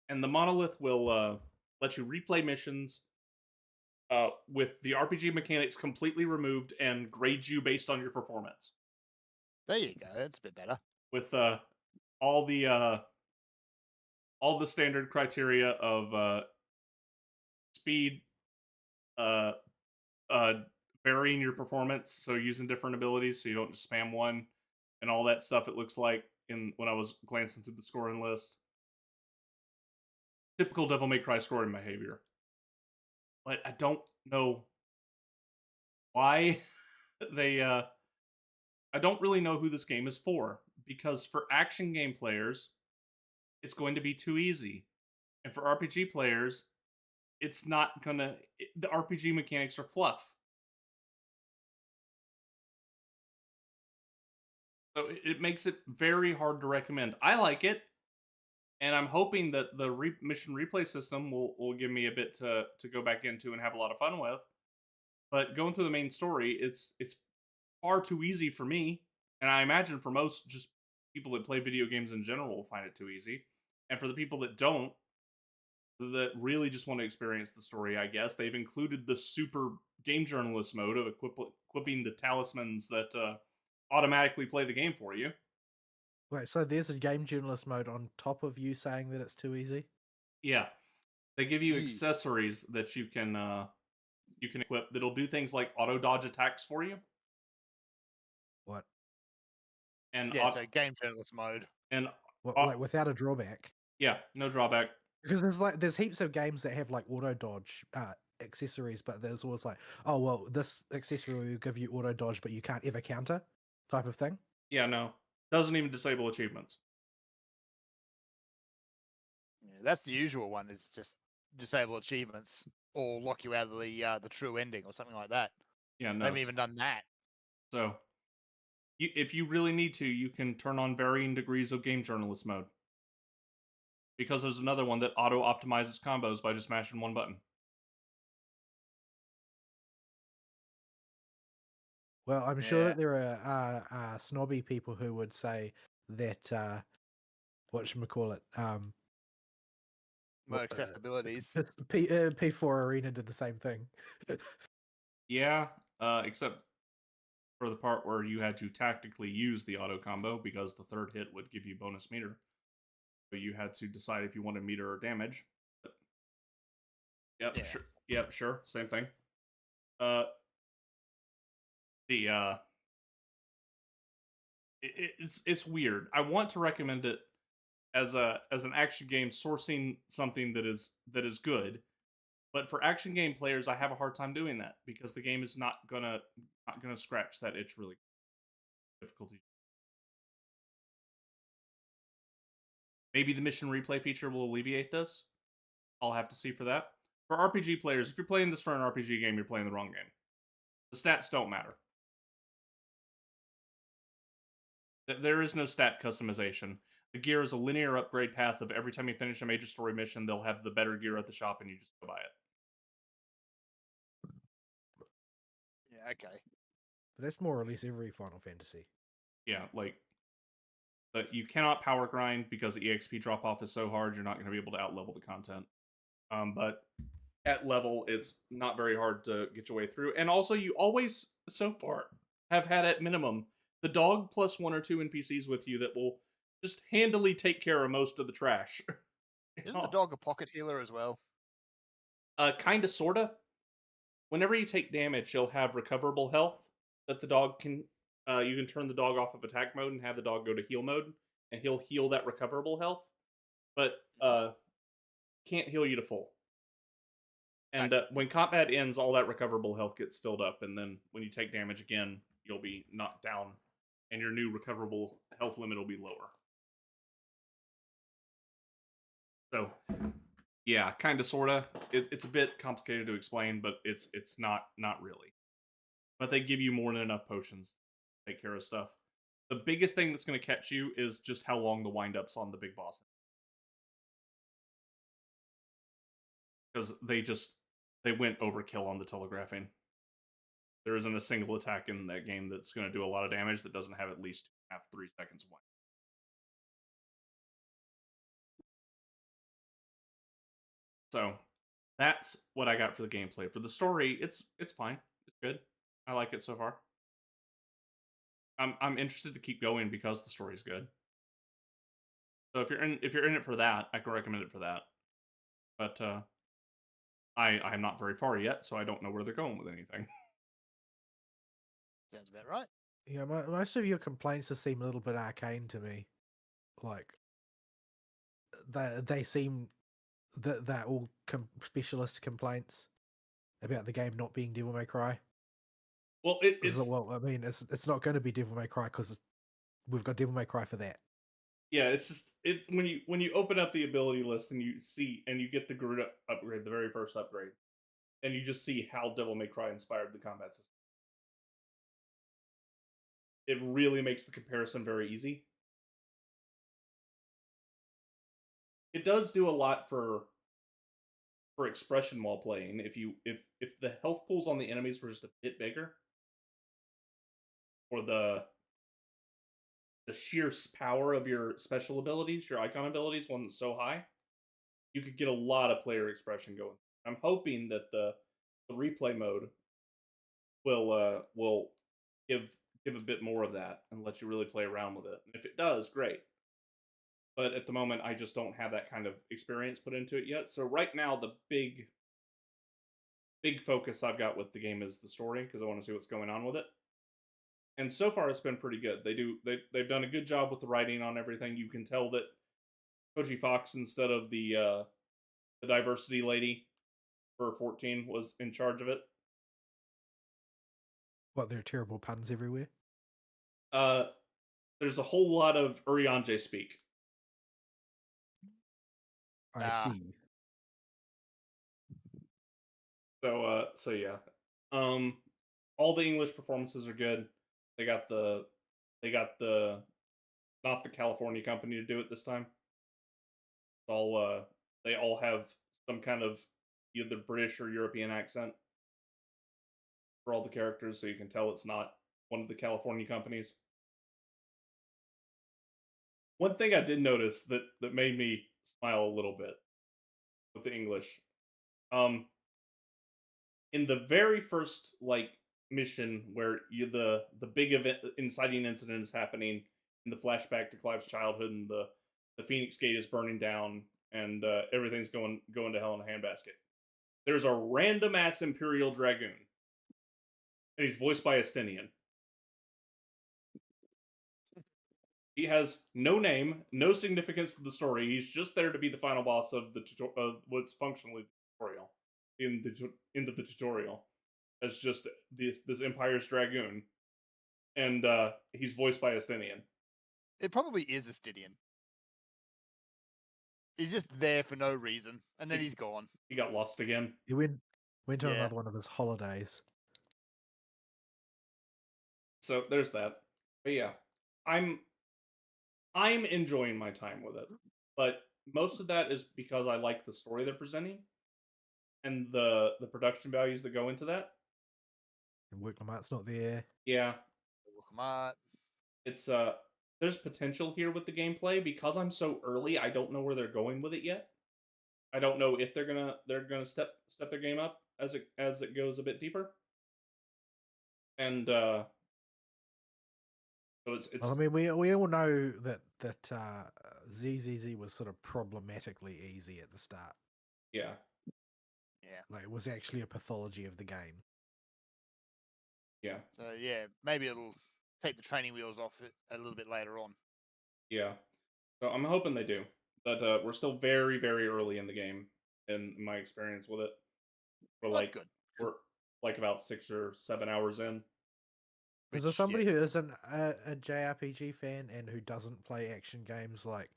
A: and the monolith will let you replay missions with the RPG mechanics completely removed and grade you based on your performance.
B: There you go. That's a bit better.
A: With all the standard criteria of speed, varying your performance, so using different abilities, so you don't just spam one, and all that stuff. It looks like when I was glancing through the scoring list, typical Devil May Cry scoring behavior. But I don't know why they. I don't really know who this game is for, because for action game players, it's going to be too easy. And for RPG players, it's not gonna... The RPG mechanics are fluff. So it makes it very hard to recommend. I like it, and I'm hoping that the mission replay system will give me a bit to go back into and have a lot of fun with. But going through the main story, it's far too easy for me, and I imagine for most just people that play video games in general will find it too easy. And for the people that don't, that really just want to experience the story, I guess, they've included the super game journalist mode of equipping the talismans that automatically play the game for you.
C: Wait, so there's a game journalist mode on top of you saying that it's too easy?
A: Yeah. They give you accessories that you can equip that'll do things like auto dodge attacks for you.
C: What?
A: And
B: yeah, so game journalist mode.
A: And
C: like without a drawback?
A: Yeah, no drawback.
C: Because there's heaps of games that have like auto dodge accessories, but there's always like, oh well, this accessory will give you auto dodge, but you can't ever counter, type of thing.
A: Yeah, no, doesn't even disable achievements.
B: Yeah, that's the usual one, is just disable achievements or lock you out of the true ending or something like that.
A: Yeah, no,
B: they haven't even done that.
A: So, if you really need to, you can turn on varying degrees of game journalist mode. Because there's another one that auto-optimizes combos by just mashing one button.
C: Well, I'm sure that there are snobby people who would say that, whatchamacallit,
B: more accessibilities.
C: P4 Arena did the same thing.
A: Yeah, except for the part where you had to tactically use the auto combo because the third hit would give you bonus meter. So you had to decide if you wanted meter or damage. But, yep, yeah. Sure. Yep, sure. Same thing. It's weird. I want to recommend it as an action game sourcing something that is good, But for action game players, I have a hard time doing that because the game is not gonna scratch that itch really difficulty. Maybe the mission replay feature will alleviate this. I'll have to see for that. For RPG players, if you're playing this for an RPG game, you're playing the wrong game. The stats don't matter. There is no stat customization. The gear is a linear upgrade path of every time you finish a major story mission, they'll have the better gear at the shop and you just go buy it.
B: Yeah, okay.
C: But that's more or less every Final Fantasy.
A: Yeah, like, but you cannot power grind because the EXP drop off is so hard, you're not going to be able to outlevel the content. But at level, it's not very hard to get your way through. And also, you always, so far, have had at minimum the dog plus 1 or 2 NPCs with you that will just handily take care of most of the trash.
B: Isn't the dog a pocket healer as well?
A: Kinda, sorta. Whenever you take damage, you'll have recoverable health that the dog can. You can turn the dog off of attack mode and have the dog go to heal mode, and he'll heal that recoverable health, but can't heal you to full. And when combat ends, all that recoverable health gets filled up, and then when you take damage again, you'll be knocked down, and your new recoverable health limit will be lower. So, yeah, kind of, sorta. It's a bit complicated to explain, but it's not really. But they give you more than enough potions to take care of stuff. The biggest thing that's going to catch you is just how long the wind-ups on the big boss. Because they went overkill on the telegraphing. There isn't a single attack in that game that's going to do a lot of damage that doesn't have at least 3 seconds of wind. So, that's what I got for the gameplay. For the story, it's fine. It's good. I like it so far. I'm interested to keep going because the story's good. So if you're in it for that, I can recommend it for that. But I'm not very far yet, so I don't know where they're going with anything.
B: Sounds about right.
C: Yeah, most of your complaints just seem a little bit arcane to me. Like, they seem that they're all specialist complaints about the game not being Devil May Cry.
A: Well,
C: I mean, it's not going to be Devil May Cry because we've got Devil May Cry for that.
A: Yeah, it's just when you open up the ability list and you see and you get the Garuda upgrade, the very first upgrade, and you just see how Devil May Cry inspired the combat system. It really makes the comparison very easy. It does do a lot for expression while playing. If the health pools on the enemies were just a bit bigger, or the sheer power of your special abilities, your icon abilities, wasn't so high, you could get a lot of player expression going. I'm hoping that the replay mode will give a bit more of that and let you really play around with it. And if it does, great. But at the moment, I just don't have that kind of experience put into it yet. So right now, the big focus I've got with the game is the story, because I want to see what's going on with it. And so far, it's been pretty good. They've done a good job with the writing on everything. You can tell that Koji Fox, instead of the diversity lady for 14, was in charge of it.
C: What, there are terrible puns everywhere?
A: There's a whole lot of Urianger speak.
C: I see.
A: So yeah. All the English performances are good. They got the not the California company to do it this time. It's all they all have some kind of either British or European accent for all the characters, so you can tell it's not one of the California companies. One thing I did notice that made me smile a little bit with the English. In the very first mission where the big event inciting incident is happening in the flashback to Clive's childhood, and the Phoenix Gate is burning down and everything's going to hell in a handbasket. There's a random ass Imperial Dragoon, and he's voiced by Estinian. He has no name, no significance to the story. He's just there to be the final boss of what's functionally the tutorial. into the tutorial as just this Empire's Dragoon, and he's voiced by Estinian.
B: It probably is a Stydian. He's just there for no reason, and then he's gone.
A: He got lost again.
C: He went on
B: Yeah.
C: another one of his holidays.
A: So there's that. But yeah, I'm enjoying my time with it, but most of that is because I like the story they're presenting and the production values that go into that.
C: And Wuk LMAO's not there.
A: Yeah,
B: Come on.
A: it's there's potential here with the gameplay because I'm so early. I don't know where they're going with it yet. I don't know if they're gonna step their game up as it goes a bit deeper. And so it's.
C: Well, I mean, we all know that ZZZ was sort of problematically easy at the start.
A: Yeah.
B: Yeah.
C: Like, it was actually a pathology of the game.
A: Yeah.
B: So yeah, maybe it'll take the training wheels off it a little bit later on.
A: Yeah. So I'm hoping they do. But we're still very, very early in the game, in my experience with it.
B: That's good.
A: We're like about 6 or 7 hours in.
C: Because as somebody who isn't a JRPG fan and who doesn't play action games, like,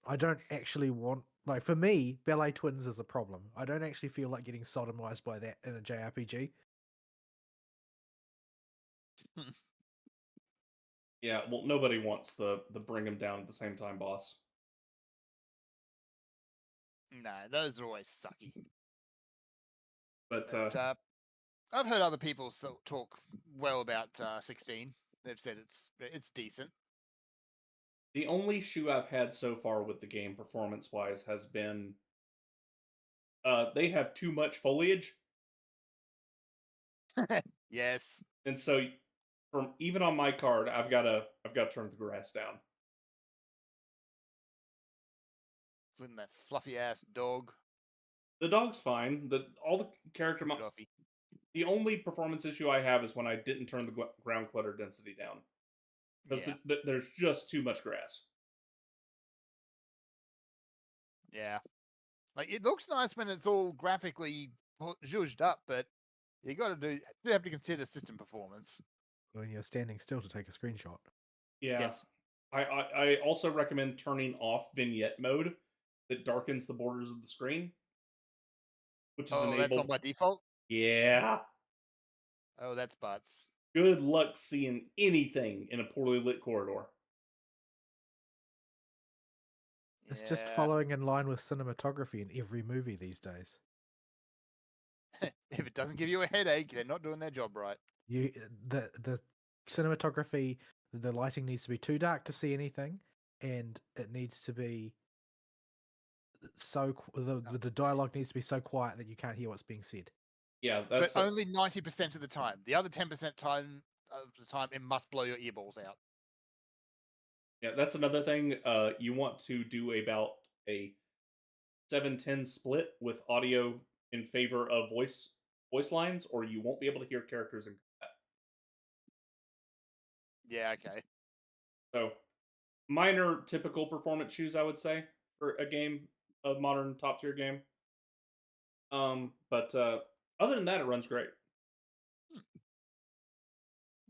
C: I don't actually want... Like, for me, Ballet Twins is a problem. I don't actually feel like getting sodomized by that in a JRPG.
A: Yeah, well, nobody wants the bring him down at the same time boss.
B: No, those are always sucky.
A: But
B: I've heard other people talk well about 16. They've said it's decent.
A: The only issue I've had so far with the game, performance-wise, has been they have too much foliage.
B: Yes.
A: And so, from even on my card, I've got to turn the grass down.
B: Including that fluffy ass dog.
A: The dog's fine. All the character the only performance issue I have is when I didn't turn the ground clutter density down. Because there's just too much grass.
B: Yeah. Like, it looks nice when it's all graphically zhuzhed up, but you have to consider system performance.
C: When you're standing still to take a screenshot.
A: Yeah.
B: Yes.
A: I also recommend turning off vignette mode that darkens the borders of the screen. Which is enabled.
B: That's on by default?
A: Yeah.
B: Oh, that's butts.
A: Good luck seeing anything in a poorly lit corridor.
C: It's just following in line with cinematography in every movie these days.
B: If it doesn't give you a headache, they're not doing their job right.
C: The cinematography, the lighting needs to be too dark to see anything, and it needs to be the dialogue needs to be so quiet that you can't hear what's being said.
A: Yeah,
B: but only 90% of the time. The other 10% of the time, it must blow your earballs out.
A: Yeah, that's another thing. You want to do about a 7-10 split with audio in favor of voice lines, or you won't be able to hear characters in combat.
B: Yeah, okay.
A: So, minor typical performance issues, I would say, for a modern top tier game. But other than that, it runs great.
B: I'm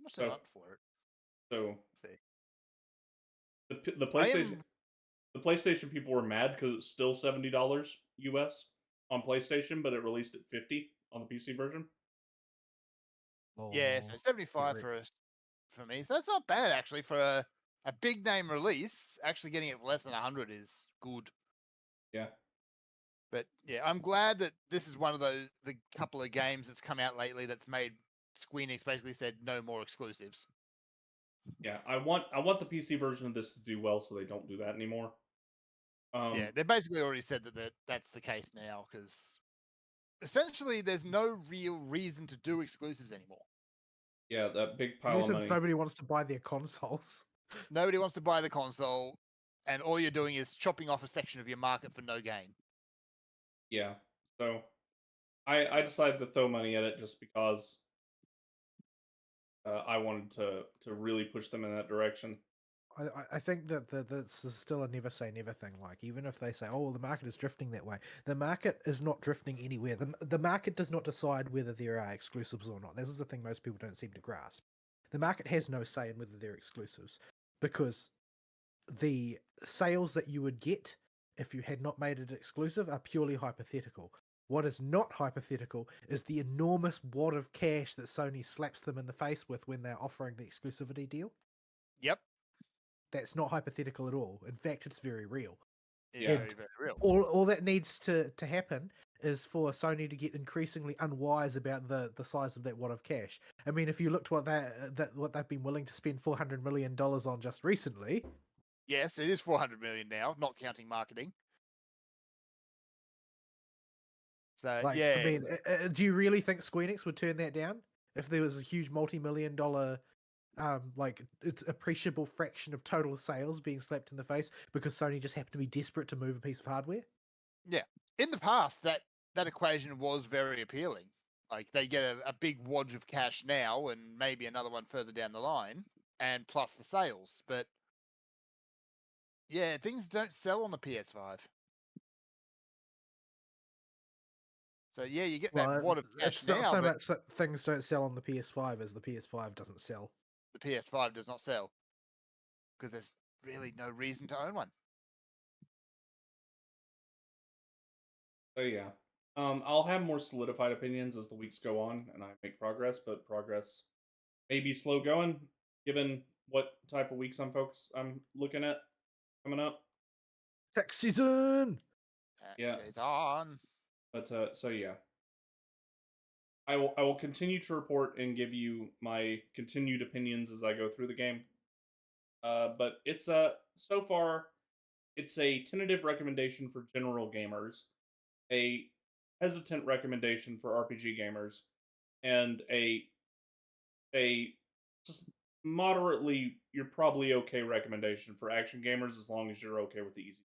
B: not set up for it.
A: So, the PlayStation the PlayStation people were mad because it's still $70 US on PlayStation, but it released at $50 on the PC version.
B: Yeah, so 75 for me. So that's not bad actually for a big name release. Actually getting it for less than 100 is good.
A: Yeah.
B: But yeah, I'm glad that this is one of the couple of games that's come out lately that's made Squeenix basically said no more exclusives.
A: Yeah, I want the PC version of this to do well, so they don't do that anymore.
B: Yeah, they basically already said that's the case now, because essentially there's no real reason to do exclusives anymore.
A: Yeah, that big pile of money.
C: Nobody wants to buy their consoles.
B: Nobody wants to buy the console, and all you're doing is chopping off a section of your market for no gain.
A: Yeah, so I decided to throw money at it just because I wanted to really push them in that direction.
C: I think that this is still a never say never thing. Like, even if they say, oh, the market is drifting that way, the market is not drifting anywhere. The market does not decide whether there are exclusives or not. This is the thing most people don't seem to grasp. The market has no say in whether they're exclusives, because the sales that you would get if you had not made it exclusive are purely hypothetical. What is not hypothetical is the enormous wad of cash that Sony slaps them in the face with when they're offering the exclusivity deal.
B: Yep.
C: That's not hypothetical at all. In fact, it's very real.
B: It's
A: Yeah.
B: very, very real.
C: All that needs to happen is for Sony to get increasingly unwise about the size of that wad of cash. I mean, if you looked what what they've been willing to spend $400 million on just recently.
B: Yes, it is 400 million now, not counting marketing. So
C: Like,
B: yeah,
C: I mean, do you really think Square Enix would turn that down if there was a huge multi-million dollar, like, it's appreciable fraction of total sales being slapped in the face because Sony just happened to be desperate to move a piece of hardware?
B: yeah. In the past, that equation was very appealing. Like, they get a big wad of cash now, and maybe another one further down the line, and plus the sales. But yeah, things don't sell on the PS5. So yeah, you get that
C: Well,
B: wad of cash
C: it's not
B: now,
C: so
B: but
C: much that things don't sell on the PS5 as the PS5 doesn't sell.
B: the PS5 does not sell because there's really no reason to own one.
A: So yeah, I'll have more solidified opinions as the weeks go on and I make progress, but progress may be slow going given what type of weeks I'm looking at coming up.
C: Tax season!
A: Yeah.
B: It's on.
A: But so yeah, I will continue to report and give you my continued opinions as I go through the game. But it's so far it's a tentative recommendation for general gamers, a hesitant recommendation for RPG gamers, and a just moderately you're probably okay recommendation for action gamers as long as you're okay with the easy.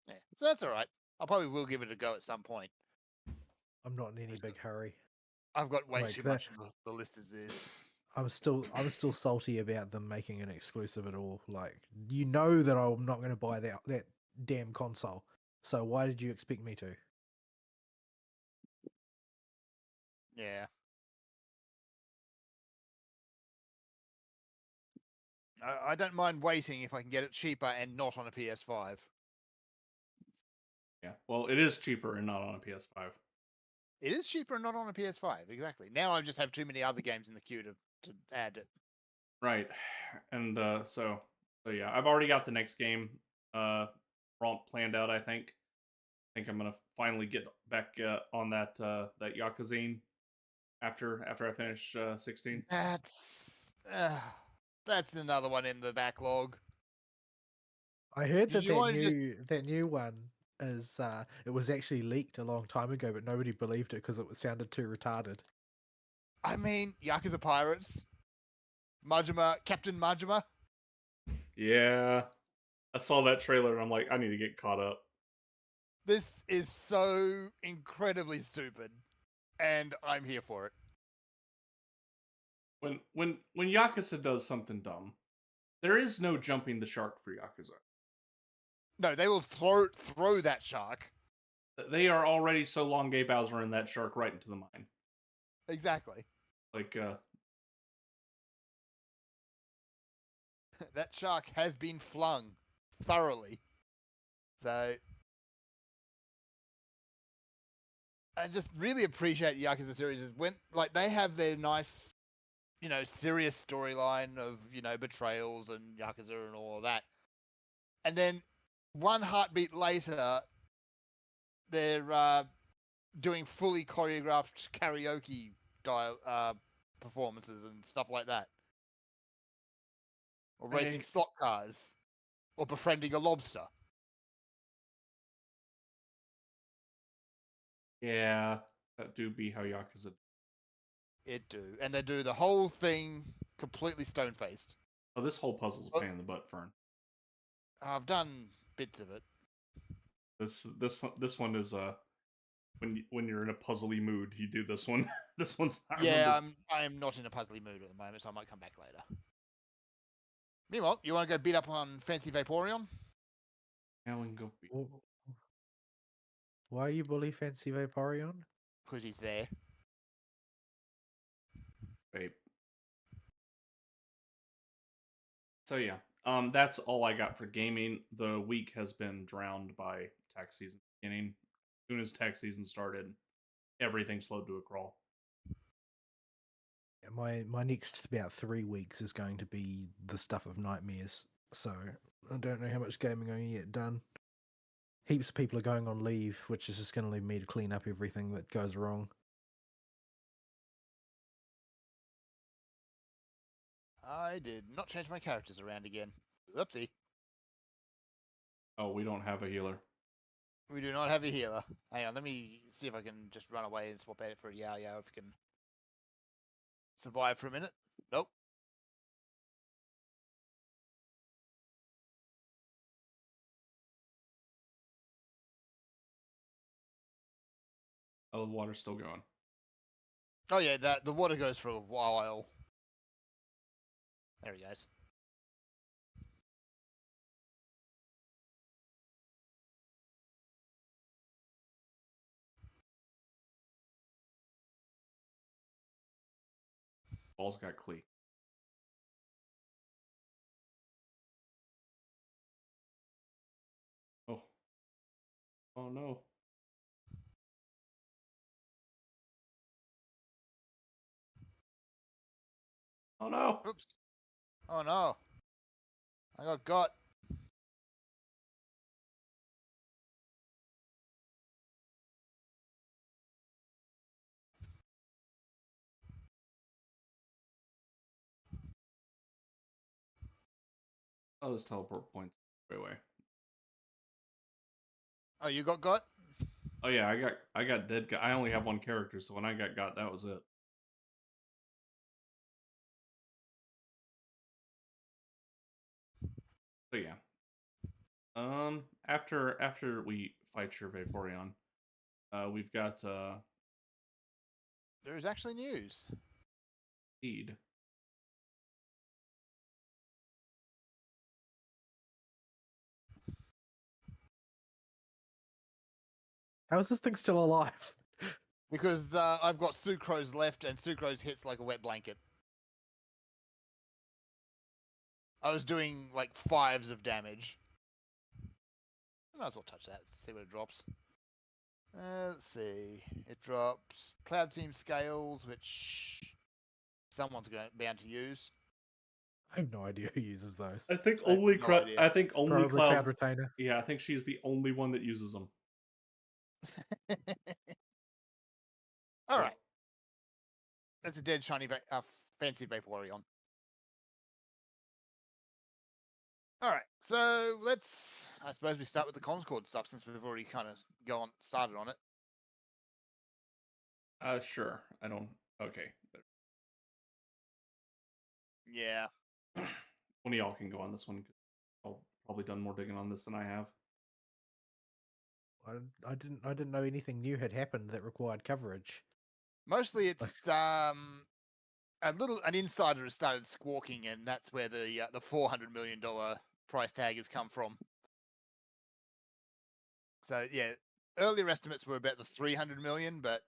B: Yeah, so that's all right. I probably will give it a go at some point.
C: I'm not in any big hurry.
B: I've got way
C: Like
B: too
C: that-
B: much on the list as is.
C: I'm still salty about them making an exclusive at all. Like, you know that I'm not going to buy that damn console. So why did you expect me to?
B: Yeah. I don't mind waiting if I can get it cheaper and not on a PS5.
A: Yeah, well, it is cheaper and not on a PS5.
B: It is cheaper and not on a PS5, exactly. Now I just have too many other games in the queue to add it.
A: Right, and so yeah, I've already got the next game planned out. I think I'm gonna finally get back on that Yakuzine after I finish 16.
B: That's another one in the backlog.
C: I heard
B: Did
C: that
B: you want to just-
C: that new one is it was actually leaked a long time ago, but nobody believed it because it sounded too retarded.
B: I mean, Yakuza Pirates, Majima, Captain Majima.
A: Yeah, I saw that trailer and I'm like, I need to get caught up.
B: This is so incredibly stupid, and I'm here for it.
A: When Yakuza does something dumb, there is no jumping the shark for Yakuza.
B: No, they will throw that shark.
A: They are already so long Gay Bowser in that shark right into the mine.
B: Exactly.
A: Like,
B: That shark has been flung thoroughly. So I just really appreciate the Yakuza series when like they have their nice, serious storyline of, betrayals and Yakuza and all of that. And then one heartbeat later, they're doing fully choreographed karaoke performances and stuff like that. Or racing slot cars. Or befriending a lobster.
A: yeah, that do be how Yakuza.
B: It do. And they do the whole thing completely stone-faced.
A: Oh, this whole puzzle's a pain in the butt, Fern.
B: I've done bits of it.
A: This one is when you're in a puzzly mood, you do this one. This one's.
B: I am not in a puzzly mood at the moment, so I might come back later. Meanwhile, you want to go beat up on Fancy Vaporeon?
A: Yeah, we can go.
C: Why are you bully Fancy Vaporeon?
B: Because he's there.
A: Vape. So yeah, that's all I got for gaming. The week has been drowned by tax season beginning. As soon as tax season started, everything slowed to a crawl.
C: My next about 3 weeks is going to be the stuff of nightmares. So I don't know how much gaming I'm going to get done. Heaps of people are going on leave, which is just going to leave me to clean up everything that goes wrong.
B: I did not change my characters around again. Oopsie.
A: Oh, we don't have a healer.
B: We do not have a healer. Hang on, let me see if I can just run away and swap out for a Yao Yao if we can survive for a minute. Nope.
A: Oh, the water's still going.
B: Oh yeah, the water goes for a while. There he goes.
A: Ball's got Clee. Oh. Oh no. Oh no.
B: Oops. Oh no. I got.
A: Oh, those teleport points way away.
B: Oh, you got?
A: Oh yeah, I got dead. I only have one character, so when I got, that was it. So yeah. After we fight your Vaporeon, we've got
B: There is actually news.
A: Feed.
C: How is this thing still alive?
B: Because I've got Sucrose left, and Sucrose hits like a wet blanket. I was doing like 5s of damage. Might as well touch that, see what it drops. Let's see. It drops Cloud Team Scales, which someone's bound to use.
C: I have no idea who uses those.
A: I think
B: I have
A: only
B: no idea.
A: I think only
C: Probably Cloud Retainer.
A: Yeah, I think she's the only one that uses them.
B: All right. That's a dead shiny Fancy Vaporeon. All right, so I suppose we start with the Concord stuff since we've already kind of started on it.
A: Sure. I don't. Okay.
B: Yeah.
A: One of y'all can go on this one. I've probably done more digging on this than I have.
C: I didn't know anything new had happened that required coverage.
B: Mostly it's an insider has started squawking, and that's where the $400 million price tag has come from. So yeah, earlier estimates were about the 300 million, but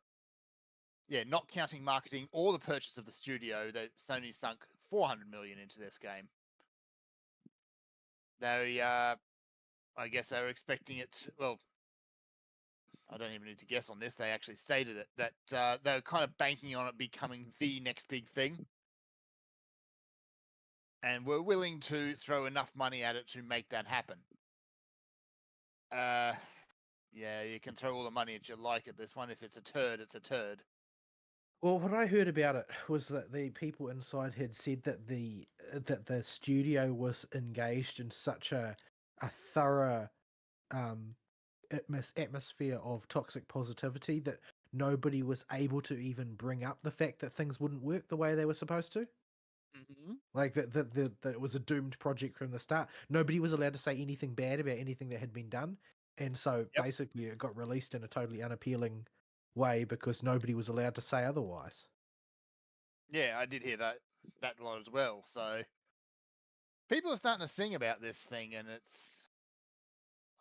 B: yeah, not counting marketing or the purchase of the studio, that Sony sunk 400 million into this game. They, I guess they were expecting it. Well, I don't even need to guess on this. They actually stated it that they were kind of banking on it becoming the next big thing, and were willing to throw enough money at it to make that happen. Yeah, you can throw all the money at you like at this one. If it's a turd, it's a turd.
C: Well, what I heard about it was that the people inside had said that the studio was engaged in such a thorough atmosphere of toxic positivity that nobody was able to even bring up the fact that things wouldn't work the way they were supposed to.
B: Mm-hmm.
C: Like that it was a doomed project from the start. Nobody was allowed to say anything bad about anything that had been done, and so basically it got released in a totally unappealing way because nobody was allowed to say otherwise.
B: Yeah, I did hear that a lot as well. So people are starting to sing about this thing, and it's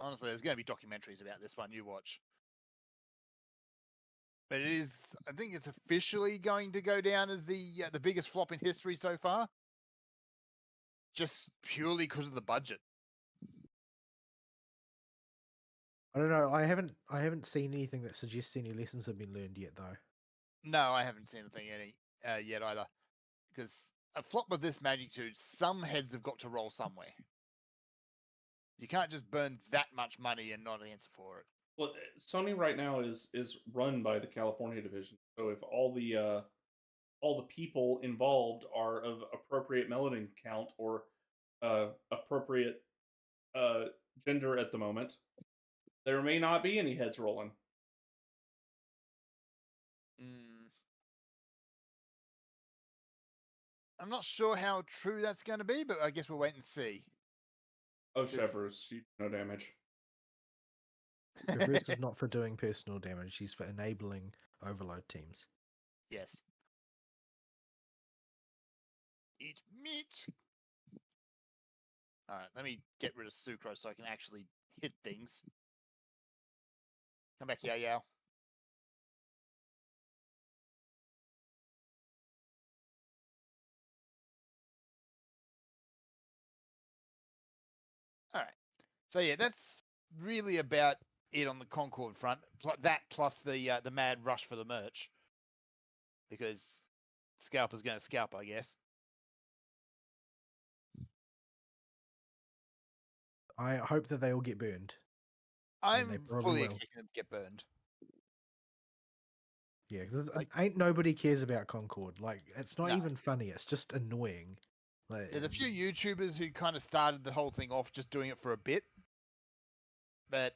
B: honestly, there's going to be documentaries about this one you watch. But it is, I think it's officially going to go down as the biggest flop in history so far, just purely because of the budget.
C: I don't know. I haven't seen anything that suggests any lessons have been learned yet, though.
B: No, I haven't seen anything yet either. Because a flop of this magnitude, some heads have got to roll somewhere. You can't just burn that much money and not answer for it.
A: Well, Sony right now is run by the California division. So if all the people involved are of appropriate melanin count or appropriate gender at the moment, there may not be any heads rolling.
B: I'm not sure how true that's going to be, but I guess we'll wait and see.
A: Oh, Shevers, you do no damage.
C: Reverse is not for doing personal damage, he's for enabling overload teams.
B: Yes. Eat meat. Alright, let me get rid of sucrose so I can actually hit things. Come back, Yao Yao. Alright. So yeah, that's really about it on the Concord front. That plus the mad rush for the merch. Because scalper's going to scalp, I guess.
C: I hope that they all get burned.
B: I'm fully expecting them to get burned.
C: Yeah, ain't nobody cares about Concord. Like, it's not even funny. It's just annoying. Like,
B: there's a few YouTubers who kind of started the whole thing off just doing it for a bit, but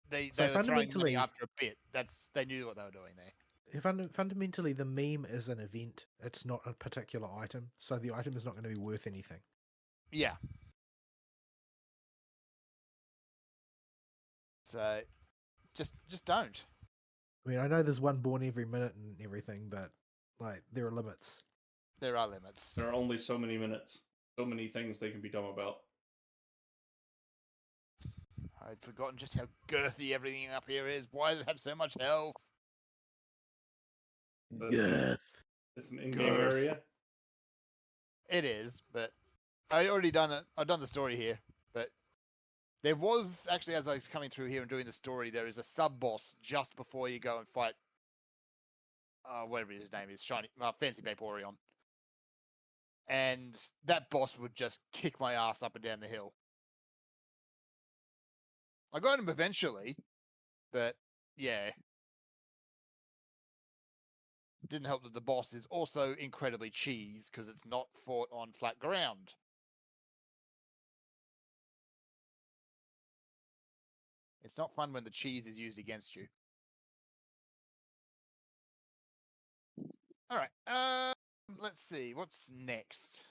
B: they were throwing money after a bit. They knew what they were doing there.
C: Fundamentally, the meme is an event. It's not a particular item, so the item is not going to be worth anything.
B: Yeah. So, just don't.
C: I mean, I know there's one born every minute and everything, but like there are limits.
B: There are limits.
A: There are only so many minutes, so many things they can be dumb about.
B: I'd forgotten just how girthy everything up here is. Why does it have so much health?
C: Yes.
A: It's an in-game area.
B: It is, but I already done it. I've done the story here, but there was actually, as I was coming through here and doing the story, there is a sub-boss just before you go and fight whatever his name is, Fancy Vaporeon. And that boss would just kick my ass up and down the hill. I got him eventually, but yeah. Didn't help that the boss is also incredibly cheese because it's not fought on flat ground. It's not fun when the cheese is used against you. All right. Let's see. What's next?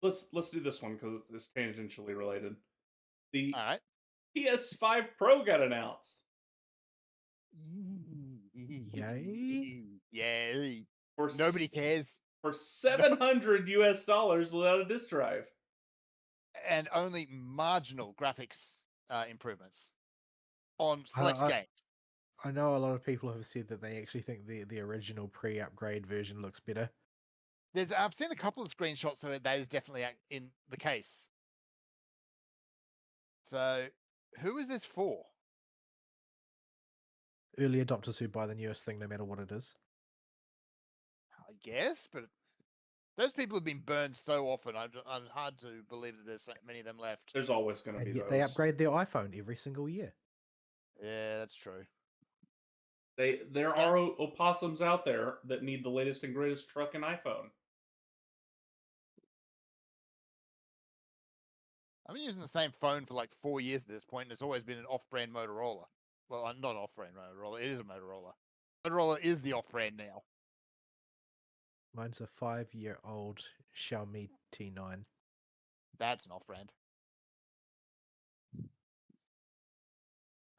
A: Let's do this one because it's tangentially related. The
B: All right.
A: PS5 Pro got announced.
C: Yay!
B: Yay! Nobody cares.
A: For $700 US without a disk drive,
B: and only marginal graphics improvements on select games.
C: I know a lot of people have said that they actually think the original pre-upgrade version looks better.
B: I've seen a couple of screenshots so that is definitely in the case. So, who is this for?
C: Early adopters who buy the newest thing no matter what it is.
B: I guess, but those people have been burned so often. I'm hard to believe that there's so many of them left.
A: There's always going to be
C: yet
A: those.
C: They upgrade their iPhone every single year.
B: Yeah, that's true.
A: There are opossums out there that need the latest and greatest truck and iPhone.
B: I've been using the same phone for like 4 years at this point, and it's always been an off-brand Motorola. Well, not off-brand Motorola. It is a Motorola. Motorola is the off-brand now.
C: Mine's a 5-year-old Xiaomi T9.
B: That's an off-brand.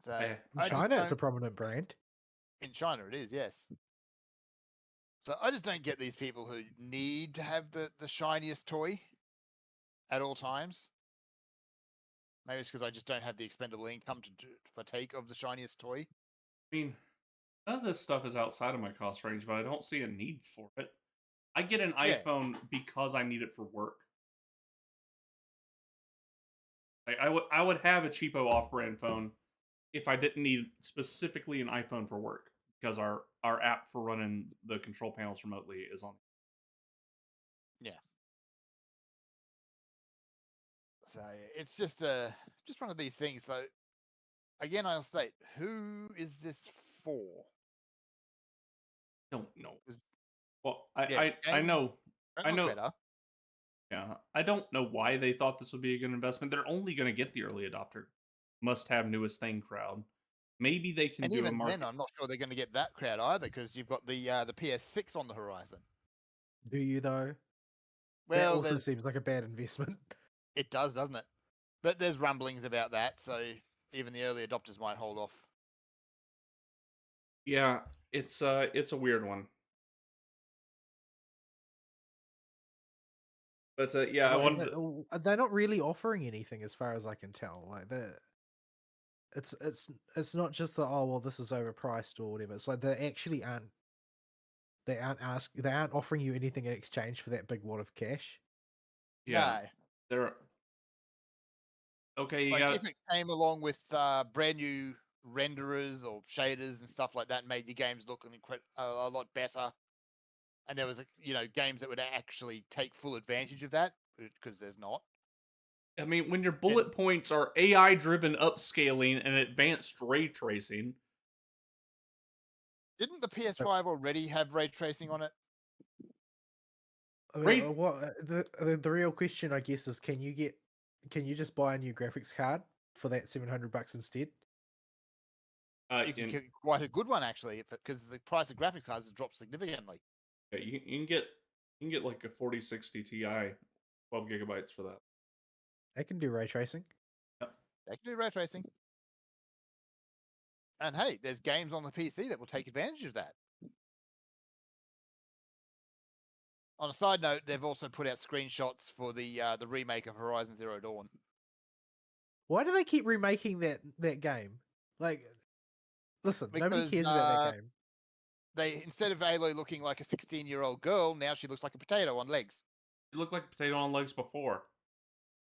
B: So
A: Eh,
C: In
B: I just
C: China, it's a
B: don't.
C: prominent brand.
B: In China, it is, yes. So I just don't get these people who need to have the shiniest toy at all times. Maybe it's because I just don't have the expendable income to partake of the shiniest toy.
A: I mean, none of this stuff is outside of my cost range, but I don't see a need for it. I get an
B: Yeah.
A: iPhone because I need it for work. Like, I would have a cheapo off-brand phone if I didn't need specifically an iPhone for work, because our app for running the control panels remotely is on.
B: Yeah. So it's just one of these things. So again, I'll state, who is this for?
A: Don't know.
B: 'Cause,
A: Well,
B: yeah,
A: I
B: games
A: know.
B: don't
A: I
B: look
A: know.
B: better.
A: Yeah, I don't know why they thought this would be a good investment. They're only going to get the early adopter, must-have newest thing crowd. Maybe they can
B: And
A: do a
B: even then,
A: market.
B: I'm not sure they're going to get that crowd either, because you've got the PS6 on the horizon.
C: Do you though? That
B: Well,
C: also seems like a bad investment.
B: it does, doesn't it? But there's rumblings about that, so even the early adopters might hold off.
A: Yeah, it's a weird one. But yeah, I wanted.
C: They're not really offering anything, as far as I can tell. Like it's not just that, oh well, this is overpriced or whatever. It's like they actually aren't. They aren't offering you anything in exchange for that big wad of cash.
A: Yeah,
B: No.
A: they're okay. You
B: Like,
A: got
B: if it came along with brand new renderers or shaders and stuff like that, made your games look a lot better, and there was games that would actually take full advantage of that, because there's not.
A: I mean, when your bullet points are AI-driven upscaling and advanced ray tracing.
B: Didn't the PS5 already have ray tracing on it?
C: I mean, the real question, I guess, is can you just buy a new graphics card for that $700 instead?
B: You can get quite a good one, actually, because the price of graphics cards has dropped significantly.
A: Yeah, you can get like a 4060 Ti, 12 gigabytes for that.
C: They can do ray tracing.
A: Yep.
B: They can do ray tracing. And hey, there's games on the PC that will take advantage of that. On a side note, they've also put out screenshots for the remake of Horizon Zero Dawn.
C: Why do they keep remaking that game? Like, listen, nobody cares about that game.
B: They, instead of Aloy looking like a 16-year-old girl, now she looks like a potato on legs.
A: She looked like a potato on legs before.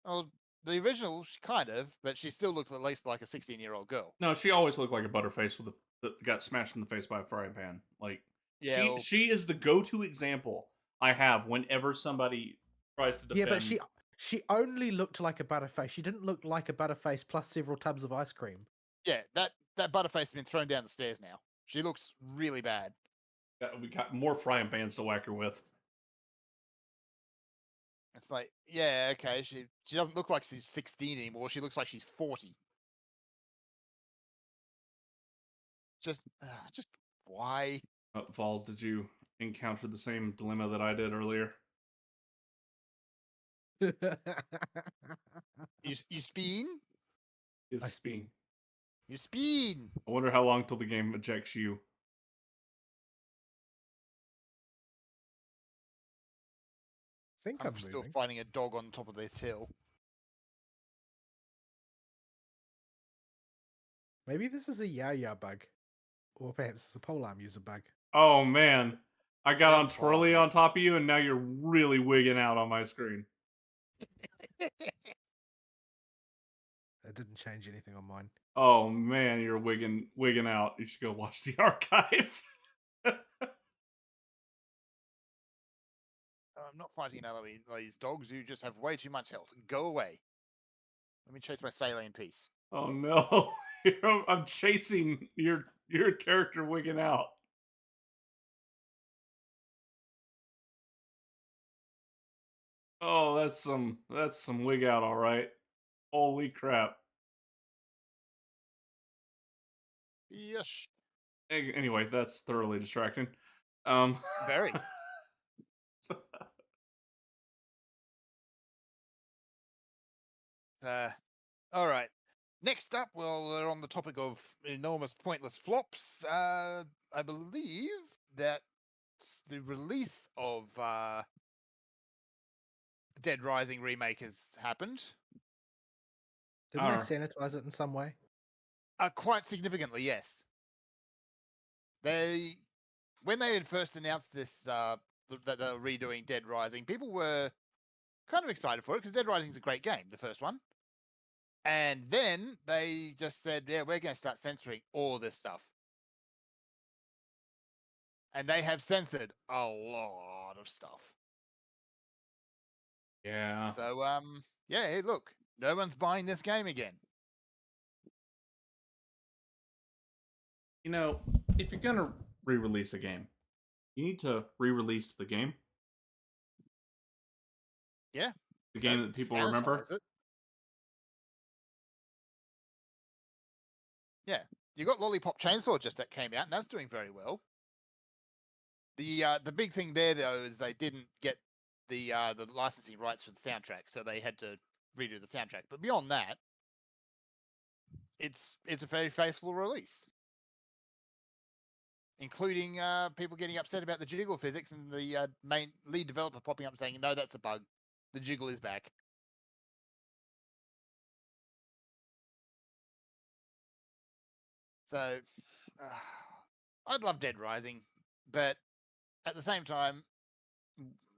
B: Well, the original, kind of, but she still looks at least like a 16-year-old girl.
A: No, she always looked like a butterface that got smashed in the face by a frying pan. Like,
B: yeah,
A: she is the go-to example I have whenever somebody tries to defend.
C: Yeah, but she only looked like a butterface. She didn't look like a butterface plus several tubs of ice cream.
B: Yeah, that butterface has been thrown down the stairs now. She looks really bad.
A: We got more frying pans to whack her with.
B: It's like, yeah, okay, she doesn't look like she's 16 anymore. She looks like she's 40. Just why?
A: Vol, did you encounter the same dilemma that I did earlier?
B: You spin?
A: I spin.
B: You spin.
A: I wonder how long till the game ejects you.
B: I'm still fighting a dog on top of this hill.
C: Maybe this is a Yao bug. Or perhaps it's a polearm user bug.
A: Oh man. I got on
B: That's
A: twirly
B: horrible.
A: on top of you and now you're really wigging out on my screen.
C: It didn't change anything on mine.
A: Oh man, you're wigging out. You should go watch the archive.
B: I'm not fighting another of these dogs. You just have way too much health. Go away. Let me chase my saline piece.
A: Oh no. I'm chasing your character wigging out. Oh, that's some wig out, all right. Holy crap.
B: Yes.
A: Anyway, that's thoroughly distracting.
B: Very. All right. Next up, well, we're on the topic of enormous pointless flops. I believe that the release of Dead Rising remake has happened.
C: Didn't they sanitize it in some way?
B: Quite significantly, yes. When they had first announced this, that they were redoing Dead Rising, people were kind of excited for it because Dead Rising is a great game, the first one. And then they just said, yeah, we're going to start censoring all this stuff. And they have censored a lot of stuff.
A: Yeah.
B: So, yeah, hey, look, no one's buying this game again.
A: You know, if you're gonna re-release a game, you need to re-release the game.
B: Yeah.
A: The game that people remember.
B: It. Yeah. You got Lollipop Chainsaw just that came out, and that's doing very well. The big thing there though is they didn't get the licensing rights for the soundtrack, so they had to redo the soundtrack. But beyond that, it's a very faithful release, including people getting upset about the jiggle physics and the main lead developer popping up saying, "No, that's a bug. The jiggle is back." So, I'd love Dead Rising, but at the same time,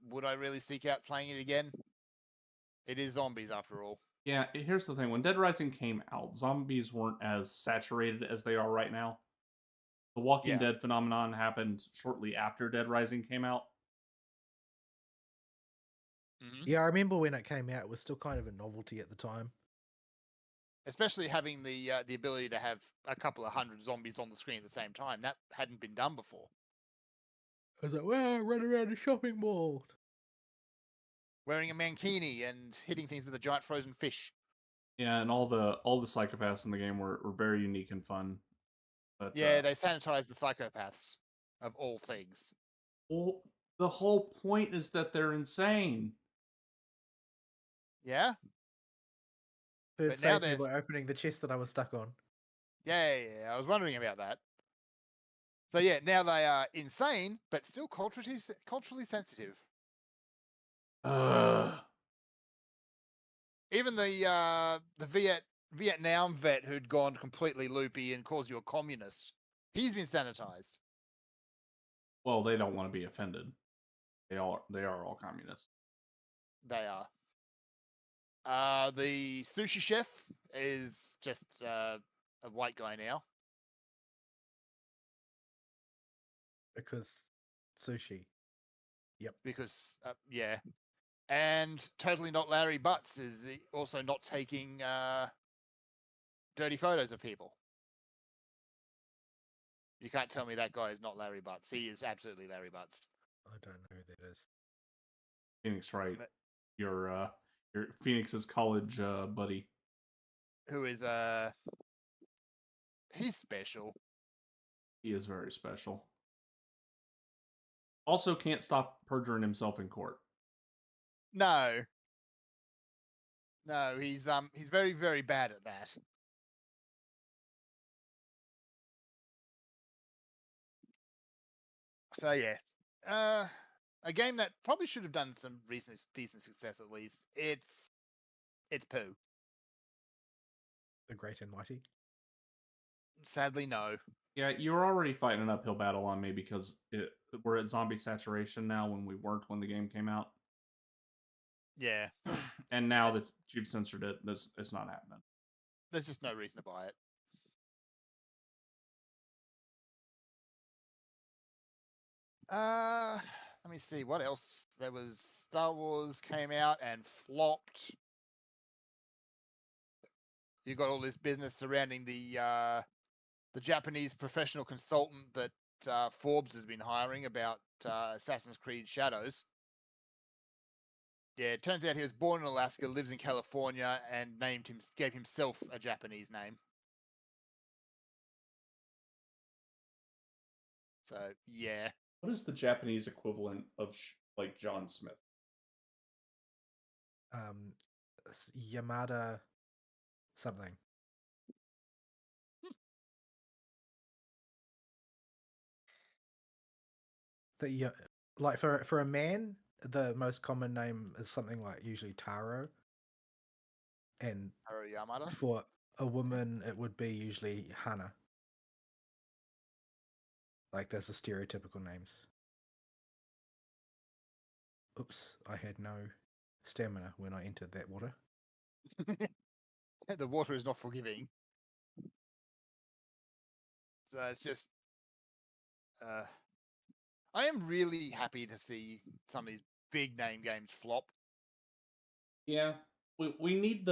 B: would I really seek out playing it again? It is zombies after all.
A: Yeah, here's the thing. When Dead Rising came out, zombies weren't as saturated as they are right now. The Walking Dead phenomenon happened shortly after Dead Rising came out.
B: Mm-hmm.
C: Yeah, I remember when it came out, it was still kind of a novelty at the time.
B: Especially having the ability to have a couple of hundred zombies on the screen at the same time. That hadn't been done before.
C: I was like, well, run around the shopping mall.
B: Wearing a mankini and hitting things with a giant frozen fish.
A: Yeah, and all the psychopaths in the game were very unique and fun. But,
B: yeah, they sanitized the psychopaths, of all things.
A: Well, the whole point is that they're insane.
B: Yeah?
C: But now they're opening the chest that I was stuck on.
B: Yeah, I was wondering about that. So yeah, now they are insane, but still culturally sensitive. Even the Vietnam vet who'd gone completely loopy and calls you a communist, he's been sanitized.
A: Well, they don't want to be offended. They are all communists.
B: They are. The sushi chef is just a white guy now.
C: Because sushi. Yep.
B: Because, yeah. And totally not Larry Butts is also not taking dirty photos of people. You can't tell me that guy is not Larry Butts. He is absolutely Larry Butts.
C: I don't know who that is.
A: Phoenix Wright. Your Phoenix's college buddy.
B: Who is he's special.
A: He is very special. Also can't stop perjuring himself in court.
B: No, he's very, very bad at that. So yeah, a game that probably should have done some decent success at least. It's poo.
C: The Great and Mighty.
B: Sadly, no.
A: Yeah, you were already fighting an uphill battle on me because we're at zombie saturation now when we weren't when the game came out.
B: Yeah.
A: And now that you've censored it, it's not happening.
B: There's just no reason to buy it. Let me see what else. There was Star Wars came out and flopped. You got all this business surrounding the Japanese professional consultant that Forbes has been hiring about Assassin's Creed Shadows. Yeah, it turns out he was born in Alaska, lives in California, and gave himself a Japanese name. So, yeah.
A: What is the Japanese equivalent of like John Smith.
C: Yamada something. That like for a man, the most common name is something like usually Taro, and
B: Haru Yamada.
C: for a woman, it would be usually Hana. Like, there's the stereotypical names. Oops, I had no stamina when I entered that water.
B: The water is not forgiving. So it's just... I am really happy to see some of these big name games flop.
A: Yeah, we need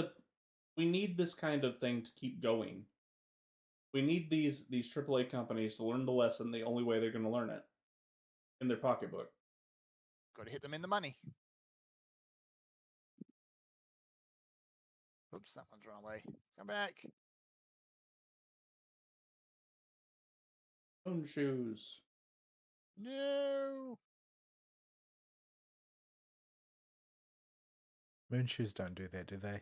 A: this kind of thing to keep going. We need these AAA companies to learn the lesson the only way they're going to learn it, in their pocketbook.
B: Got to hit them in the money. Oops, that one's run away. Come back.
A: Own shoes.
B: No.
C: Moonshoes don't do that, do they?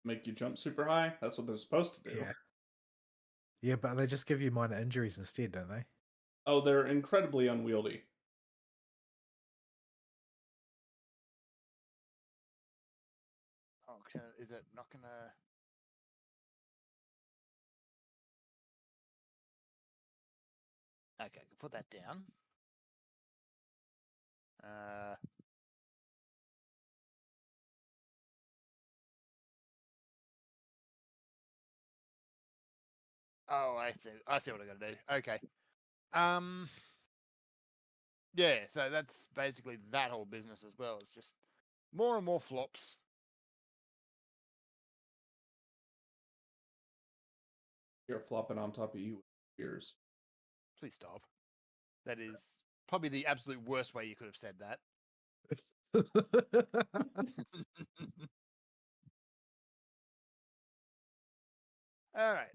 A: Make you jump super high? That's what they're supposed to do.
C: Yeah. Yeah, but they just give you minor injuries instead, don't they?
A: Oh, they're incredibly unwieldy.
B: Oh, is it not going to... Okay, put that down. Oh, I see. I see what I got to do. Okay. Yeah, so that's basically that whole business as well. It's just more and more flops.
A: You're flopping on top of you with ears.
B: Please stop. That is probably the absolute worst way you could have said that. All right.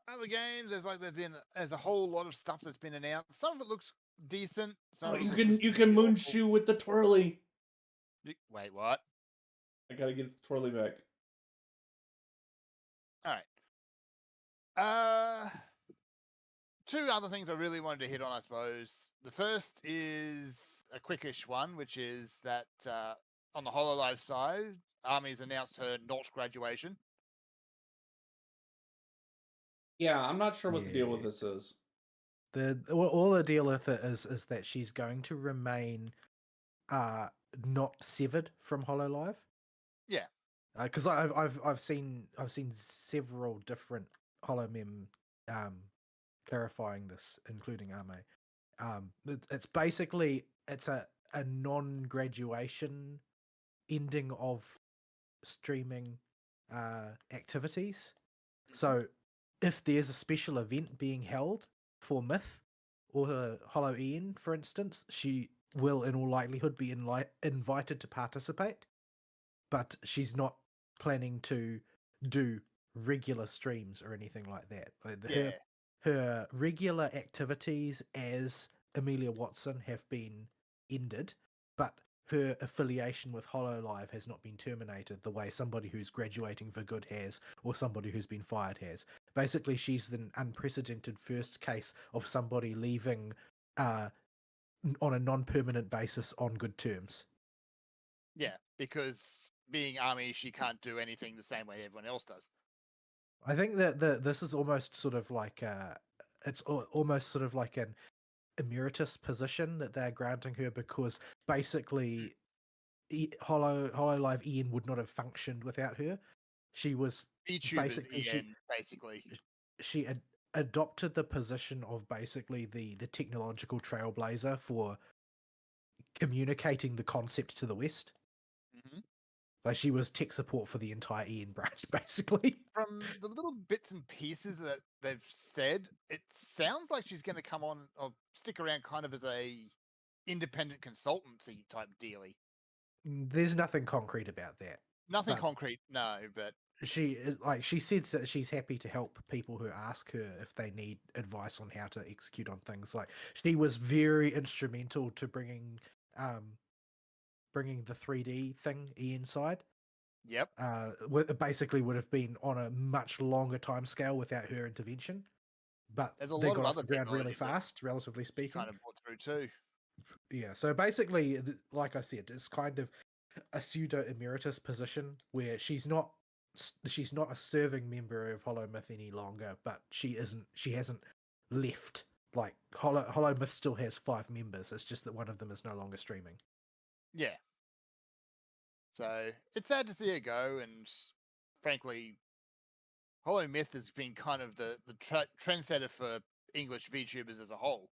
B: Other games, there's a whole lot of stuff that's been announced. Some of it looks decent. Some
A: You
B: of it
A: can moonshoe with the twirly.
B: Wait, what?
A: I gotta get the twirly back.
B: All right. Two other things I really wanted to hit on, I suppose. The first is a quickish one, which is that on the HoloLive side, Army's announced her not graduation.
A: Yeah, I'm not sure what the deal with this is.
C: All the deal with it is that she's going to remain not severed from HoloLive.
B: Yeah.
C: Because I've seen several different HoloMem clarifying this, including Ame. It's basically a non-graduation ending of streaming activities. So if there's a special event being held for Myth or Hollow Ian, for instance, she will in all likelihood be invited to participate, but she's not planning to do regular streams or anything like that. Her regular activities as Amelia Watson have been ended, but her affiliation with HoloLive has not been terminated the way somebody who's graduating for good has, or somebody who's been fired has. Basically, she's the unprecedented first case of somebody leaving on a non-permanent basis on good terms.
B: Yeah, because being Army, she can't do anything the same way everyone else does.
C: I think that this is almost sort of like it's almost sort of like an emeritus position that they're granting her, because basically HoloLive Ian would not have functioned without her. She was
B: VTubers Ian, basically.
C: She adopted the position of basically the technological trailblazer for communicating the concept to the West.
B: Mm-hmm.
C: Like, she was tech support for the entire Ian branch, basically.
B: From the little bits and pieces that they've said, it sounds like she's going to come on or stick around kind of as a independent consultancy type dealy.
C: There's nothing concrete about that.
B: Nothing concrete, no, but
C: she she said that she's happy to help people who ask her if they need advice on how to execute on things. Like she was very instrumental to bringing the 3D thing inside.
B: Yep.
C: Basically would have been on a much longer time scale without her intervention. But
B: There's a
C: they
B: lot of
C: got off
B: other
C: the ground really
B: technologies that
C: fast, relatively
B: she
C: speaking.
B: kind of brought through too.
C: Yeah, so basically, like I said, it's kind of a pseudo emeritus position where she's not a serving member of Hollow Myth any longer, but she hasn't left. Like Hollow Myth still has 5 members. It's just that one of them is no longer streaming.
B: Yeah. So it's sad to see her go, and frankly, Hollow Myth has been kind of the trendsetter for English VTubers as a whole.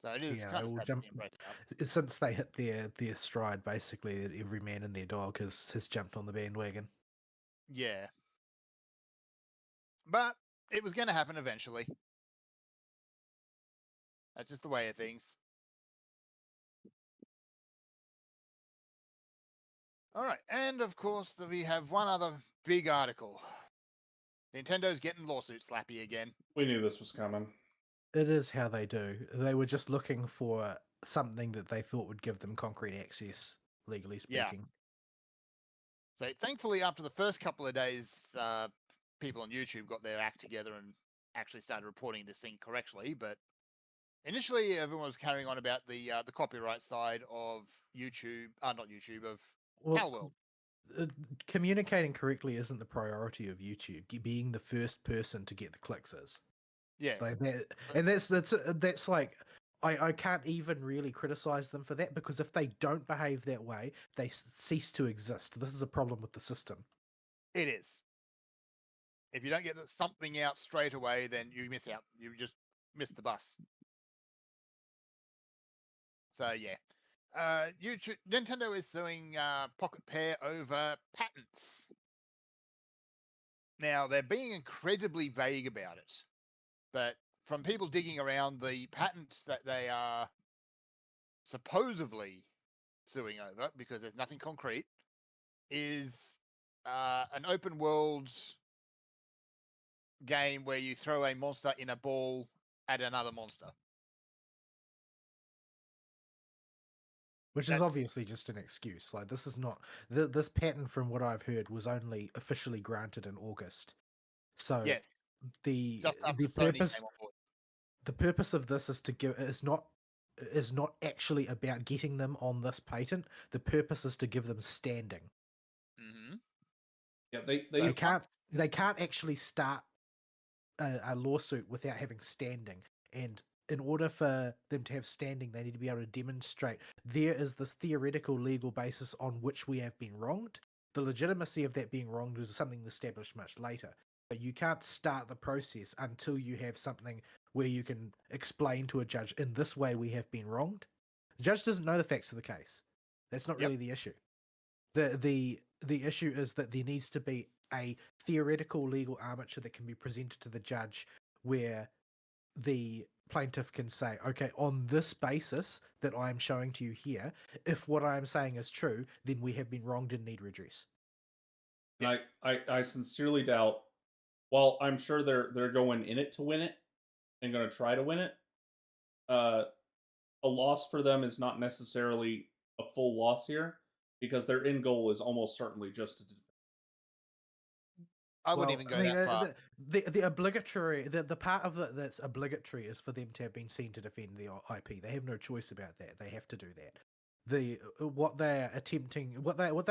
B: So it is
C: Yeah,
B: kind
C: they
B: of
C: will
B: sad to
C: jump
B: see him break up.
C: since they hit their stride. Basically, that every man and their dog has jumped on the bandwagon.
B: Yeah. But it was going to happen eventually. That's just the way of things. All right, and of course we have one other big article. Nintendo's getting lawsuit slappy again.
A: We knew this was coming.
C: It is how they do. They were just looking for something that they thought would give them concrete access, legally speaking.
B: So thankfully, after the first couple of days, people on YouTube got their act together and actually started reporting this thing correctly. But initially, everyone was carrying on about the copyright side of YouTube, not YouTube, of Palworld.
C: Communicating correctly isn't the priority of YouTube. Being the first person to get the clicks is.
B: Yeah,
C: Like that, and that's like I can't even really criticize them for that, because if they don't behave that way, they cease to exist. This is a problem with the system.
B: it is. If you don't get something out straight away, then you miss out. You just miss the bus. So yeah, Nintendo is suing Pocket Pair over patents. Now they're being incredibly vague about it, but from people digging around, the patents that they are supposedly suing over, because there's nothing concrete, is an open world game where you throw a monster in a ball at another monster.
C: Which is obviously just an excuse. Like, this is not this patent, from what I've heard, was only officially granted in August. So
B: yes,
C: the
B: just after
C: the
B: Sony
C: purpose
B: came on board.
C: the purpose of this is not actually about getting them on this patent. The purpose is to give them standing.
B: Mm-hmm.
A: Yeah,
C: they can't actually start a lawsuit without having standing, and in order for them to have standing, they need to be able to demonstrate there is this theoretical legal basis on which we have been wronged. The legitimacy of that being wronged is something established much later, but you can't start the process until you have something where you can explain to a judge, in this way we have been wronged. The judge doesn't know the facts of the case. That's not really the issue. The issue is that there needs to be a theoretical legal armature that can be presented to the judge, where the plaintiff can say, okay, on this basis that I am showing to you here, if what I am saying is true, then we have been wronged and need redress.
A: Yes. I sincerely doubt, while I'm sure they're going in it to win it and going to try to win it, a loss for them is not necessarily a full loss here, because their end goal is almost certainly just to defend.
B: I wouldn't even go that far.
C: The obligatory, the part of it that's obligatory is for them to have been seen to defend the IP. They have no choice about that. They have to do that. What they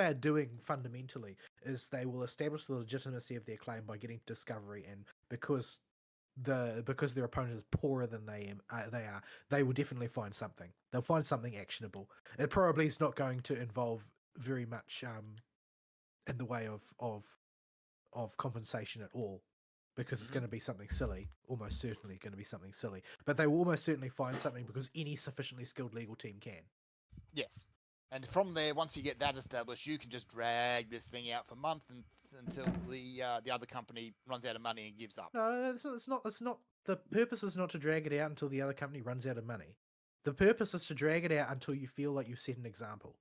C: are doing fundamentally is they will establish the legitimacy of their claim by getting discovery, and because their opponent is poorer than they will definitely find something. They'll find something actionable. It probably is not going to involve very much in the way of compensation at all, because it's going to be something silly, almost certainly going to be something silly. But they will almost certainly find something, because any sufficiently skilled legal team can. Yes.
B: And from there, once you get that established, you can just drag this thing out for months until the other company runs out of money and gives up.
C: No, it's not. The purpose is not to drag it out until the other company runs out of money. The purpose is to drag it out until you feel like you've set an example.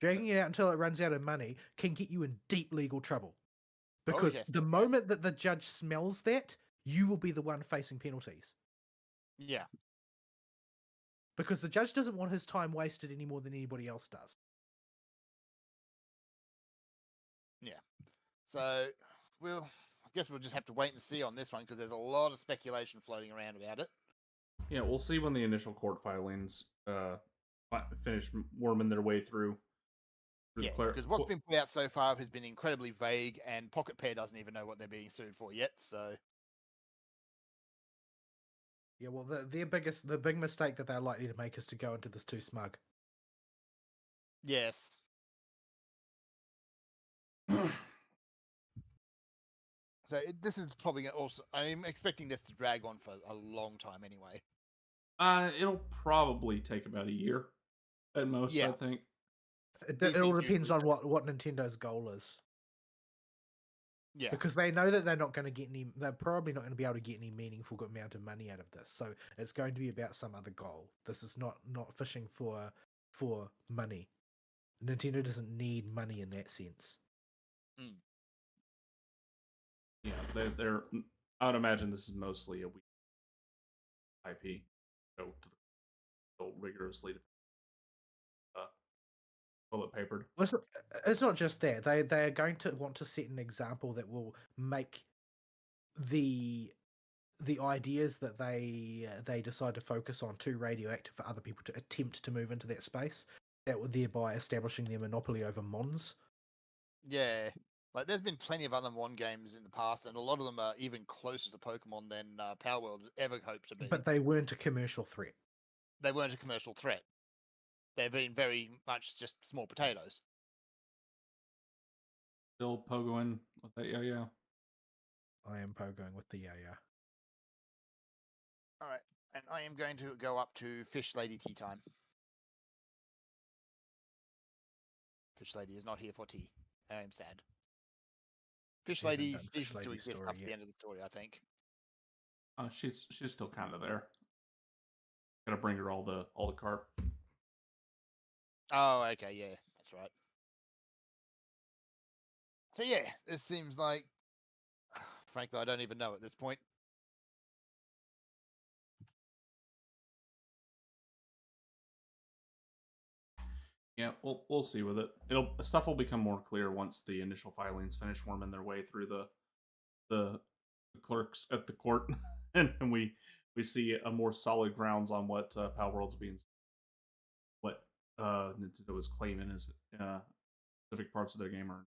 C: Dragging it out until it runs out of money can get you in deep legal trouble. Because
B: yes,
C: the moment that the judge smells that, you will be the one facing penalties.
B: Yeah.
C: Because the judge doesn't want his time wasted any more than anybody else does.
B: Yeah. So, I guess we'll just have to wait and see on this one because there's a lot of speculation floating around about it.
A: Yeah, we'll see when the initial court filings finish worming their way through.
B: Yeah, because what's been put out so far has been incredibly vague, and Pocket Pair doesn't even know what they're being sued for yet. So,
C: yeah, well, the big mistake that they're likely to make is to go into this too smug.
B: Yes. So this is probably also. I'm expecting this to drag on for a long time anyway.
A: It'll probably take about a year at most. I think.
C: It all depends on what Nintendo's goal is.
B: Yeah.
C: Because they know that they're not going to get any. They're probably not going to be able to get any meaningful amount of money out of this. So it's going to be about some other goal. This is not fishing for money. Nintendo doesn't need money in that sense.
B: Mm.
A: Yeah, they're. I would imagine this is mostly a weak IP, so rigorously bullet papered.
C: It's not just that they are going to want to set an example that will make the ideas that they decide to focus on too radioactive for other people to attempt to move into that space. That would thereby establishing their monopoly over Mons.
B: Yeah. Like, there's been plenty of other Mon games in the past, and a lot of them are even closer to Pokemon than Power World ever hoped to be.
C: But they weren't a commercial threat.
B: They weren't a commercial threat. They've been very much just small potatoes.
A: Still pogoing with that yeah.
C: I am pogoing with the yeah.
B: All right, and I am going to go up to Fish Lady tea time. Fish Lady is not here for tea. I am sad. Fish Lady ceases to exist after the end of the story, I think.
A: She's still kind of there. Gotta bring her all the carp.
B: Oh, okay, yeah, that's right. So yeah, this seems like, frankly, I don't even know at this point.
A: Yeah, we'll see with it. Stuff will become more clear once the initial filings finish worming their way through the clerks at the court, and we see a more solid grounds on what Power World's being, what Nintendo is claiming as specific parts of their game are.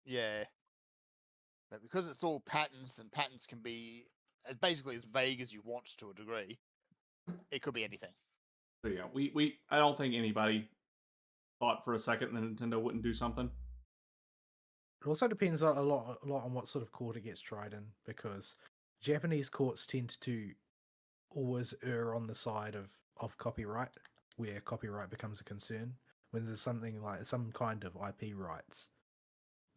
B: Yeah, but because it's all patents, and patents can be basically as vague as you want to a degree, it could be anything.
A: So yeah, I don't think anybody thought for a second that Nintendo wouldn't do something.
C: It also depends a lot on what sort of court it gets tried in, because Japanese courts tend to always err on the side of copyright, where copyright becomes a concern. When there's something like some kind of IP rights,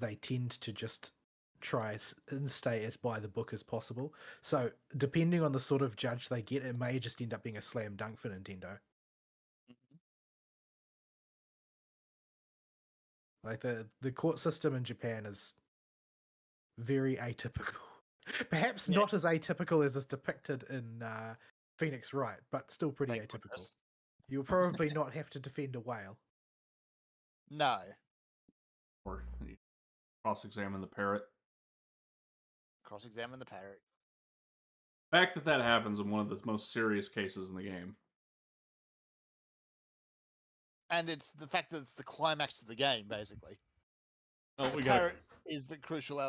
C: they tend to just try and stay as by the book as possible. So depending on the sort of judge they get, it may just end up being a slam dunk for Nintendo. Like the court system in Japan is very atypical. Perhaps not as atypical as is depicted in Phoenix Wright, but still pretty atypical. Goodness. You'll probably not have to defend a whale.
B: No.
A: Or cross-examine the parrot.
B: Cross-examine the parrot.
A: The fact that happens in one of the most serious cases in the game.
B: And it's the fact that it's the climax of the game, basically.
A: Oh,
B: the parrot is the crucial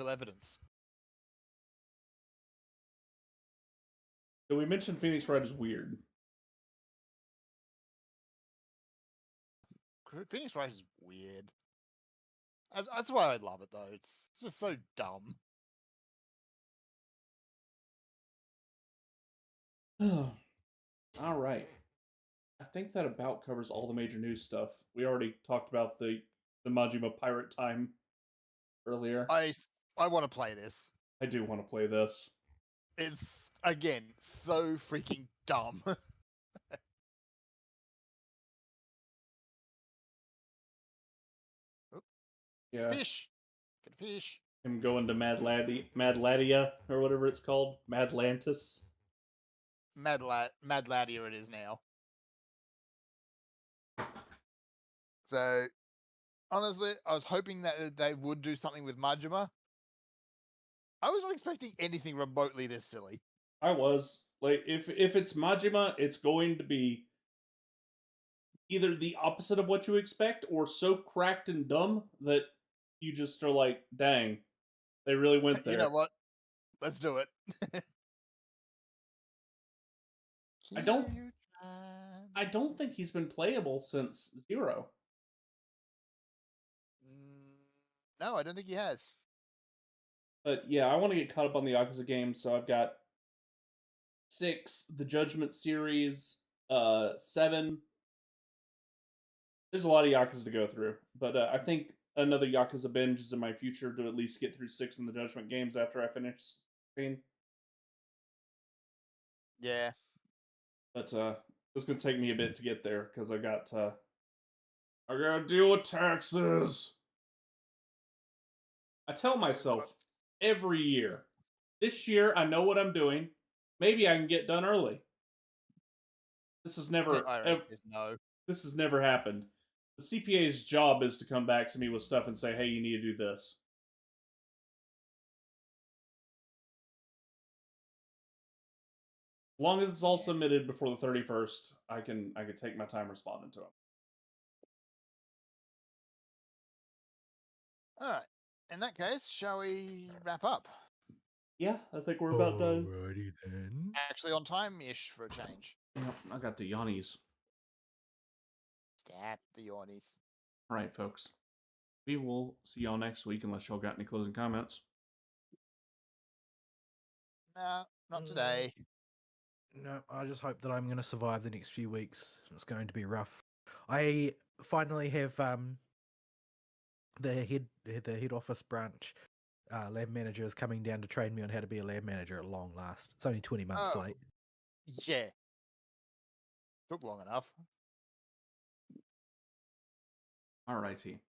B: evidence.
A: So we mentioned Phoenix Wright is weird.
B: Phoenix Wright is weird. That's why I love it, though. It's just so dumb.
A: All right. I think that about covers all the major news stuff. We already talked about the Majima Pirate Time earlier.
B: I want to play this.
A: I do want to play this.
B: It's, again, so freaking dumb.
A: Yeah.
B: Fish. Get a fish.
A: Him going to Madladia, or whatever it's called. Madlantis.
B: Mad Ladia it is now. So, honestly, I was hoping that they would do something with Majima. I was not expecting anything remotely this silly.
A: I was. Like, if it's Majima, it's going to be either the opposite of what you expect, or so cracked and dumb that you just are like, dang, they really went there.
B: You know what? Let's do it.
A: I don't think he's been playable since 0.
B: No, I don't think he has.
A: But yeah, I want to get caught up on the Yakuza games, so I've got 6, the Judgment series, 7. There's a lot of Yakuza to go through, but I think another Yakuza binge is in my future to at least get through 6 in the Judgment games after I finish 16.
B: Yeah.
A: But it's gonna take me a bit to get there because I gotta deal with taxes. I tell myself every year, this year I know what I'm doing. Maybe I can get done early. This has never
B: no.
A: This has never happened. The CPA's job is to come back to me with stuff and say, "Hey, you need to do this." As long as it's all submitted before the 31st, I can take my time responding to them.
B: All right. In that case, shall we wrap up?
A: Yeah, I think we're about done.
C: Alrighty then.
B: Actually, on time-ish for a change.
A: Yep, I got the yawnies.
B: Stab the yawnies.
A: All right, folks. We will see y'all next week unless y'all got any closing comments.
B: No, not today.
C: No, I just hope that I'm going to survive the next few weeks. It's going to be rough. I finally have the head office branch lab manager is coming down to train me on how to be a lab manager at long last. It's only 20 months late.
B: Yeah. Took long enough.
A: All righty.